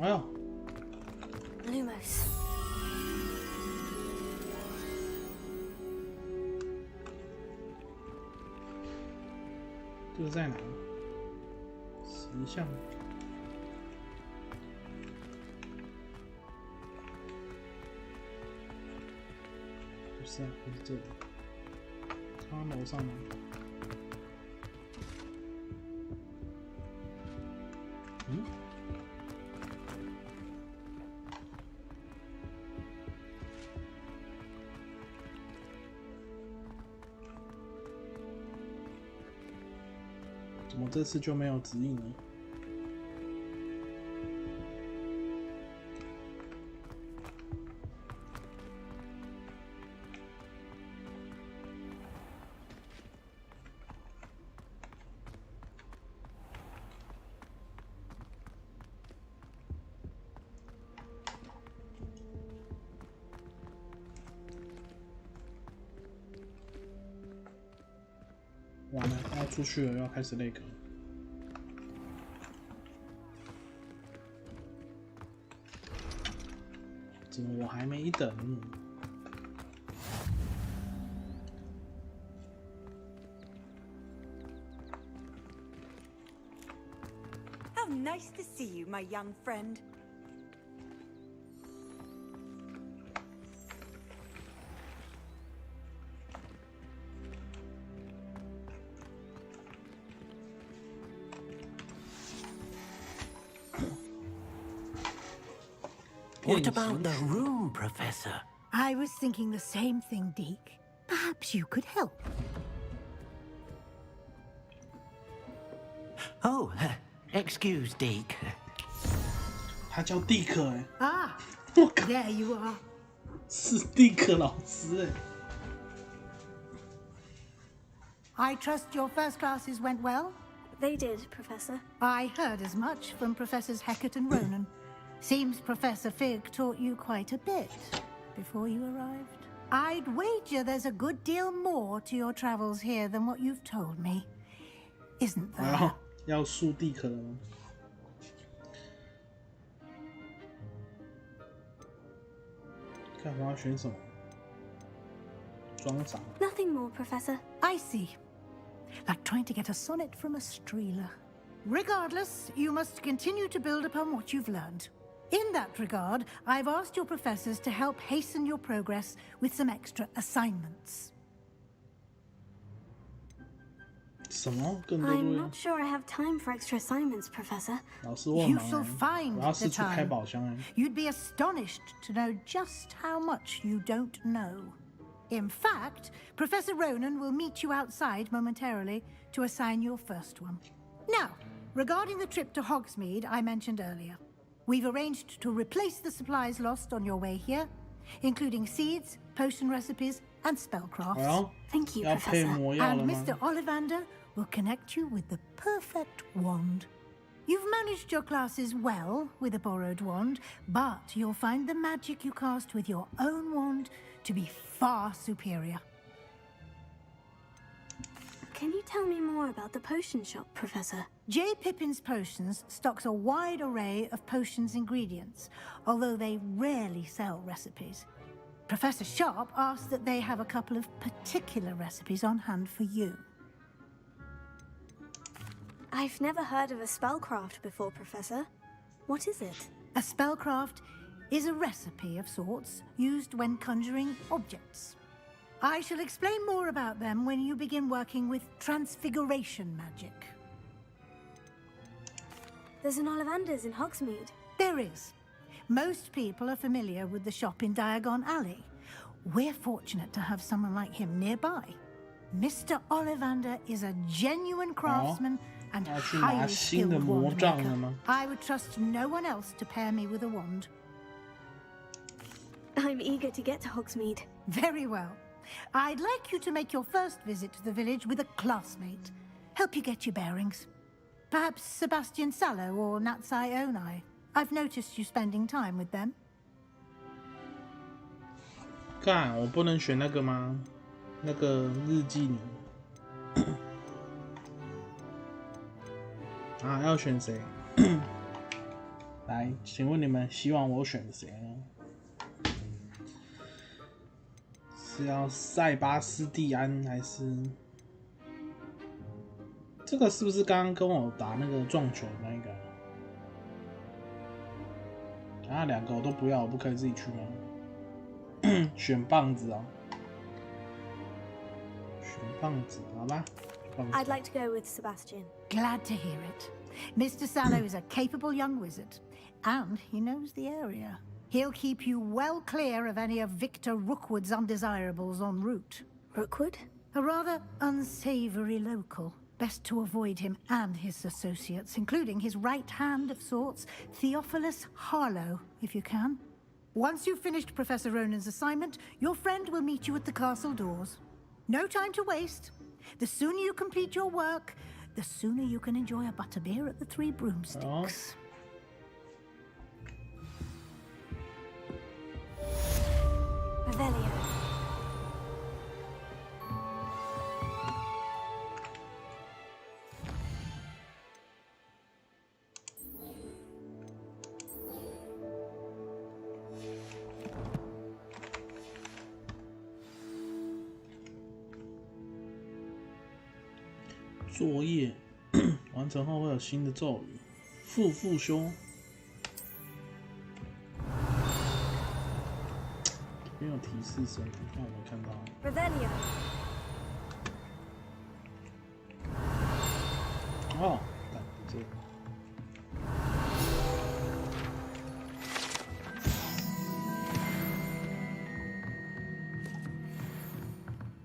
哎呦 Lumos。这个在哪？10项。不是啊，不是这里。他楼上吗？嗯？怎么这次就没有指引呢？完了，要出去了，要开始那个。怎么我还没等？How nice to see you, my young friend. What about the room, Professor? I was thinking the same thing, Deke. Perhaps you could help. Oh, excuse, Deke. 他叫蒂克哎。Ah, there you are. 是蒂克老师哎。I trust your first classes went well? They did, Professor. I heard as much from Professors Hecat and Ronan. Seems Professor Fig taught you quite a bit before you arrived. I'd wager there's a good deal more to your travels here than what you've told me, isn't there? 要树蒂克了吗？看我要选什么？装傻。Nothing more, Professor. I see. Like trying to get a sonnet from a streeler. Regardless, you must continue to build upon what you've learned. In that regard, I've asked your professors to help hasten your progress with some extra assignments. I'm not sure I have time for extra assignments, Professor. You shall find the time. You'd be astonished to know just how much you don't know. In fact, Professor Ronan will meet you outside momentarily to assign your first one. Now, regarding the trip to Hogsmeade I mentioned earlier, we've arranged to replace the supplies lost on your way here, including seeds, potion recipes, and spellcrafts. Well, thank you, Professor. And Mr. Ollivander will connect you with the perfect wand. You've managed your classes well with a borrowed wand, but you'll find the magic you cast with your own wand to be far superior. Can you tell me more about the potion shop, Professor? J. Pippin's Potions stocks a wide array of potions ingredients, although they rarely sell recipes. Professor Sharp asked that they have a couple of particular recipes on hand for you. I've never heard of a spellcraft before, Professor. What is it? A spellcraft is a recipe of sorts used when conjuring objects. I shall explain more about them when you begin working with transfiguration magic. There's an Ollivander's in Hogsmeade. There is. Most people are familiar with the shop in Diagon Alley. We're fortunate to have someone like him nearby. Mr. Ollivander is a genuine craftsman and highly skilled wand maker. I would trust no one else to pair me with a wand. I'm eager to get to Hogsmeade. Very well. I'd like you to make your first visit to the village with a classmate. Help you get your bearings. Perhaps Sebastian Sallow or Natsai Onai. I've noticed you spending time with them. 干，我不能选那个吗？那个日记女。啊，要选谁？来，请问你们希望我选谁呢？是要塞巴斯蒂安还是？这个是不是刚刚跟我打那个撞球那个？啊，两个我都不要，我不可以自己去吗？选棒子啊！选棒子，好吧。I'd like to go with Sebastian. Glad to hear it. Mr. Sallow is a capable young wizard, and he knows the area. He'll keep you well clear of any of Victor Rookwood's undesirables en route. Rookwood? A rather unsavory local. Best to avoid him and his associates, including his right hand of sorts, Theophilus Harlow, if you can. Once you've finished Professor Ronan's assignment, your friend will meet you at the castle doors. No time to waste. The sooner you complete your work, the sooner you can enjoy a butterbeer at the Three Broomsticks. Revelio. 作业完成后会有新的咒语，复修。没有提示声，看我没看到。Revelio. 哦，这个。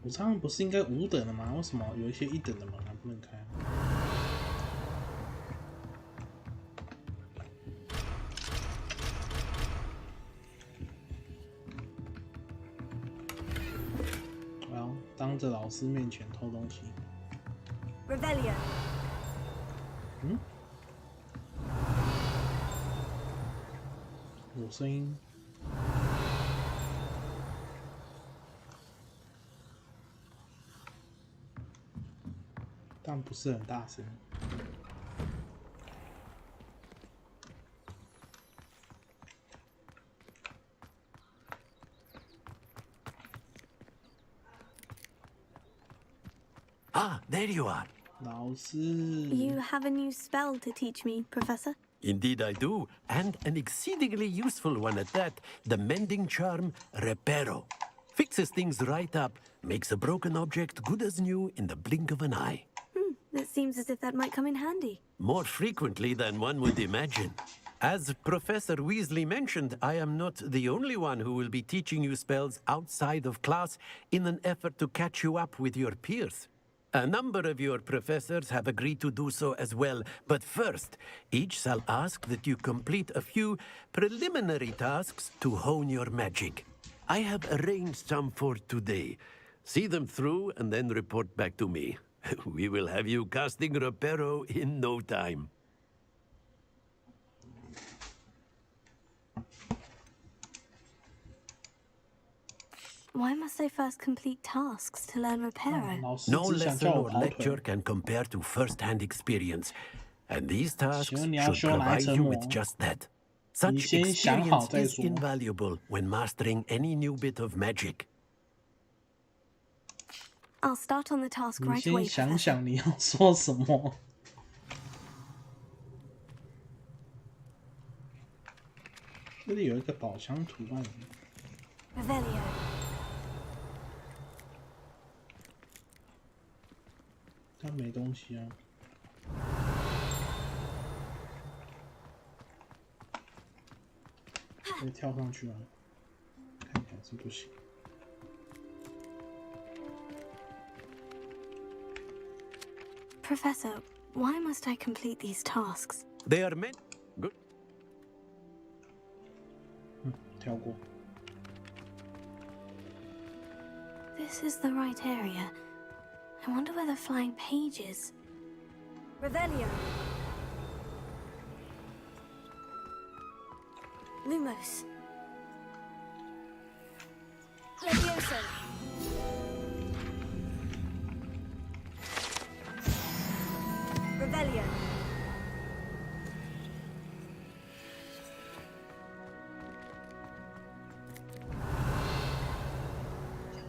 我常常不是应该5等的吗？为什么有一些1等的门还不能开？我要当着老师面前偷东西。Revelio. 嗯？有声音。但不是很大声。Ah, there you are. 老师。You have a new spell to teach me, Professor? Indeed I do, and an exceedingly useful one at that. The mending charm, Reparo. Fixes things right up, makes a broken object good as new in the blink of an eye. It seems as if that might come in handy. More frequently than one would imagine. As Professor Weasley mentioned, I am not the only one who will be teaching you spells outside of class in an effort to catch you up with your peers. A number of your professors have agreed to do so as well, but first, each shall ask that you complete a few preliminary tasks to hone your magic. I have arranged some for today. See them through and then report back to me. We will have you casting Reparo in no time. Why must I first complete tasks to learn Reparo? No lesson or lecture can compare to first-hand experience. And these tasks should provide you with just that. Such experience is invaluable when mastering any new bit of magic. I'll start on the task right away. 你先想想你要说什么。这里有一个宝箱图案。Revelio. 它没东西啊。可以跳上去啊，看起来是不行。Professor, why must I complete these tasks? They are meant. Good. 跳过。This is the right area. I wonder where the flying page is. Revelio. Lumos. Levioso. Revelio.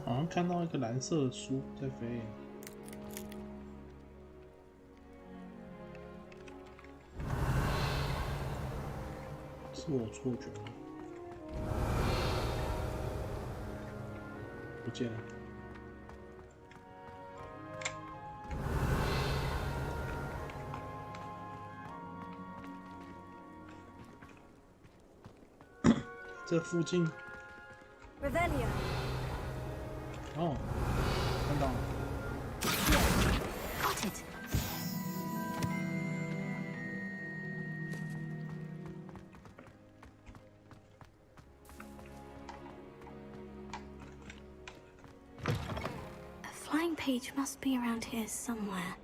好像看到一个蓝色的书在飞。是我错觉吗？不见了。这附近。Revelio. 哦，看到了。Got it. Page must be around here somewhere.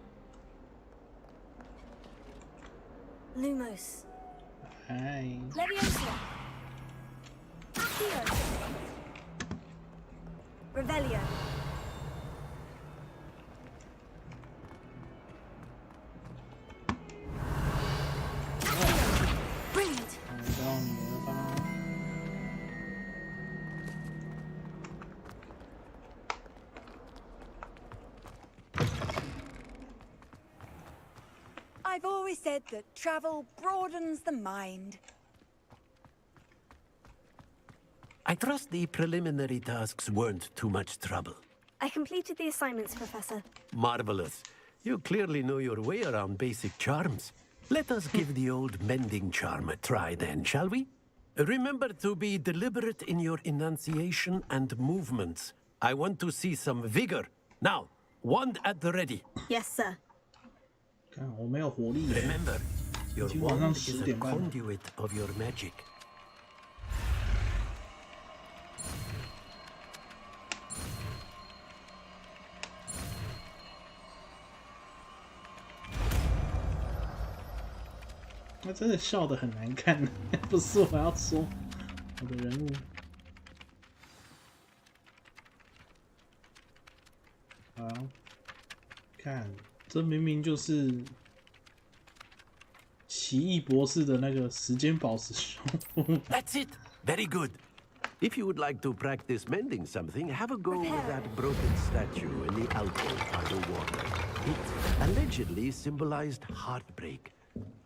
Lumos. Hi. Leviosa. Accio. Revelio. Brilliant. 看到你了吧？ I've always said that travel broadens the mind. I trust the preliminary tasks weren't too much trouble. I completed the assignments, Professor. Marvelous. You clearly know your way around basic charms. Let us give the old mending charm a try then, shall we? Remember to be deliberate in your enunciation and movements. I want to see some vigor. Now, wand at the ready. Yes, sir. 看我没有活力。 Remember, your wand is a conduit of your magic. 他真的笑得很难看，不是我要说我的人物。好，看，这明明就是奇异博士的那个时间宝石胸。That's it. Very good. If you would like to practice mending something, have a go with that broken statue in the alcove by the water. It allegedly symbolized heartbreak.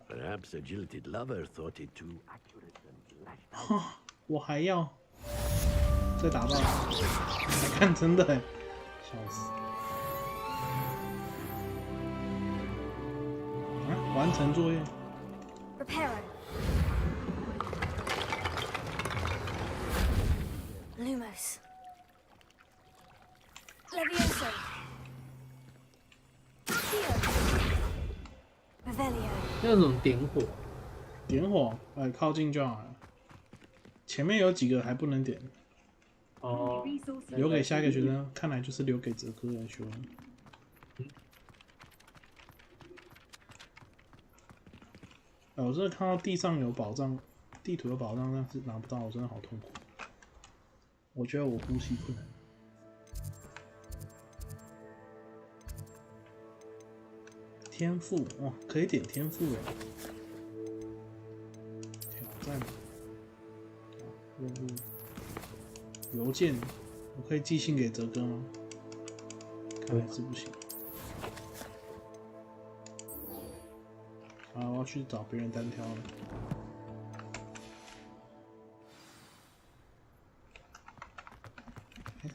Perhaps a jilted lover thought it too accurate and lashed. 我还要再打爆，来看真的，笑死！啊，完成作业。Prepare. Lumos. Levioso. Revelio. 那种点火，点火，靠近就好了。前面有几个还不能点。哦。留给下一个学生，看来就是留给哲哥来修。我真的看到地上有宝藏，地图有宝藏，但是拿不到，我真的好痛苦。我觉得我呼吸困难。天赋哇，可以点天赋哎。挑战任务邮件，我可以寄信给哲哥吗？看来是不行。我要去找别人单挑了。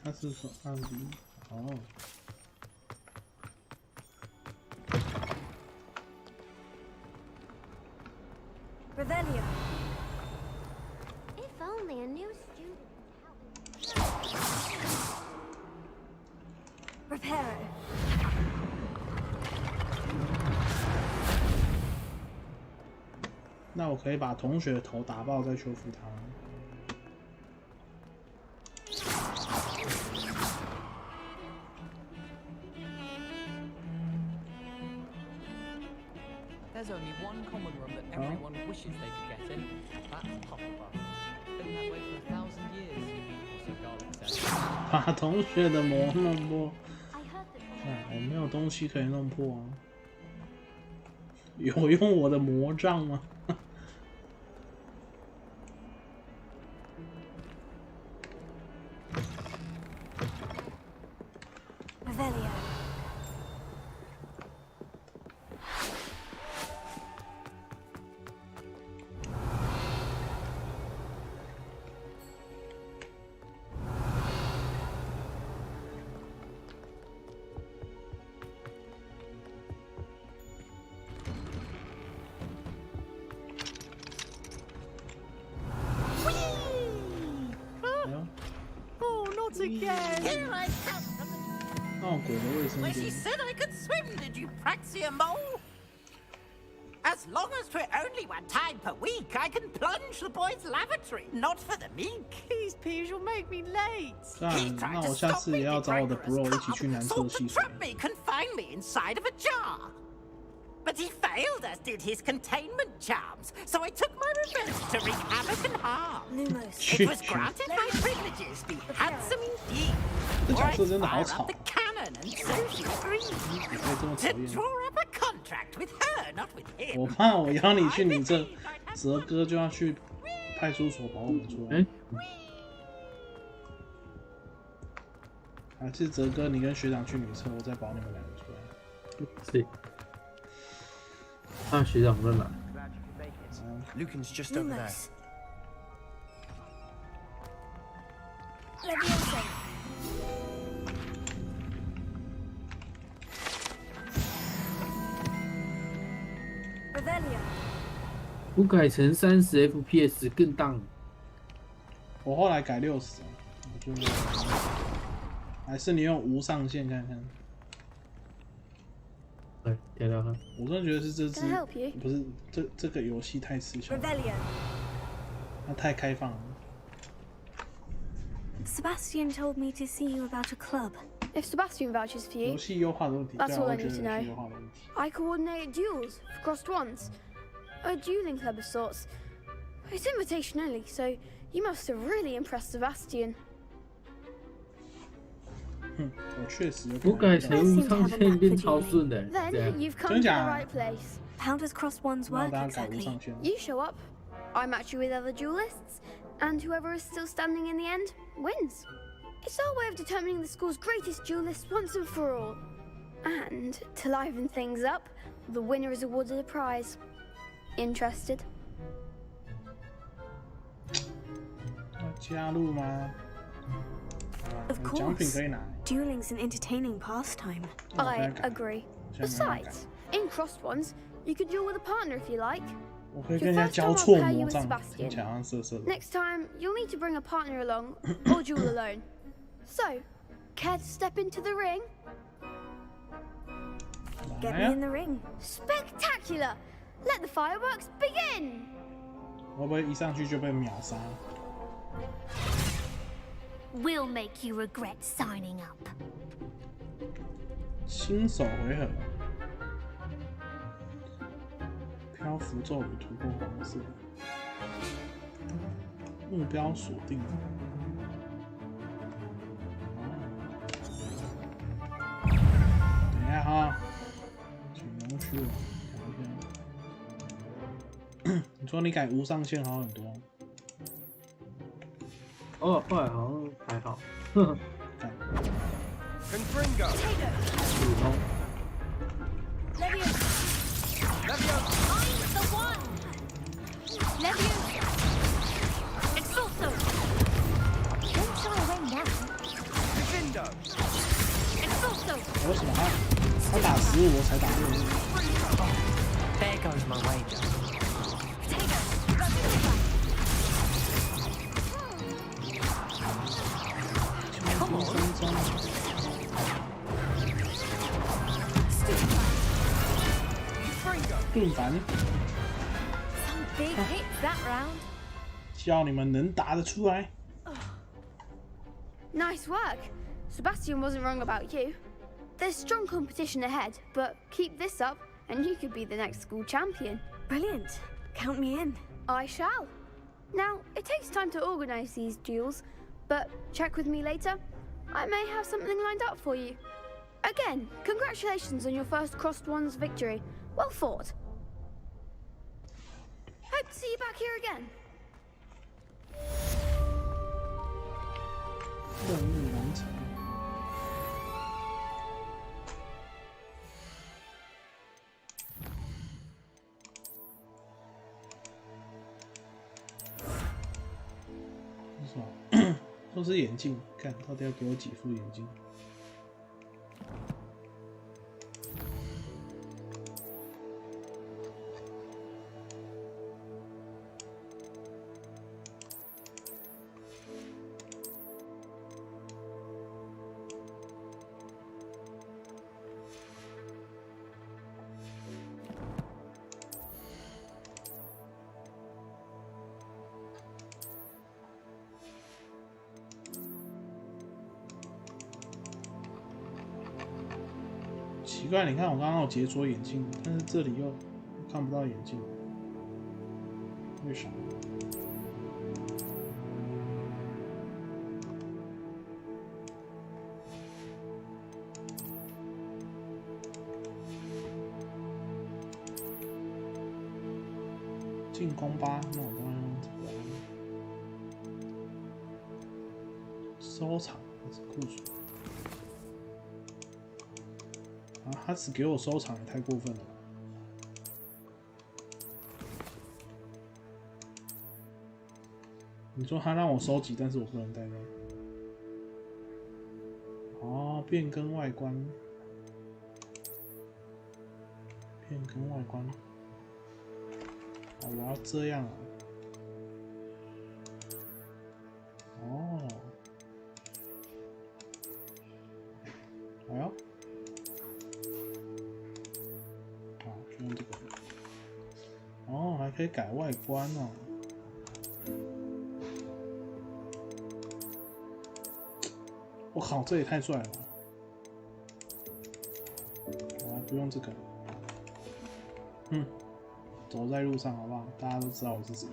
他是说按理哦。Revelio. If only a new student could help. Reparo. 那我可以把同学的头打爆再修复它。There's only one common room that everyone wishes they could get in. That's Hufflepuff. Been that way for 1,000 years, so Garlic says. 把同学的魔弄破。我没有东西可以弄破啊。有用我的魔杖吗？Here I come from the... Where she said I could swim, did you praxia mole? As long as for only one time per week, I can plunge the boys' lavatory, not for the meek. These peas will make me late.那我下次也要找我的 bro 一起去男厕戏水。 Trap me, confine me inside of a jar. But he failed, as did his containment charms, so I took my revenge to wreak havoc and harm. It was granted my privileges, be handsome indeed. Or I'd fire up the cannon, and so she agreed. To draw up a contract with her, not with him. 我怕我邀你去女厕，哲哥就要去派出所保我们出来。还是哲哥，你跟学长去女厕，我再保你们两个出来。是。 啊，学长在哪 ？Lucan's just over there. Revelio. 不改成30 FPS 更荡。我后来改60，我就还是你用无上限看看。 聊聊看，我真的觉得是这只不是这个游戏太吃香，它太开放了。Sebastian told me to see you about a club. If Sebastian vouches for you, 游戏优化的问题， that's all I 对啊， need to 我觉得游戏优化的问题。 I coordinate duels for crossed ones, a dueling club of sorts. It's invitation only, so you must have really impressed Sebastian. 我确实不改成无上限变超顺的， Then you've come to the right place. How does cross ones work exactly? You show up, I match you with other duelists, and whoever is still standing in the end wins. It's our way of determining the school's greatest duelist once and for all. And to liven things up, the winner is awarded a prize. Interested? 加入吗？ Of course. Dueling's an entertaining pastime. I agree. Besides, in crossed ones, you could duel with a partner if you like. 我可以跟人家交错魔杖，听起来好像色色的。 Next time, you'll need to bring a partner along or duel alone. So, care to step into the ring? Get me in the ring. Spectacular! Let the fireworks begin! 会不会一上去就被秒杀？ We'll make you regret signing up. 新手回合，漂浮咒语突破黄色，目标锁定。等一下哈，请容许度了。你说你改无上限好很多。哦，后来好像还好。呵呵。Confringo. 普通。Leviosa. I'm the one. Leviosa. Expulso. Don't shy away now. Defendo. Expulso. 为什么他打15我才打6？ There goes my wager. Come on. 更烦。Some big hits that round. 叫你们能打得出来。Nice work. Sebastian wasn't wrong about you. There's strong competition ahead, but keep this up and you could be the next school champion. Brilliant. Count me in. I shall. Now, it takes time to organize these duels, but check with me later. I may have something lined up for you. Again, congratulations on your first Crossed Ones victory. Well fought. Hope to see you back here again. 任务完成。是什么？都是眼镜，看到底要给我几副眼镜？奇怪，你看我刚刚有解锁眼镜，但是这里又看不到眼镜，为啥？进攻吧，那我当然用这个收藏还是库存。他只给我收藏也太过分了吧！你说他让我收集，但是我不能带走。哦，变更外观，变更外观。哦，我要这样啊！哦，哎呦！用这个哦，还可以改外观哦。我靠，这也太帅了吧！我还不用这个，走在路上好不好？大家都知道我是谁。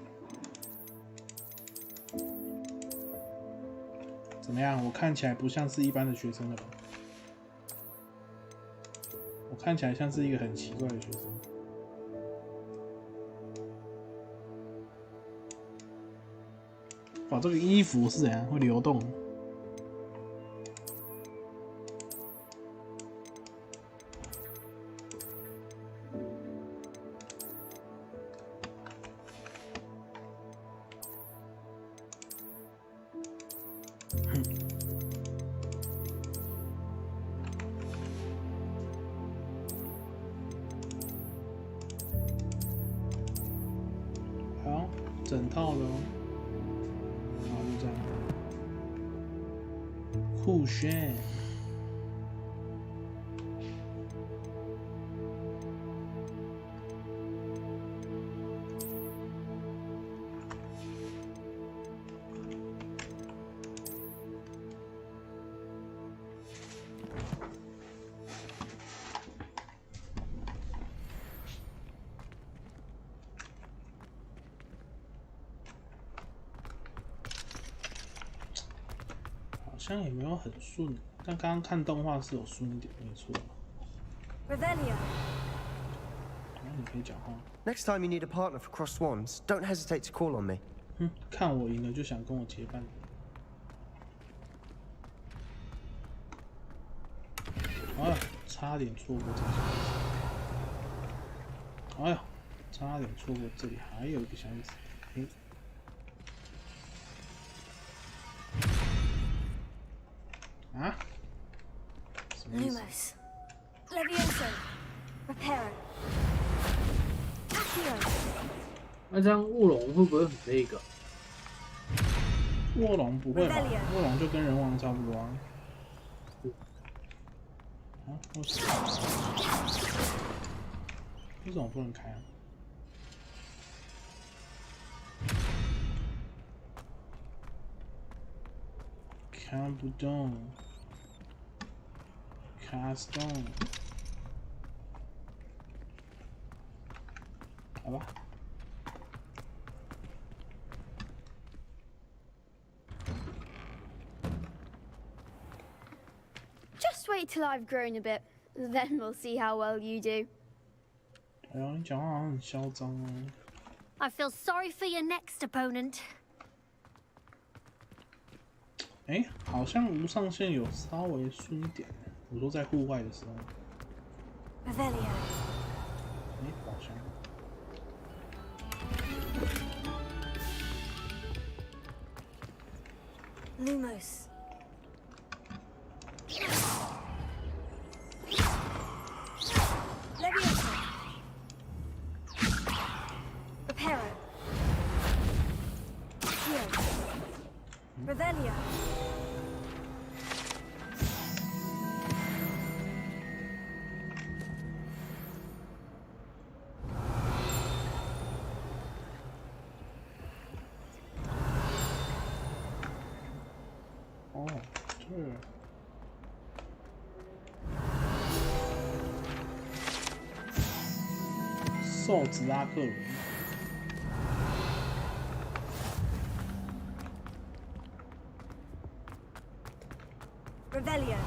怎么样？我看起来不像是一般的学生了吧？我看起来像是一个很奇怪的学生。哇，这个衣服是怎样？会流动？好，整套的哦。好，就这样。酷炫。好像也没有很顺，但刚刚看动画是有顺一点，没错。Revelio. 你可以讲话。Next time you need a partner for Cross Swans, don't hesitate to call on me. 看我赢了就想跟我结伴。啊，差点错过这个箱子。哎呀，差点错过这里还有一个箱子。啊？什么意思？ Levioso, Reparo, Accio。那这样卧龙会不会很那个？卧龙不会吧？卧龙就跟人王差不多啊。啊？为什么不能开啊？看不懂。Cast on。好吧。Just wait till I've grown a bit, then we'll see how well you do. 哎呀，你讲话好像很嚣张哦。I feel sorry for your next opponent. 哎，好像无上限有稍微顺一点。我说在户外的时候。Revelio。哎，宝箱。Lumos。Levioso。Reparo。Accio。Revelio。 瘦子拉克人。Revelio.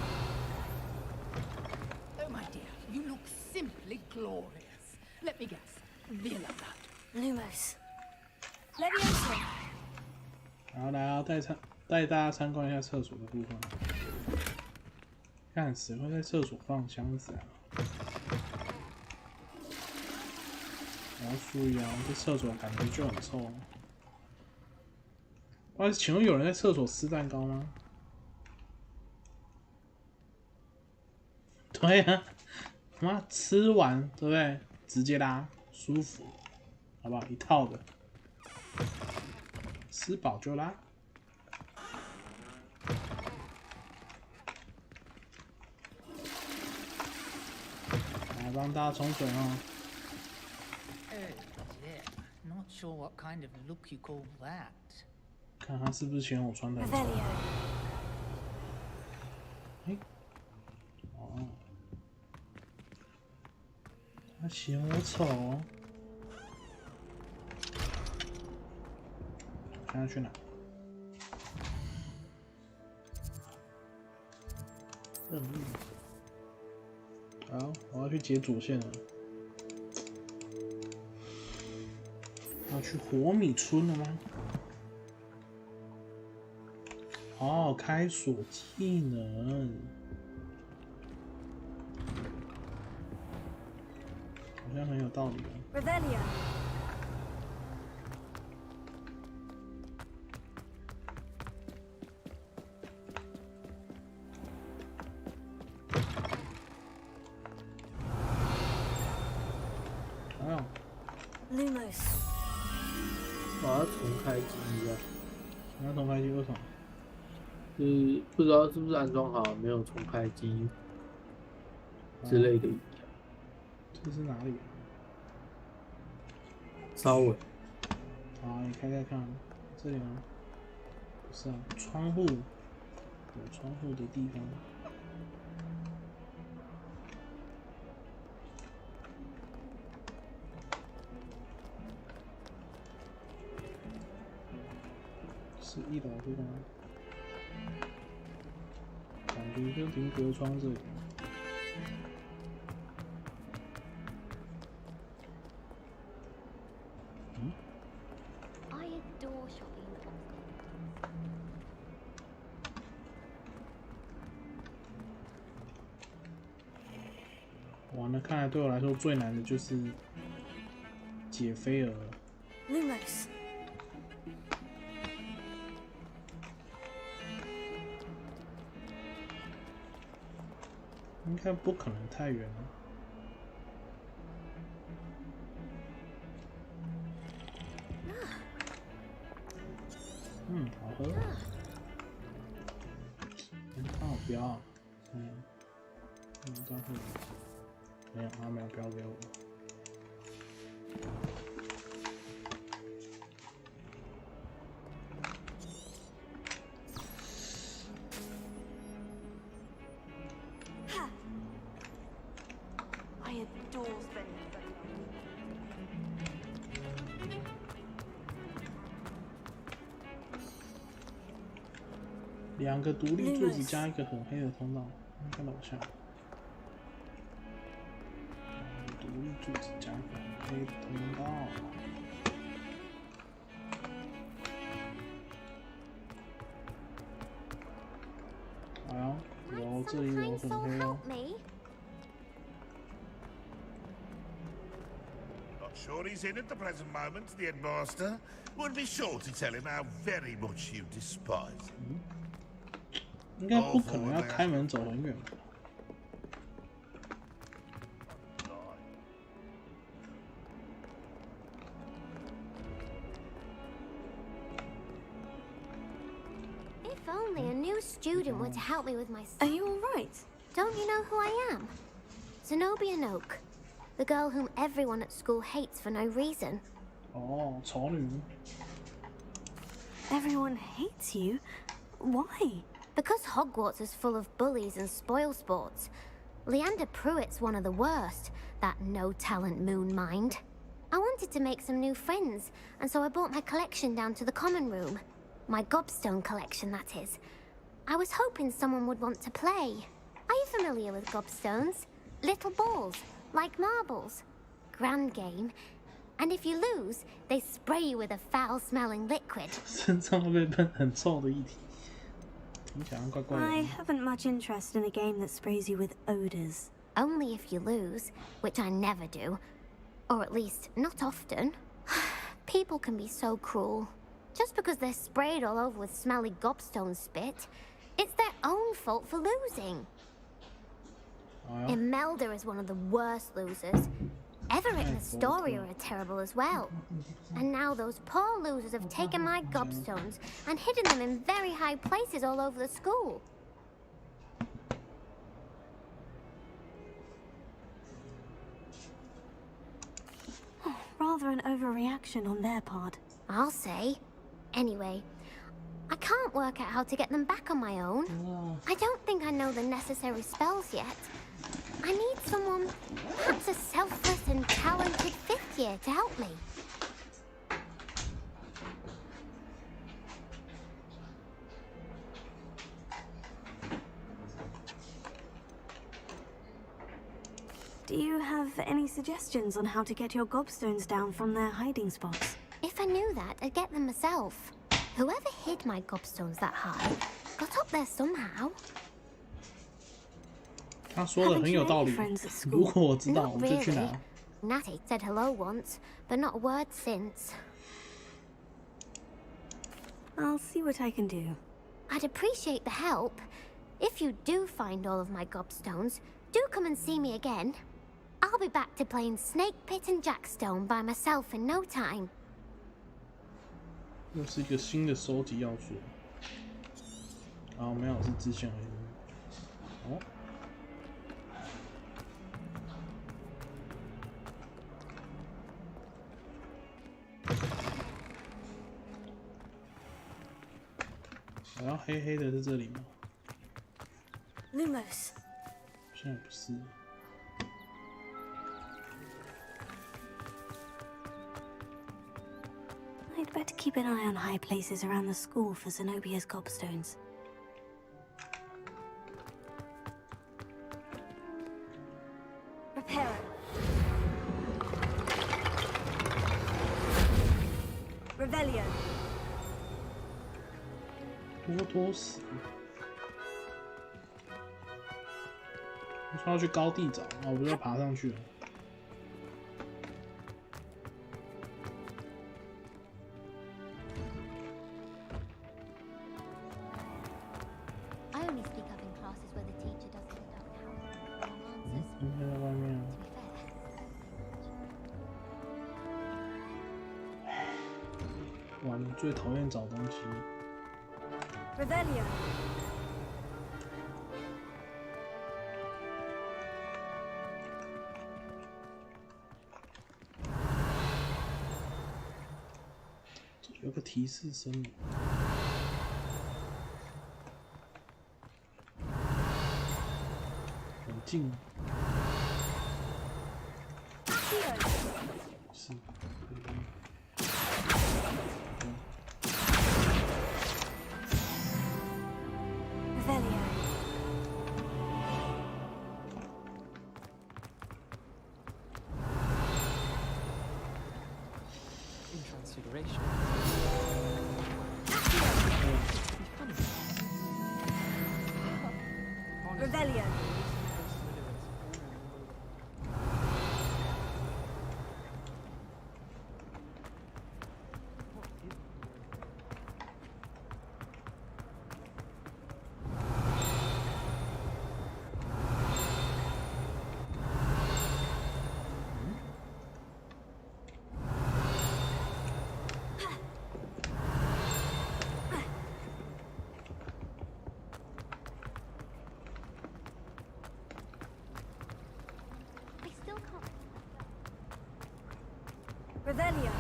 Oh my dear, you look simply glorious. Let me guess, Villa blood. Lumos. Levioso. 好，来啊，带大家参观一下厕所的部分。看谁会在厕所放箱子啊？我要注意啊，这厕所感觉就很臭。啊，请问有人在厕所吃蛋糕吗？对啊，妈吃完对不对？直接拉，舒服，好不好？一套的，吃饱就拉。来帮大家冲水哦。Not sure what kind of look you call that. 看他是不是嫌我穿的很丑？哎，哦，他嫌我丑。看他去哪？任务。好，我要去解主线了。要去火米村了吗？哦，开锁技能，好像很有道理哦。Revelio. 哎呦 Lumos. 我要重开机啊！你要重开机为什么？是不知道是不是安装好没有重开机之类的。这是哪里啊？稍微。好，你开开看，这里吗？不是啊，窗户，有窗户的地方。是一楼对吧？感觉就停隔窗这里。那看来对我来说最难的就是解菲尔。Lumos。应该不可能太远了。好喝。看我标啊，这样会没有，他没有标给我。2个独立柱子加一个很黑的通道，看到我下。独立柱子加一个很黑的通道。哎呀，这里有很黑哦。Not sure he's in at the present moment, the headmaster. Would be sure to tell him how very much you despise him. 应该不可能要开门走很远吧？If only a new student were to help me with my stuff. Are you all right? Don't you know who I am? Zenobia Noak, the girl whom everyone at school hates for no reason. 哦，丑女。Everyone hates you? Why? Because Hogwarts is full of bullies and spoilsports. Leander Pruitt's one of the worst, that no-talent moon mind. I wanted to make some new friends, and so I brought my collection down to the common room. My gobstone collection, that is. I was hoping someone would want to play. Are you familiar with gobstones? Little balls, like marbles. Grand game. And if you lose, they spray you with a foul-smelling liquid. 身上会被喷很臭的液体。 I haven't much interest in a game that sprays you with odors. Only if you lose, which I never do. Or at least, not often. People can be so cruel. Just because they're sprayed all over with smelly gobstone spit, it's their own fault for losing. Imelda is one of the worst losers. Everett and Astoria are terrible as well. And now those poor losers have taken my gobstones and hidden them in very high places all over the school. Rather an overreaction on their part. I'll say. Anyway, I can't work out how to get them back on my own. I don't think I know the necessary spells yet. I need someone, perhaps a selfless and talented 5th year to help me. Do you have any suggestions on how to get your gobstones down from their hiding spots? If I knew that, I'd get them myself. Whoever hid my gobstones that high got up there somehow. 他说的很有道理。如果我知道，我就去拿。Natty said hello once, but not a word since. I'll see what I can do. I'd appreciate the help. If you do find all of my gobstones, do come and see me again. I'll be back to playing Snake Pit and Jackstone by myself in no time. 又是一个新的收集要素。啊，没有，是支线而已。哦。 然后黑黑的在这里吗 ？Lumos。现在不是。I'd better keep an eye on high places around the school for Zenobia's gobstones. Prepare. Revelio. 多多死。我说要去高地找，我不就爬上去了。在外面啊。完了，最讨厌找东西。Revelio. 有个提示声。很近。是。Revelio. Revelio.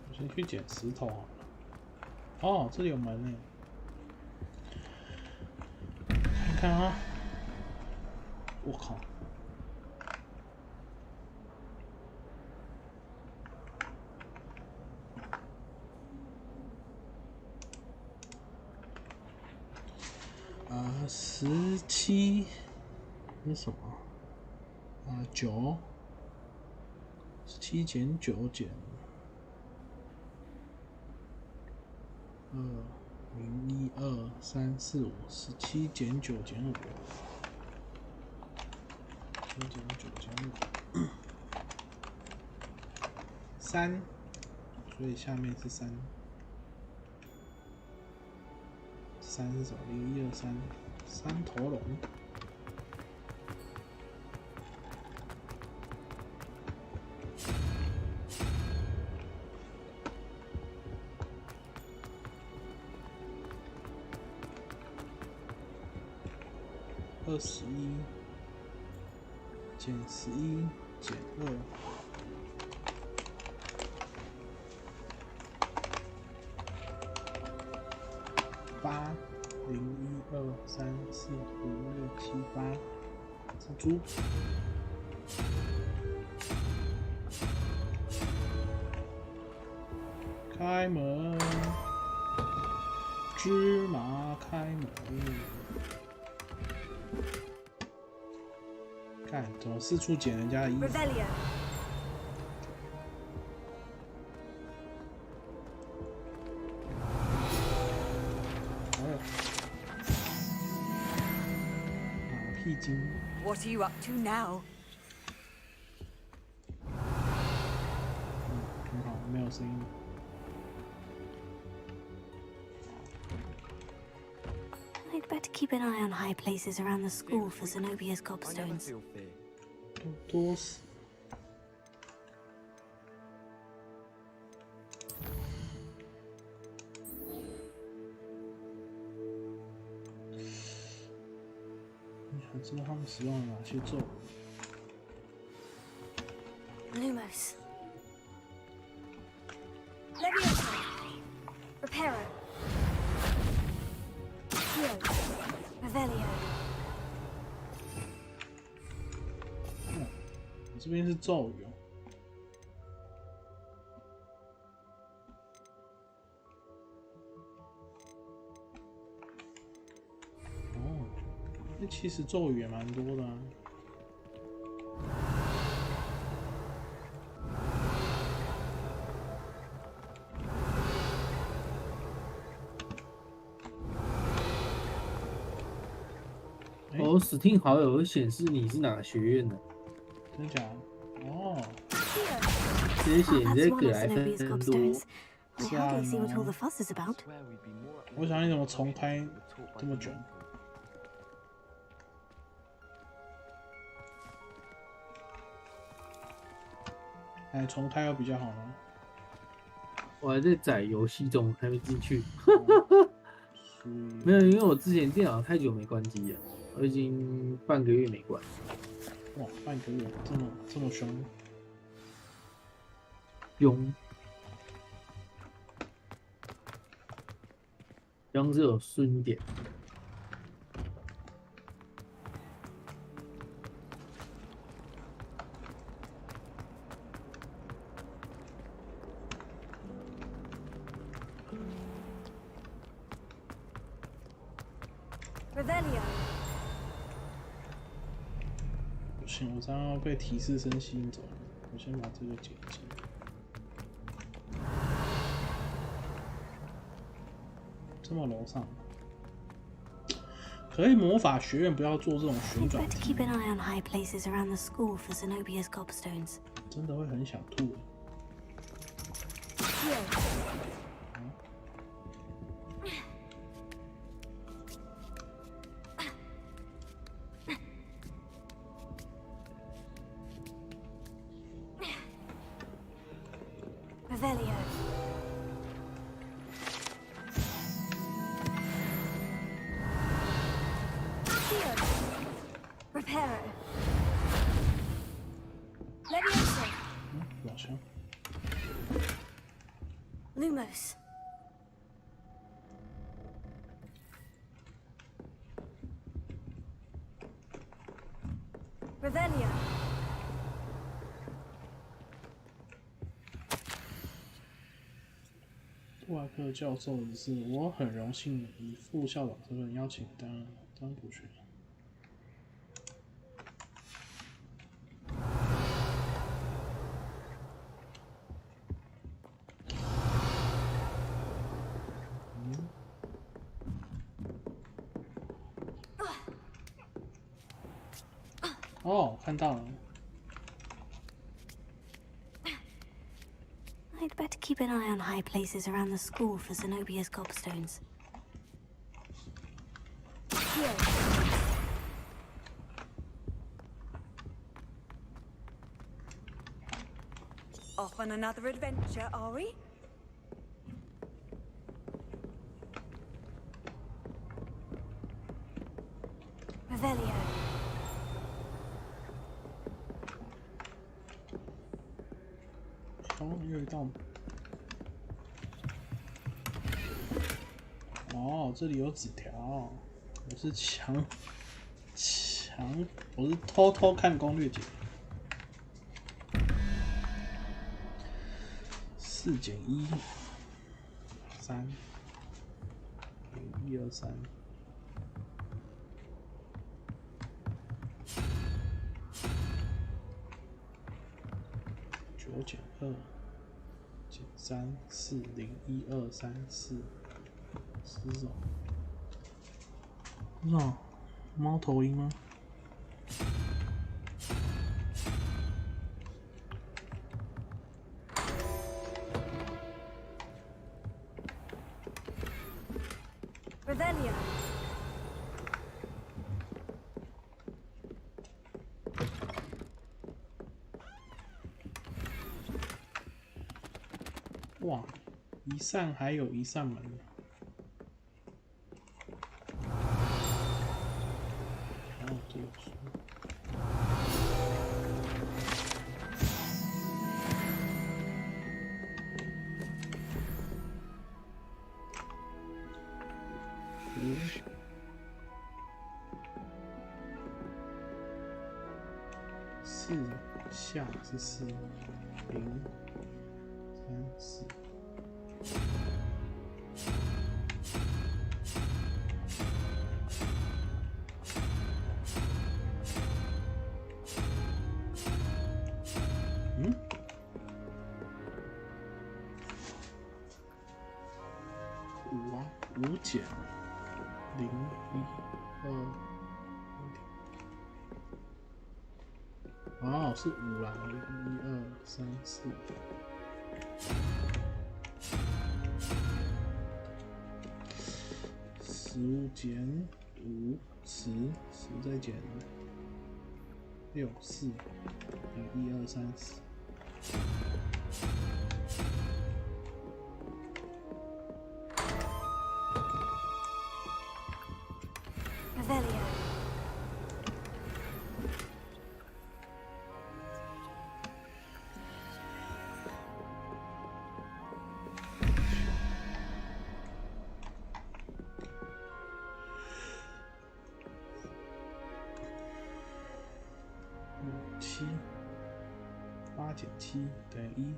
我先去捡石头好了。哦，这里有门呢。看看啊！我靠！17，这是什么？9，17减9减2，0、1、2、3、4、5，17减9减5，7减9减5，3，所以下面是3。3是什么？0、1、2、3，3头龙。21减11减2。8、0、1、2、3、4、5、6、7、8，是猪。开门，芝麻开门。看，怎么四处捡人家的衣服？What are you up to now? 很好，没有声音。I'd better keep an eye on high places around the school for Zenobia's gobstones. 多死。想知道他们使用了哪些咒语 Lumos. Leviosa. Reparo. Heal. Revelio. 你这边是咒语哦。其实咒语也蛮多的啊。Steam 好友会显示你是哪个学院的，真假？哦，直接写你这个来分多。是啊，我想你怎么重开这么久？哎，重开要比较好吗？我还在载游戏中，还没进去。没有，因为我之前电脑太久没关机了，我已经半个月没关。哇，半个月这么凶？凶。样子有顺一点。不行，我这样要被提示声吸引走。我先把这个解禁。这么楼上，可以魔法学院不要做这种旋转。真的会很想吐。老乡。Lumos. Revelio. 外科教授的是，我很荣幸以副校长身份邀请当补学。哦，看到了。I'd better keep an eye on high places around the school for Zenobia's gobstones. Off on another adventure, are we? Revelio. 哦，又一道。哦，这里有纸条。我是我是偷偷看攻略解。4减1，3，1、2、3。9减2减3 4 0 1 2 3 4，是什么？是什么？猫头鹰吗？Revelio. 哇，一扇还有一扇门。哦，这个书。4下是4 0 3 4。5减0 1 2哦，是5啦，1、2、3、4。15减5，10，10再减6、4，等于1、2、3、4。8减7等于1。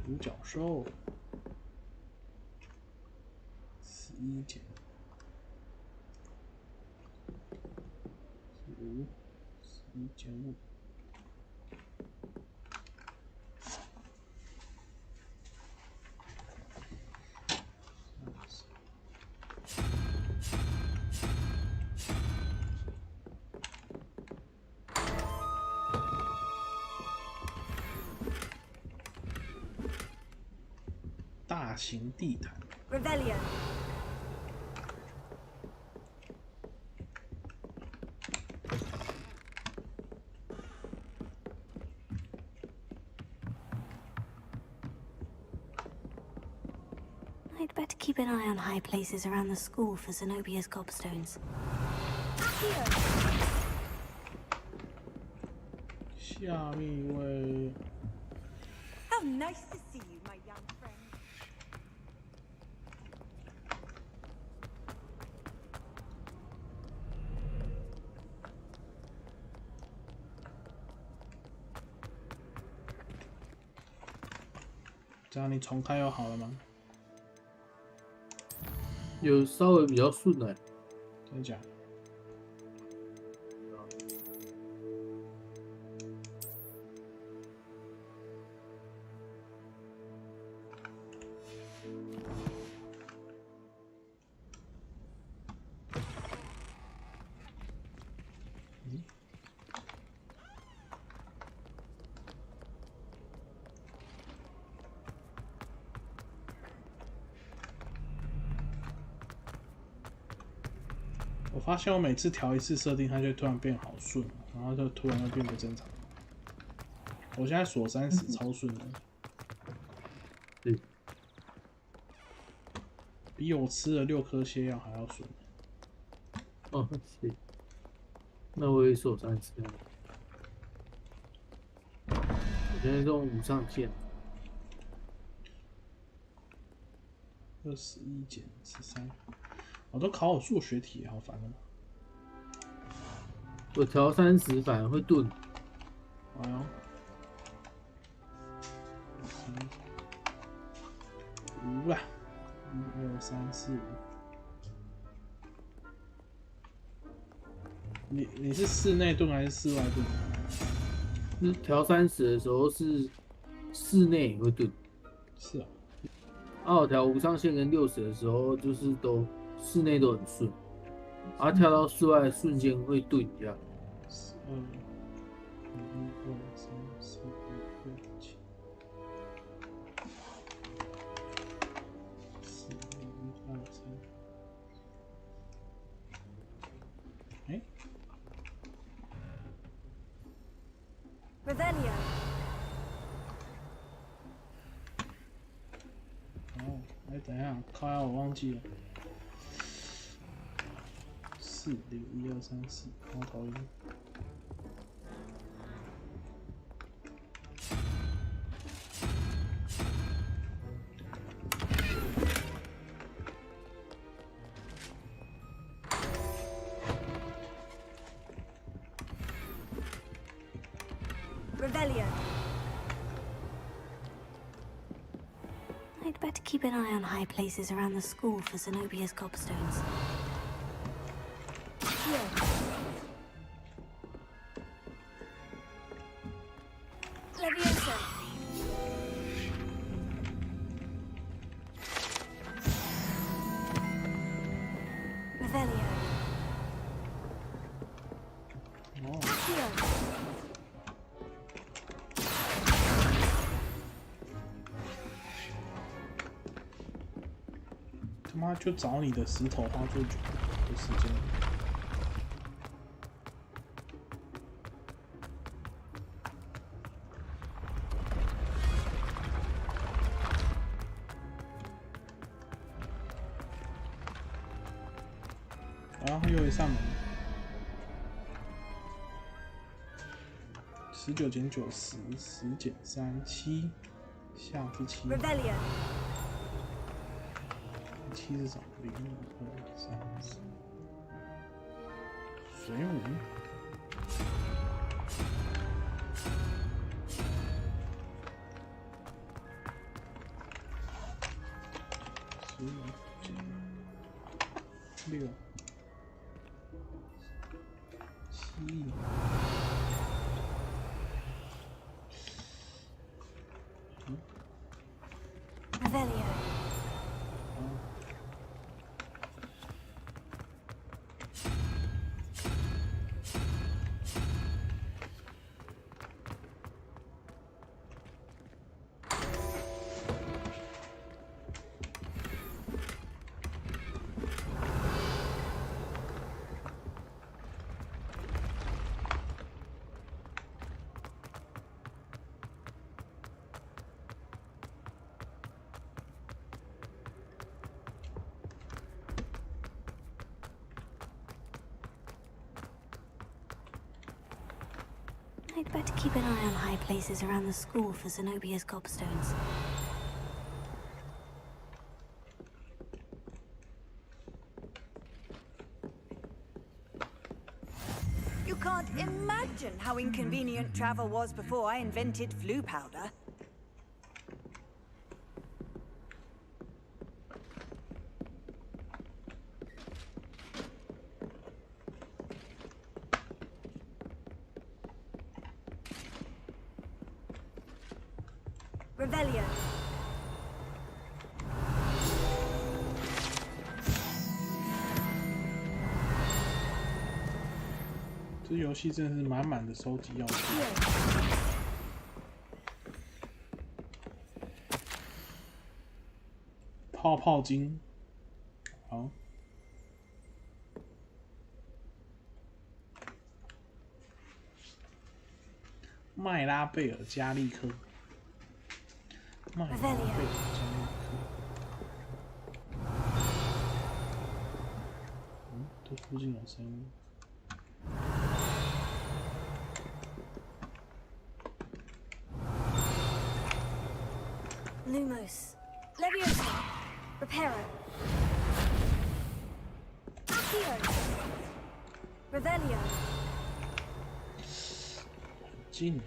独角兽。11减5，11减5。大型地毯。Rebellion. I'd better keep an eye on high places around the school for Zenobia's gobstones. 下面一位。How nice to see you, my young friend. 这样你重开又好了吗？有稍微比较顺了。真的假的？我发现我每次调一次设定，它就突然变好顺，然后就突然又变不正常。我现在锁30超顺的，比我吃了6颗泻药还要顺。哦，是。那我也锁30。我现在用无上限。21减13。我都考我数学题，好烦哦。我调30反而会顿。哎呦，5啦，1、2、3、4、5。你是室内盾还是室外盾？是调30的时候是室内也会顿。是啊。我调无上限跟60的时候，就是都。室内都很顺，然后跳到室外瞬间会顿一下。1、2、3、4、5、6、7。4、1、2、3。哎。Rebellion. 哦，哎，等一下，靠呀，我忘记了。4、0、1、2、3、4，然后投一个。Rebellion. I'd better keep an eye on high places around the school for Zenobia's gobstones. Leviosa. Revelio. 他妈就找你的石头花最久的时间。然后又有一扇门，19减9 10，10减3 7，下是7。7是什么？0、2、3、4，水母。15减6。Revelio. I'd better keep an eye on high places around the school for Zenobia's gobstones. You can't imagine how inconvenient travel was before I invented flu powder. Revelio. 这游戏真的是满满的收集要素。泡泡金，好。麦拉贝尔加利克。麦拉贝尔加利克。这附近有声音。Lumos. Leviosa. Reparo. Accio. Revelio. 近。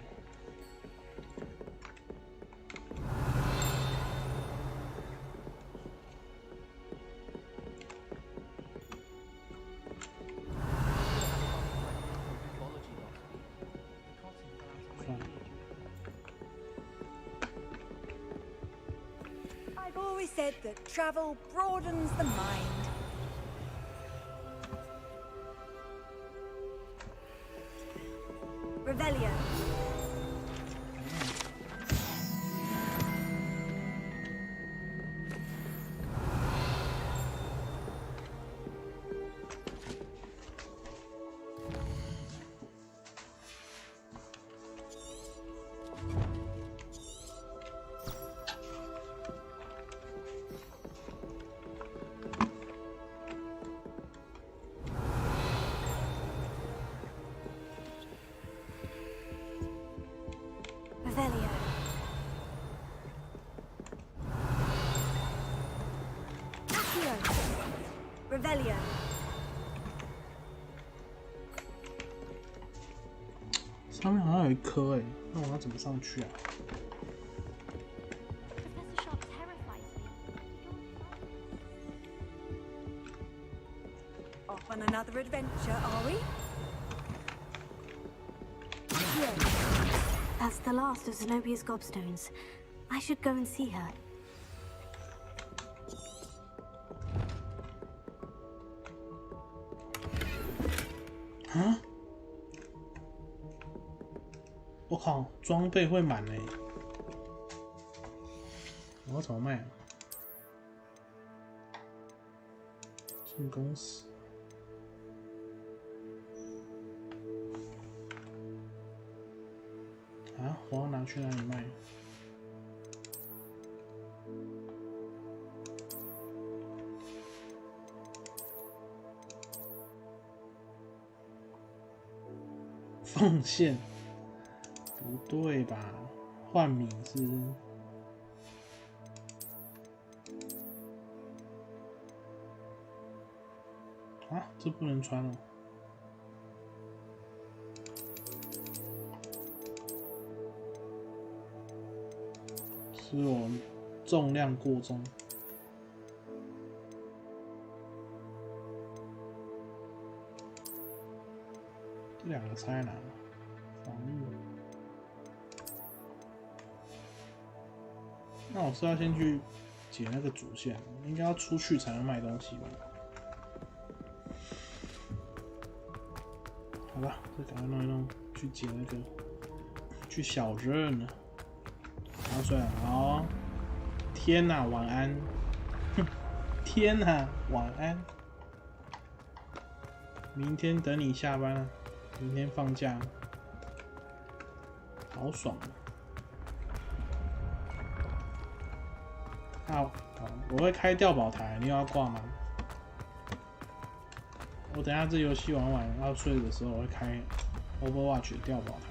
I've always said that travel broadens the mind. Revelio. Revelio. Accio. Revelio. 上面好像有一颗哎，那我要怎么上去啊？ Off on another adventure, are we? That's the last of Zenobia's gobstones. I should go and see her. Huh? 我靠，装备会满嘞！我要怎么卖啊？进公司。啊，我要拿去哪里卖？奉献？不对吧？换米是？啊，这不能穿哦。是我重量过重。这两个差在哪？防御。那我是要先去解那个主线，应该要出去才能卖东西吧？好吧，再赶快弄一弄，去解那个，去小镇了。然后睡了，好。天哪，晚安。天哪，晚安。明天等你下班了，明天放假，好爽啊！好，我会开掉宝台，你有要挂吗？我等一下这游戏玩完要睡的时候，我会开 Overwatch 的掉宝台。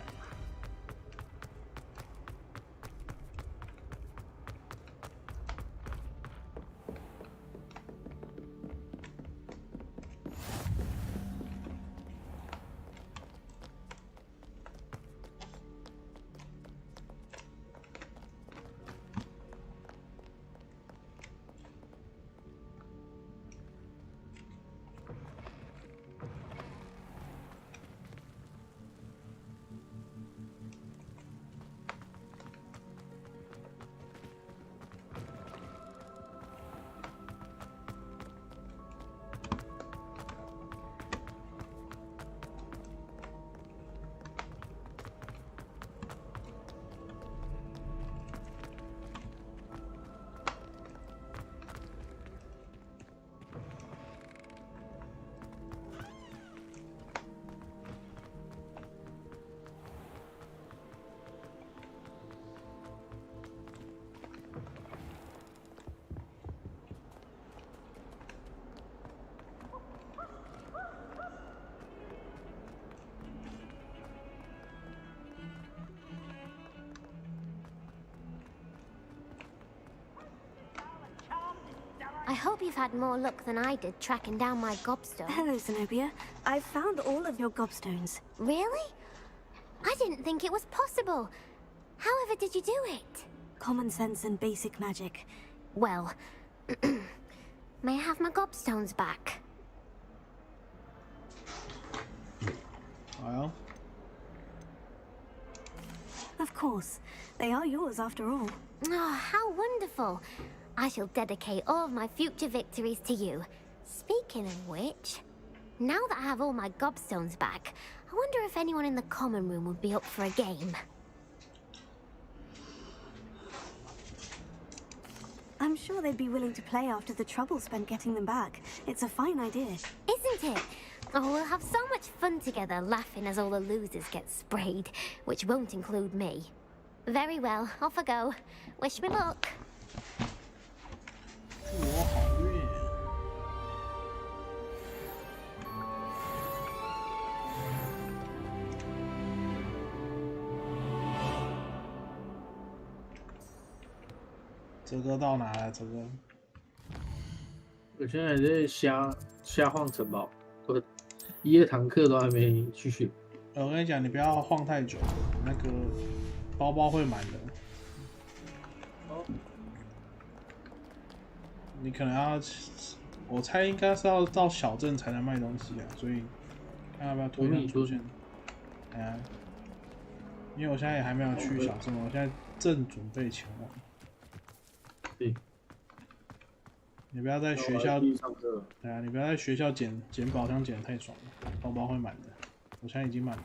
I hope you've had more luck than I did tracking down my gobstone. Hello, Zenobia. I've found all of your gobstones. Really? I didn't think it was possible. However did you do it? Common sense and basic magic. Well, may I have my gobstones back? Well. Of course. They are yours after all. Oh, how wonderful. I shall dedicate all of my future victories to you. Speaking of which, now that I have all my gobstones back, I wonder if anyone in the common room would be up for a game. I'm sure they'd be willing to play after the trouble spent getting them back. It's a fine idea. Isn't it? Oh, we'll have so much fun together, laughing as all the losers get sprayed, which won't include me. Very well, off I go. Wish me luck. 祝我好运。这个到哪了？这个？我现在还在瞎晃城堡，我1、2堂课都还没去学。我跟你讲，你不要晃太久，那个包包会满的。你可能要，我猜应该是要到小镇才能卖东西啊，所以看要不要推上出现。哎呀，因为我现在也还没有去小镇，我现在正准备前往。对。你不要在学校，对啊，你不要在学校捡宝箱捡太爽了，包包会满的。我现在已经满了。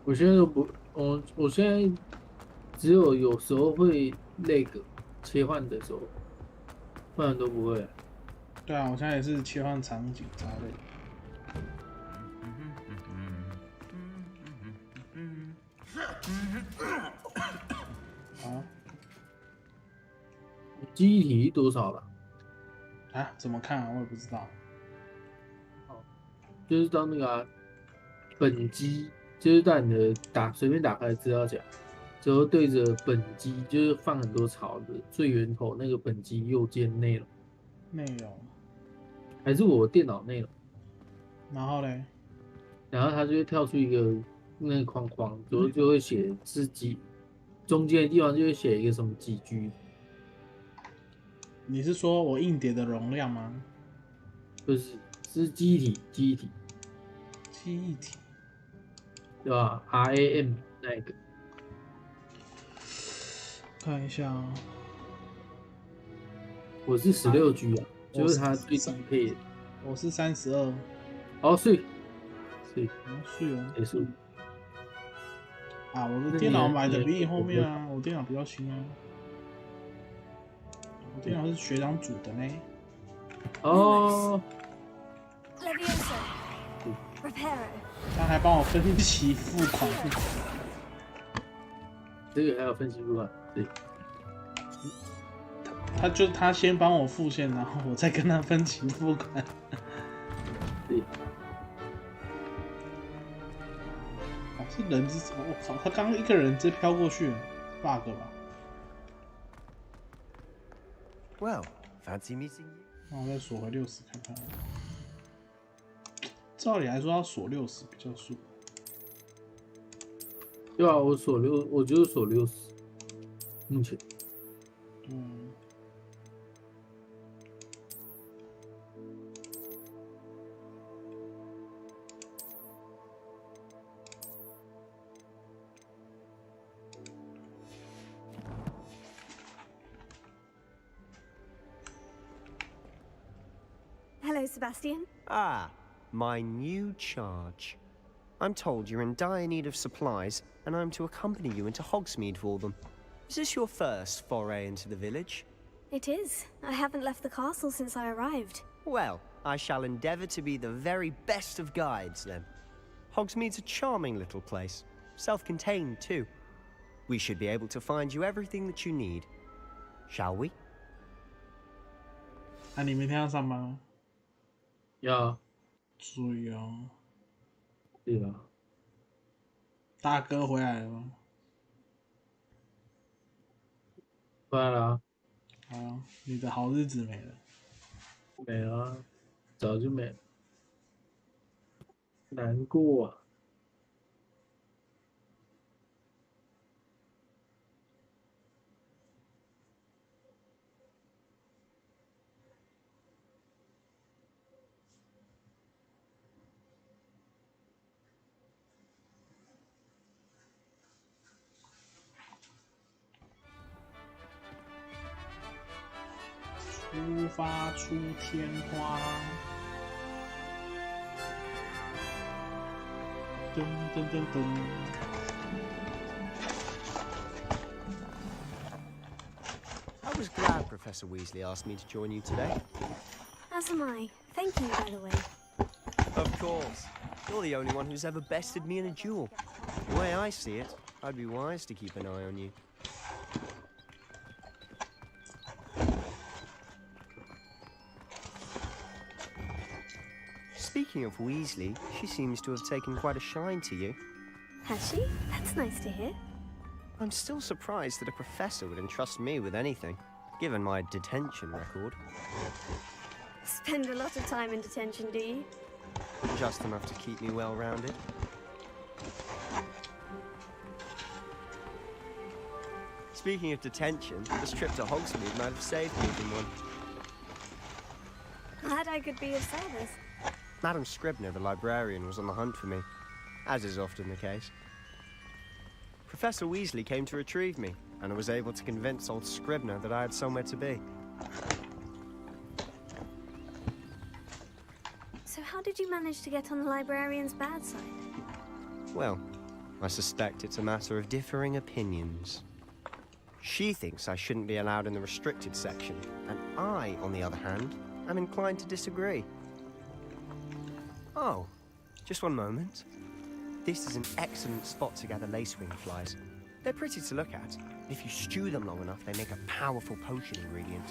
我现在都不，我现在只有时候会那个切换的时候，不然都不会。对啊，我现在也是切换场景之类的。好，记忆体多少了？啊？怎么看啊？我也不知道。就是到那个、啊、本机，就是在你的随便打开资料夹，之后对着本机，就是放很多槽的最源头那个本机右键内容。内容还是我电脑内容。然后嘞，然后它就会跳出一个那个框框，之后就会写是几，中间的地方就会写一个什么几 G。你是说我硬碟的容量吗？不是，是记忆体，记忆体。记忆体，对吧 ？RAM 那个，看一下啊、我是16G 啊，就是它最低配。我是32。哦，碎哦，结束。啊，我的电脑买的比你后面啊，我电脑比较新啊，我电脑是学长组的呢。哦。他还帮我分期付款。这个还有分期付款，对。他先帮我付现，然后我再跟他分期付款。对。哦，是人之什么？我靠，他刚刚一个人直接飘过去 ，bug 吧 ？Well, fancy meeting you. 那我再锁回60看看。照理来说要锁60比较顺。对啊，我就是锁60，目前。嗯。Hello, Sebastian. Ah, my new charge. I'm told you're in dire need of supplies, and I'm to accompany you into Hogsmeade for them. Is this your first foray into the village? It is. I haven't left the castle since I arrived. Well, I shall endeavour to be the very best of guides, then. Hogsmeade's a charming little place, self-contained too. We should be able to find you everything that you need. Shall we? 那你明天要上班吗？要。注意哦。对啊。大哥回来了吗？回来了啊。啊，你的好日子没了。没了，早就没了。难过啊。出发出天荒，噔噔噔噔。I was glad Professor Weasley asked me to join you today. As am I. Thank you, by the way. Of course. You're the only one who's ever bested me in a duel. The way I see it, I'd be wise to keep an eye on you. Speaking of Weasley, she seems to have taken quite a shine to you. Has she? That's nice to hear. I'm still surprised that a professor would entrust me with anything, given my detention record. Spend a lot of time in detention, do you? Just enough to keep me well-rounded. Speaking of detention, this trip to Hogsmeade might have saved me from one. Glad I could be of service. Madam Scribner, the librarian, was on the hunt for me, as is often the case. Professor Weasley came to retrieve me, and I was able to convince old Scribner that I had somewhere to be. So how did you manage to get on the librarian's bad side? Well, I suspect it's a matter of differing opinions. She thinks I shouldn't be allowed in the restricted section, and I, on the other hand, am inclined to disagree. Oh, just one moment. This is an excellent spot to gather lacewing flies. They're pretty to look at. If you stew them long enough, they make a powerful potion ingredient.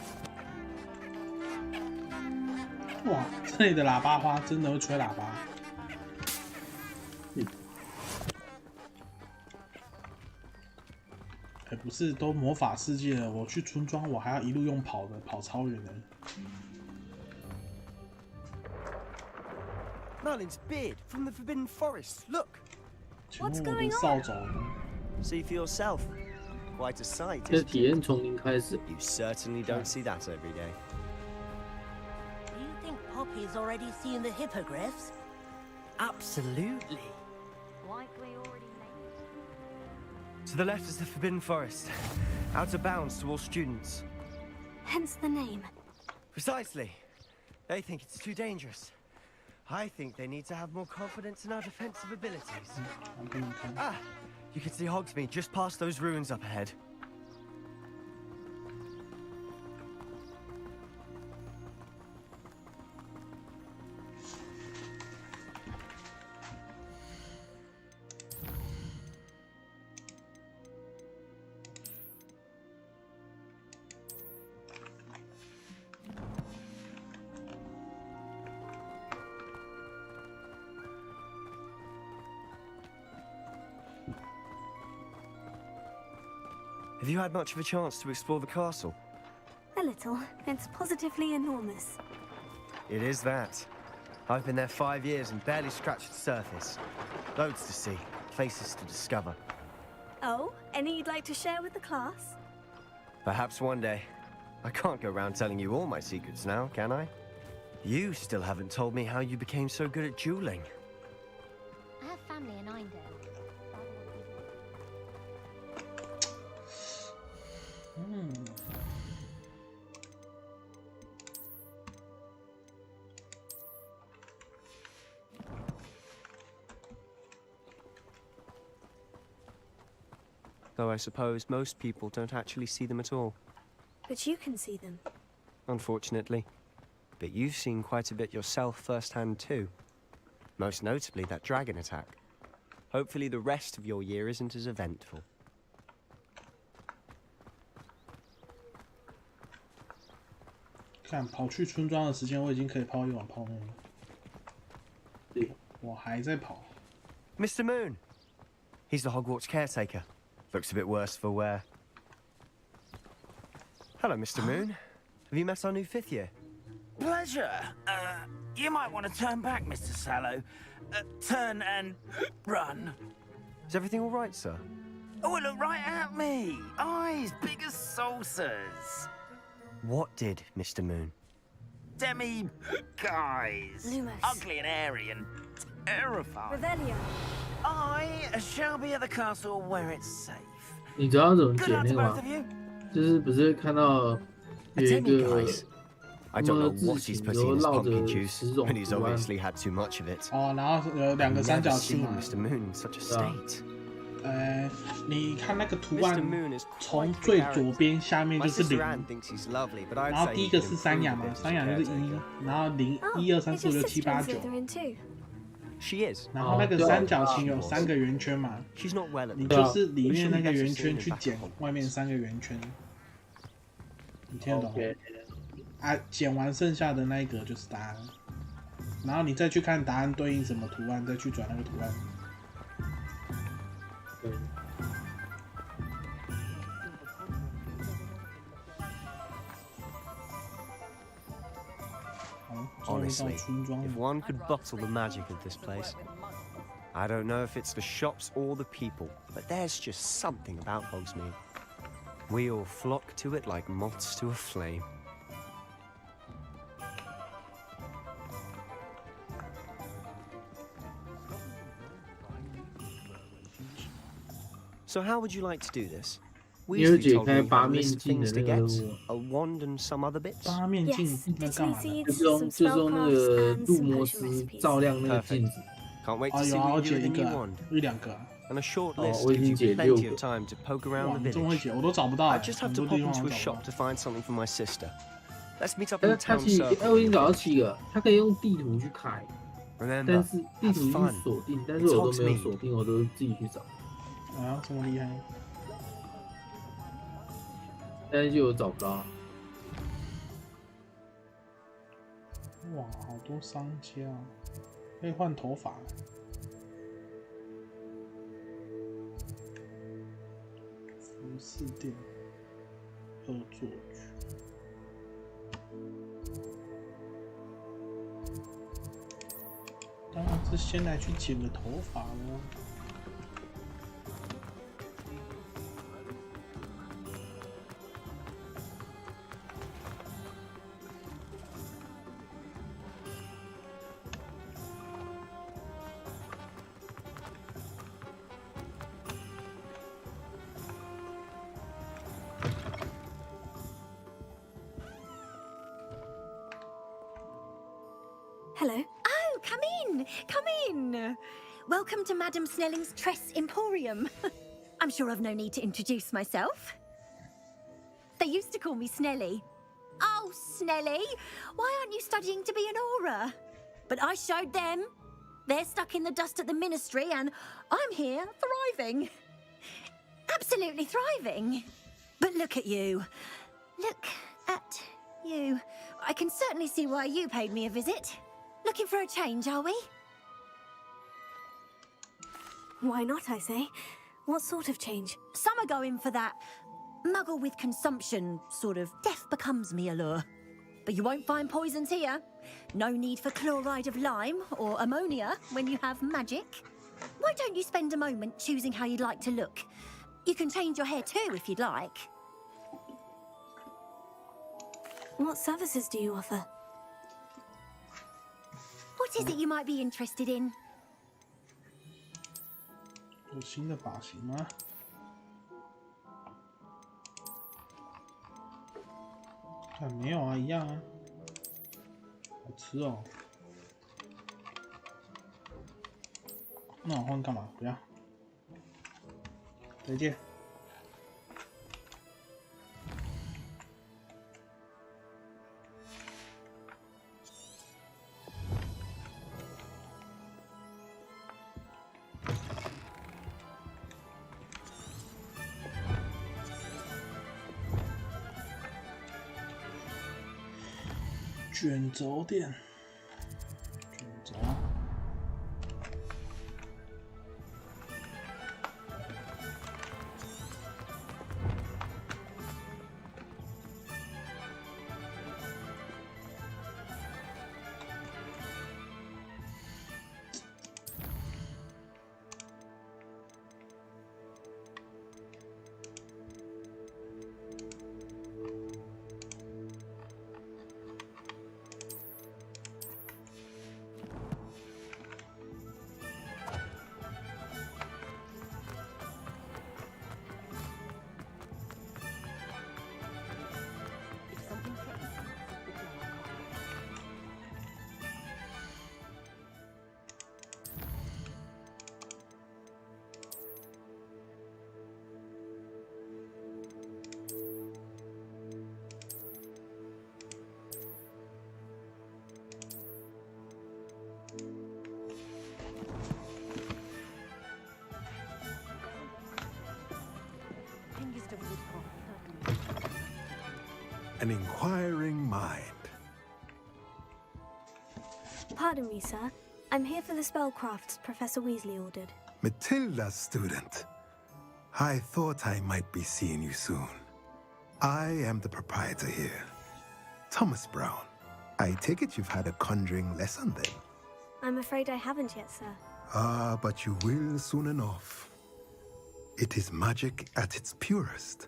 哇，这里的喇叭花真的会吹喇叭。哎，不是都魔法世界了，我去村庄我还要一路用跑的，跑超远的。Merlin's beard from the Forbidden Forest. Look. What's going on? See for yourself. Quite a sight. 这体验从零开始。You certainly don't see that every day. Do you think Poppy's already seen the hippogriffs? Absolutely. Likely already made. To the left is the Forbidden Forest. Out of bounds to all students. Hence the name. Precisely. They think it's too dangerous. I think they need to have more confidence in our defensive abilities. Ah, you can see Hogsmeade just past those ruins up ahead. Have you had much of a chance to explore the castle? A little. It's positively enormous. It is that. I've been there 5 years and barely scratched the surface. Loads to see, places to discover. Oh, any you'd like to share with the class? Perhaps one day. I can't go around telling you all my secrets now, can I? You still haven't told me how you became so good at dueling. I have family in Eindel. Though I suppose most people don't actually see them at all. But you can see them. Unfortunately. But you've seen quite a bit yourself firsthand too. Most notably that dragon attack. Hopefully the rest of your year isn't as eventful. 看跑去村庄的时间，我已经可以泡一碗泡面了。对，我还在跑。Mr. Moon! He's the Hogwarts caretaker. Looks a bit worse for wear. Hello, Mr. Moon. Have you met our new 5th year? Pleasure. You might want to turn back, Mr. Sallow. Turn and run. Is everything all right, sir? Oh, look right at me. Eyes big as saucers. What did, Mr. Moon? Demi guys. Lumos. Ugly and airy and terrifying. Revelio. I shall be at the castle where it's safe. 你知道怎么解那个吗？就是不是看到有一个 I don't know what he's putting in his pumpkin juice, but he's obviously had too much of it. 哦，然后有2个三角形嘛。 Mr. Moon in such a state. 你看那个图案，从最左边下面就是0，然后第一个是山羊嘛，山羊就是1，然后0、1、2、3、4、5、6、7、8、9。She is. 然后那个三角形有3个圆圈嘛，你就是里面那个圆圈去剪外面3个圆圈，你听得懂吗？啊，剪完剩下的那一格就是答案，然后你再去看答案对应什么图案，再去转那个图案。Honestly, if one could bottle the magic of this place. I don't know if it's the shops or the people, but there's just something about Hogsmeade. We all flock to it like moths to a flame. So how would you like to do this? Weasley told me you had a list of things to get, a wand and some other bits. Yes, Diddley seeds, 就 some 用那 spellcraft 个 and 入 some 魔 potion 师 recipes. 照亮那个镜子。 Can't wait to see what you do with the new wand. 1、2个。And a short list 我已 gives 经 you 解 plenty 6 of 个。 time to poke around 哇， the 你这么会 village. 解，我都找不到 I 哎， just 很 have to 多 pop 地方 into 我 a 找不 shop 到。 to find something for my sister. Let's meet up 但 in 是 the 它 town 其实， circle. 我已经找到7个，它可以用地图去开， Remember, 但是地 have 图去 fun. 锁定，但是 It's 我都没有 Hogsmeade. 锁定，我都是自己去找，啊，这么厉害！但是就有找不到。哇，好多商家，可以换头发。服饰店，恶作剧。当然是先来去剪个头发咯。Hello. Oh, come in, come in. Welcome to Madame Snelling's Tress Emporium. I'm sure I've no need to introduce myself. They used to call me Snelly. Oh, Snelly, why aren't you studying to be an aura? But I showed them. They're stuck in the dust at the ministry, and I'm here thriving. Absolutely thriving. But look at you. Look at you. I can certainly see why you paid me a visit. Looking for a change, are we? Why not, I say? What sort of change? Some are going for that muggle with consumption, sort of death becomes me allure. But you won't find poisons here. No need for chloride of lime or ammonia when you have magic. Why don't you spend a moment choosing how you'd like to look? You can change your hair too if you'd like. What services do you offer? What is it you might be interested in? 有新的发型吗？看没有啊，一样啊。好吃哦。那我换干嘛？不要。再见。卷轴店，卷轴。An inquiring mind. Pardon me, sir. I'm here for the spellcrafts Professor Weasley ordered. Matilda's student. I thought I might be seeing you soon. I am the proprietor here, Thomas Brown. I take it you've had a conjuring lesson then? I'm afraid I haven't yet, sir. Ah, but you will soon enough. It is magic at its purest,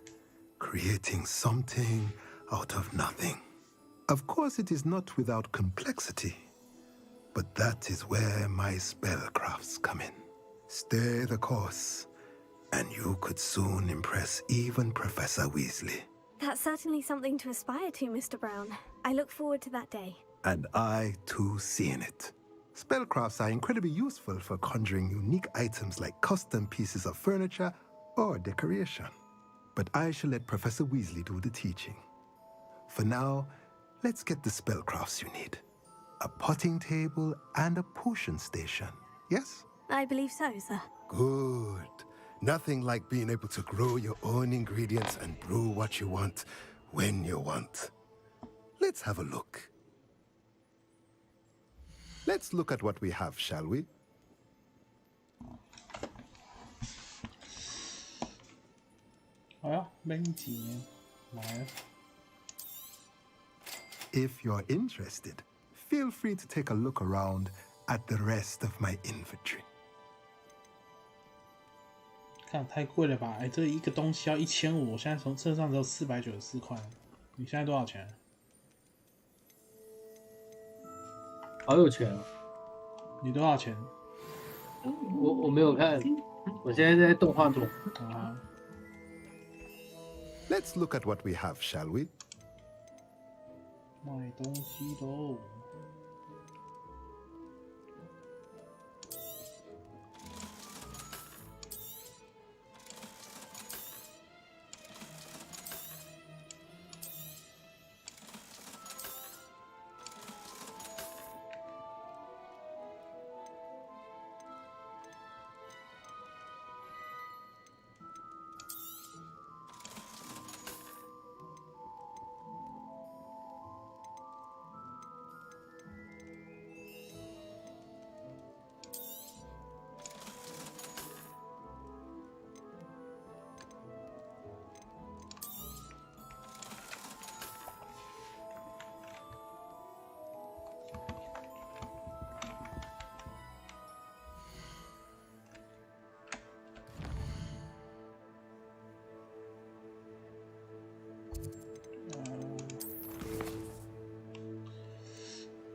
creating something out of nothing. Of course, it is not without complexity, but that is where my spellcrafts come in. Stay the course, and you could soon impress even Professor Weasley. That's certainly something to aspire to, Mr. Brown. I look forward to that day. And I, too, seeing it. Spellcrafts are incredibly useful for conjuring unique items like custom pieces of furniture or decoration. But I shall let Professor Weasley do the teaching. For now, let's get the spellcrafts you need. A potting table and a potion station, yes? I believe so, sir. Good. Nothing like being able to grow your own ingredients and brew what you want when you want. Let's have a look. Let's look at what we have, shall we? If you're interested, feel free to take a look around at the rest of my inventory. 看太贵了吧？哎，这一个东西要1500，我现在从车上只有494块。你现在多少钱？好有钱啊！你多少钱？我没有看，我现在在动画中。啊。Let's look at what we have, shall we? 买东西喽。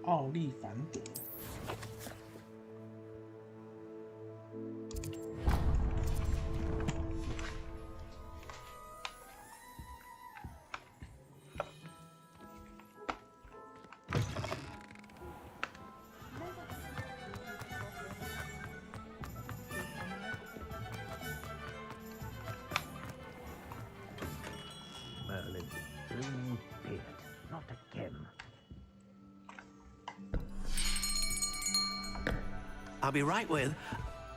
奥利凡德。Merlin's blue beard, not again. I'll be right with...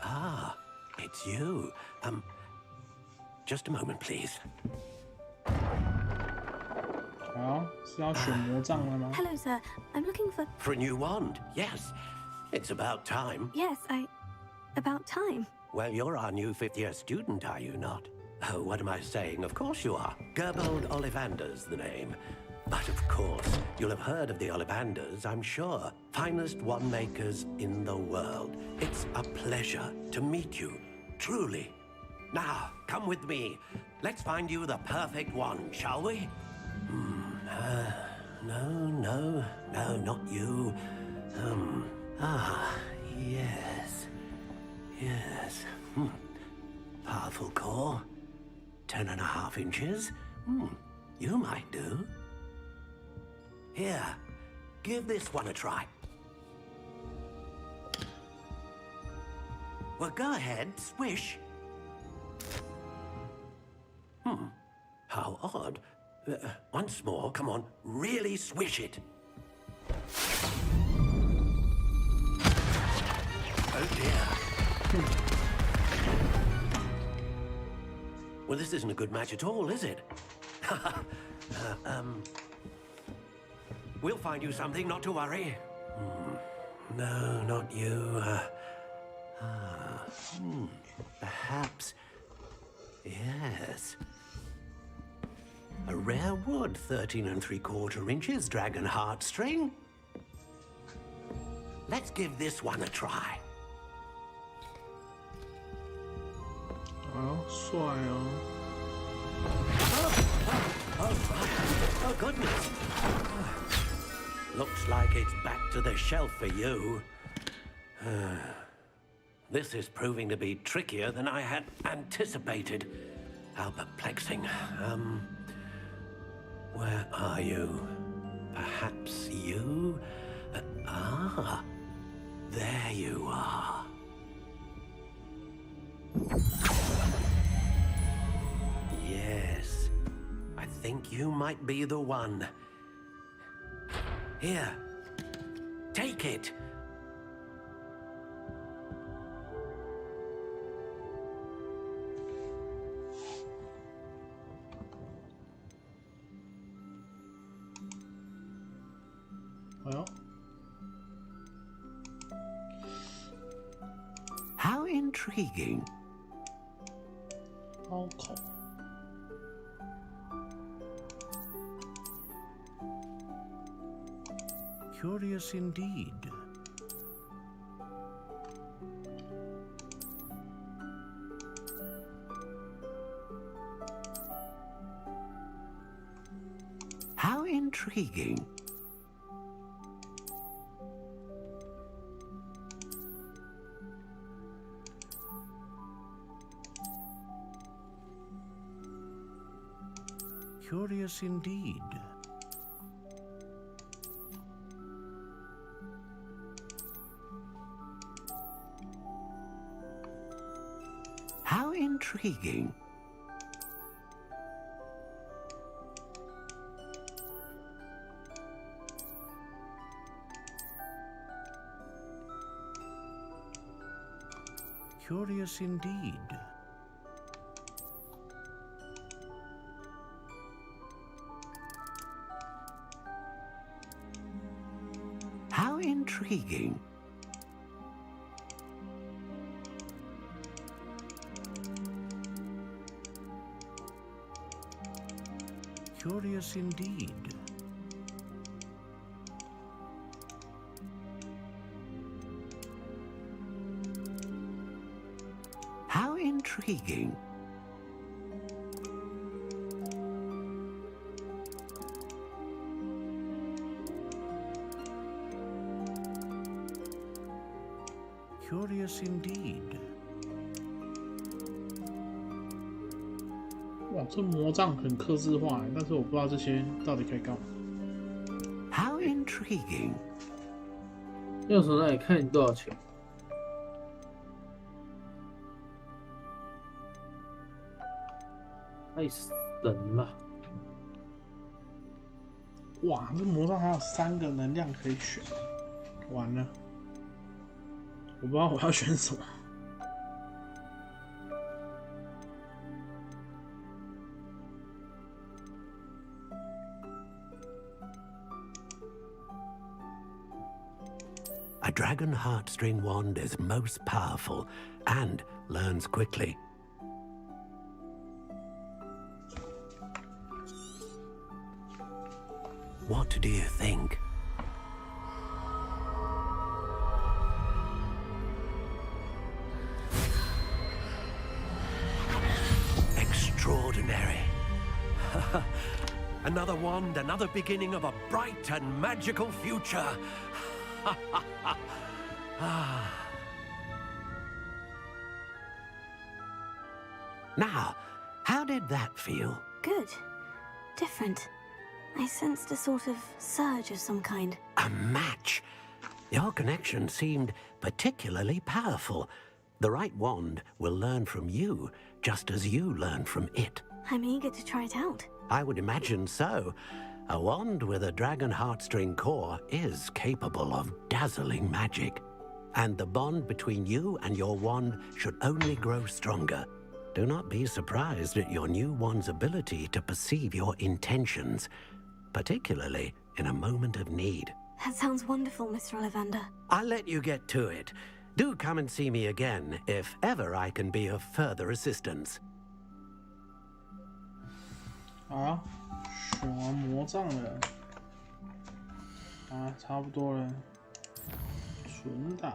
Ah, it's you. Just a moment, please. Hello, sir. I'm looking for... For a new wand, yes. It's about time. Yes, About time? Well, you're our new fifth-year student, are you not? Oh, what am I saying? Of course you are. Gerbold Ollivander's the name. But of course, you'll have heard of the Ollivanders, I'm sure. Finest wand makers in the world. It's a pleasure to meet you, truly. Now, come with me. Let's find you the perfect wand, shall we? No, not you. Yes. Powerful core. 10.5 inches. You might do. Here, give this one a try. Well, go ahead, swish. How odd. Once more, come on, really swish it. Oh dear. Well, this isn't a good match at all, is it? We'll find you something, not to worry. No, not you. Perhaps... Yes. A rare wood, 13 3/4 inches, dragon heartstring. Let's give this one a try. Oh, goodness. Looks like it's back to the shelf for you. This is proving to be trickier than I had anticipated. How perplexing. Where are you? Perhaps you? there you are. Yes, I think you might be the one. Here, take it. Well. How intriguing. Okay. Curious indeed. How intriguing. Curious indeed. How intriguing. Curious indeed. How intriguing. Curious indeed. How intriguing. Curious indeed. 哇，这魔杖很客制化，但是我不知道这些到底可以干嘛。How intriguing. 要从那里看多少钱？太神了！哇，这魔杖还有3个能量可以选，完了，我不知道我要选什么。A dragon heartstring wand is most powerful and learns quickly. What do you think? Extraordinary. Another wand, another beginning of a bright and magical future. Now, how did that feel? Good. Different. I sensed a sort of surge of some kind. A match. Your connection seemed particularly powerful. The right wand will learn from you, just as you learn from it. I'm eager to try it out. I would imagine so. A wand with a dragon heartstring core is capable of dazzling magic. And the bond between you and your wand should only grow stronger. Do not be surprised at your new wand's ability to perceive your intentions, particularly in a moment of need. That sounds wonderful, Mr. Ollivander. I'll let you get to it. Do come and see me again if ever I can be of further assistance. 好，选完魔杖了，啊，差不多了，存档。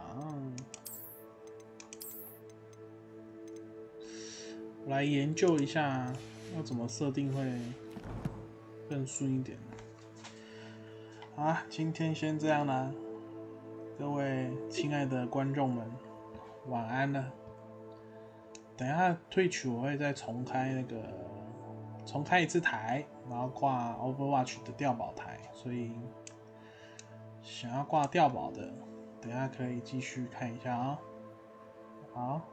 我来研究一下要怎么设定会更顺一点。好，今天先这样啦，各位亲爱的观众们，晚安了。等一下退曲我会再重开一次台，然后挂 Overwatch 的掉宝台，所以想要挂掉宝的，等一下可以继续看一下啊。好。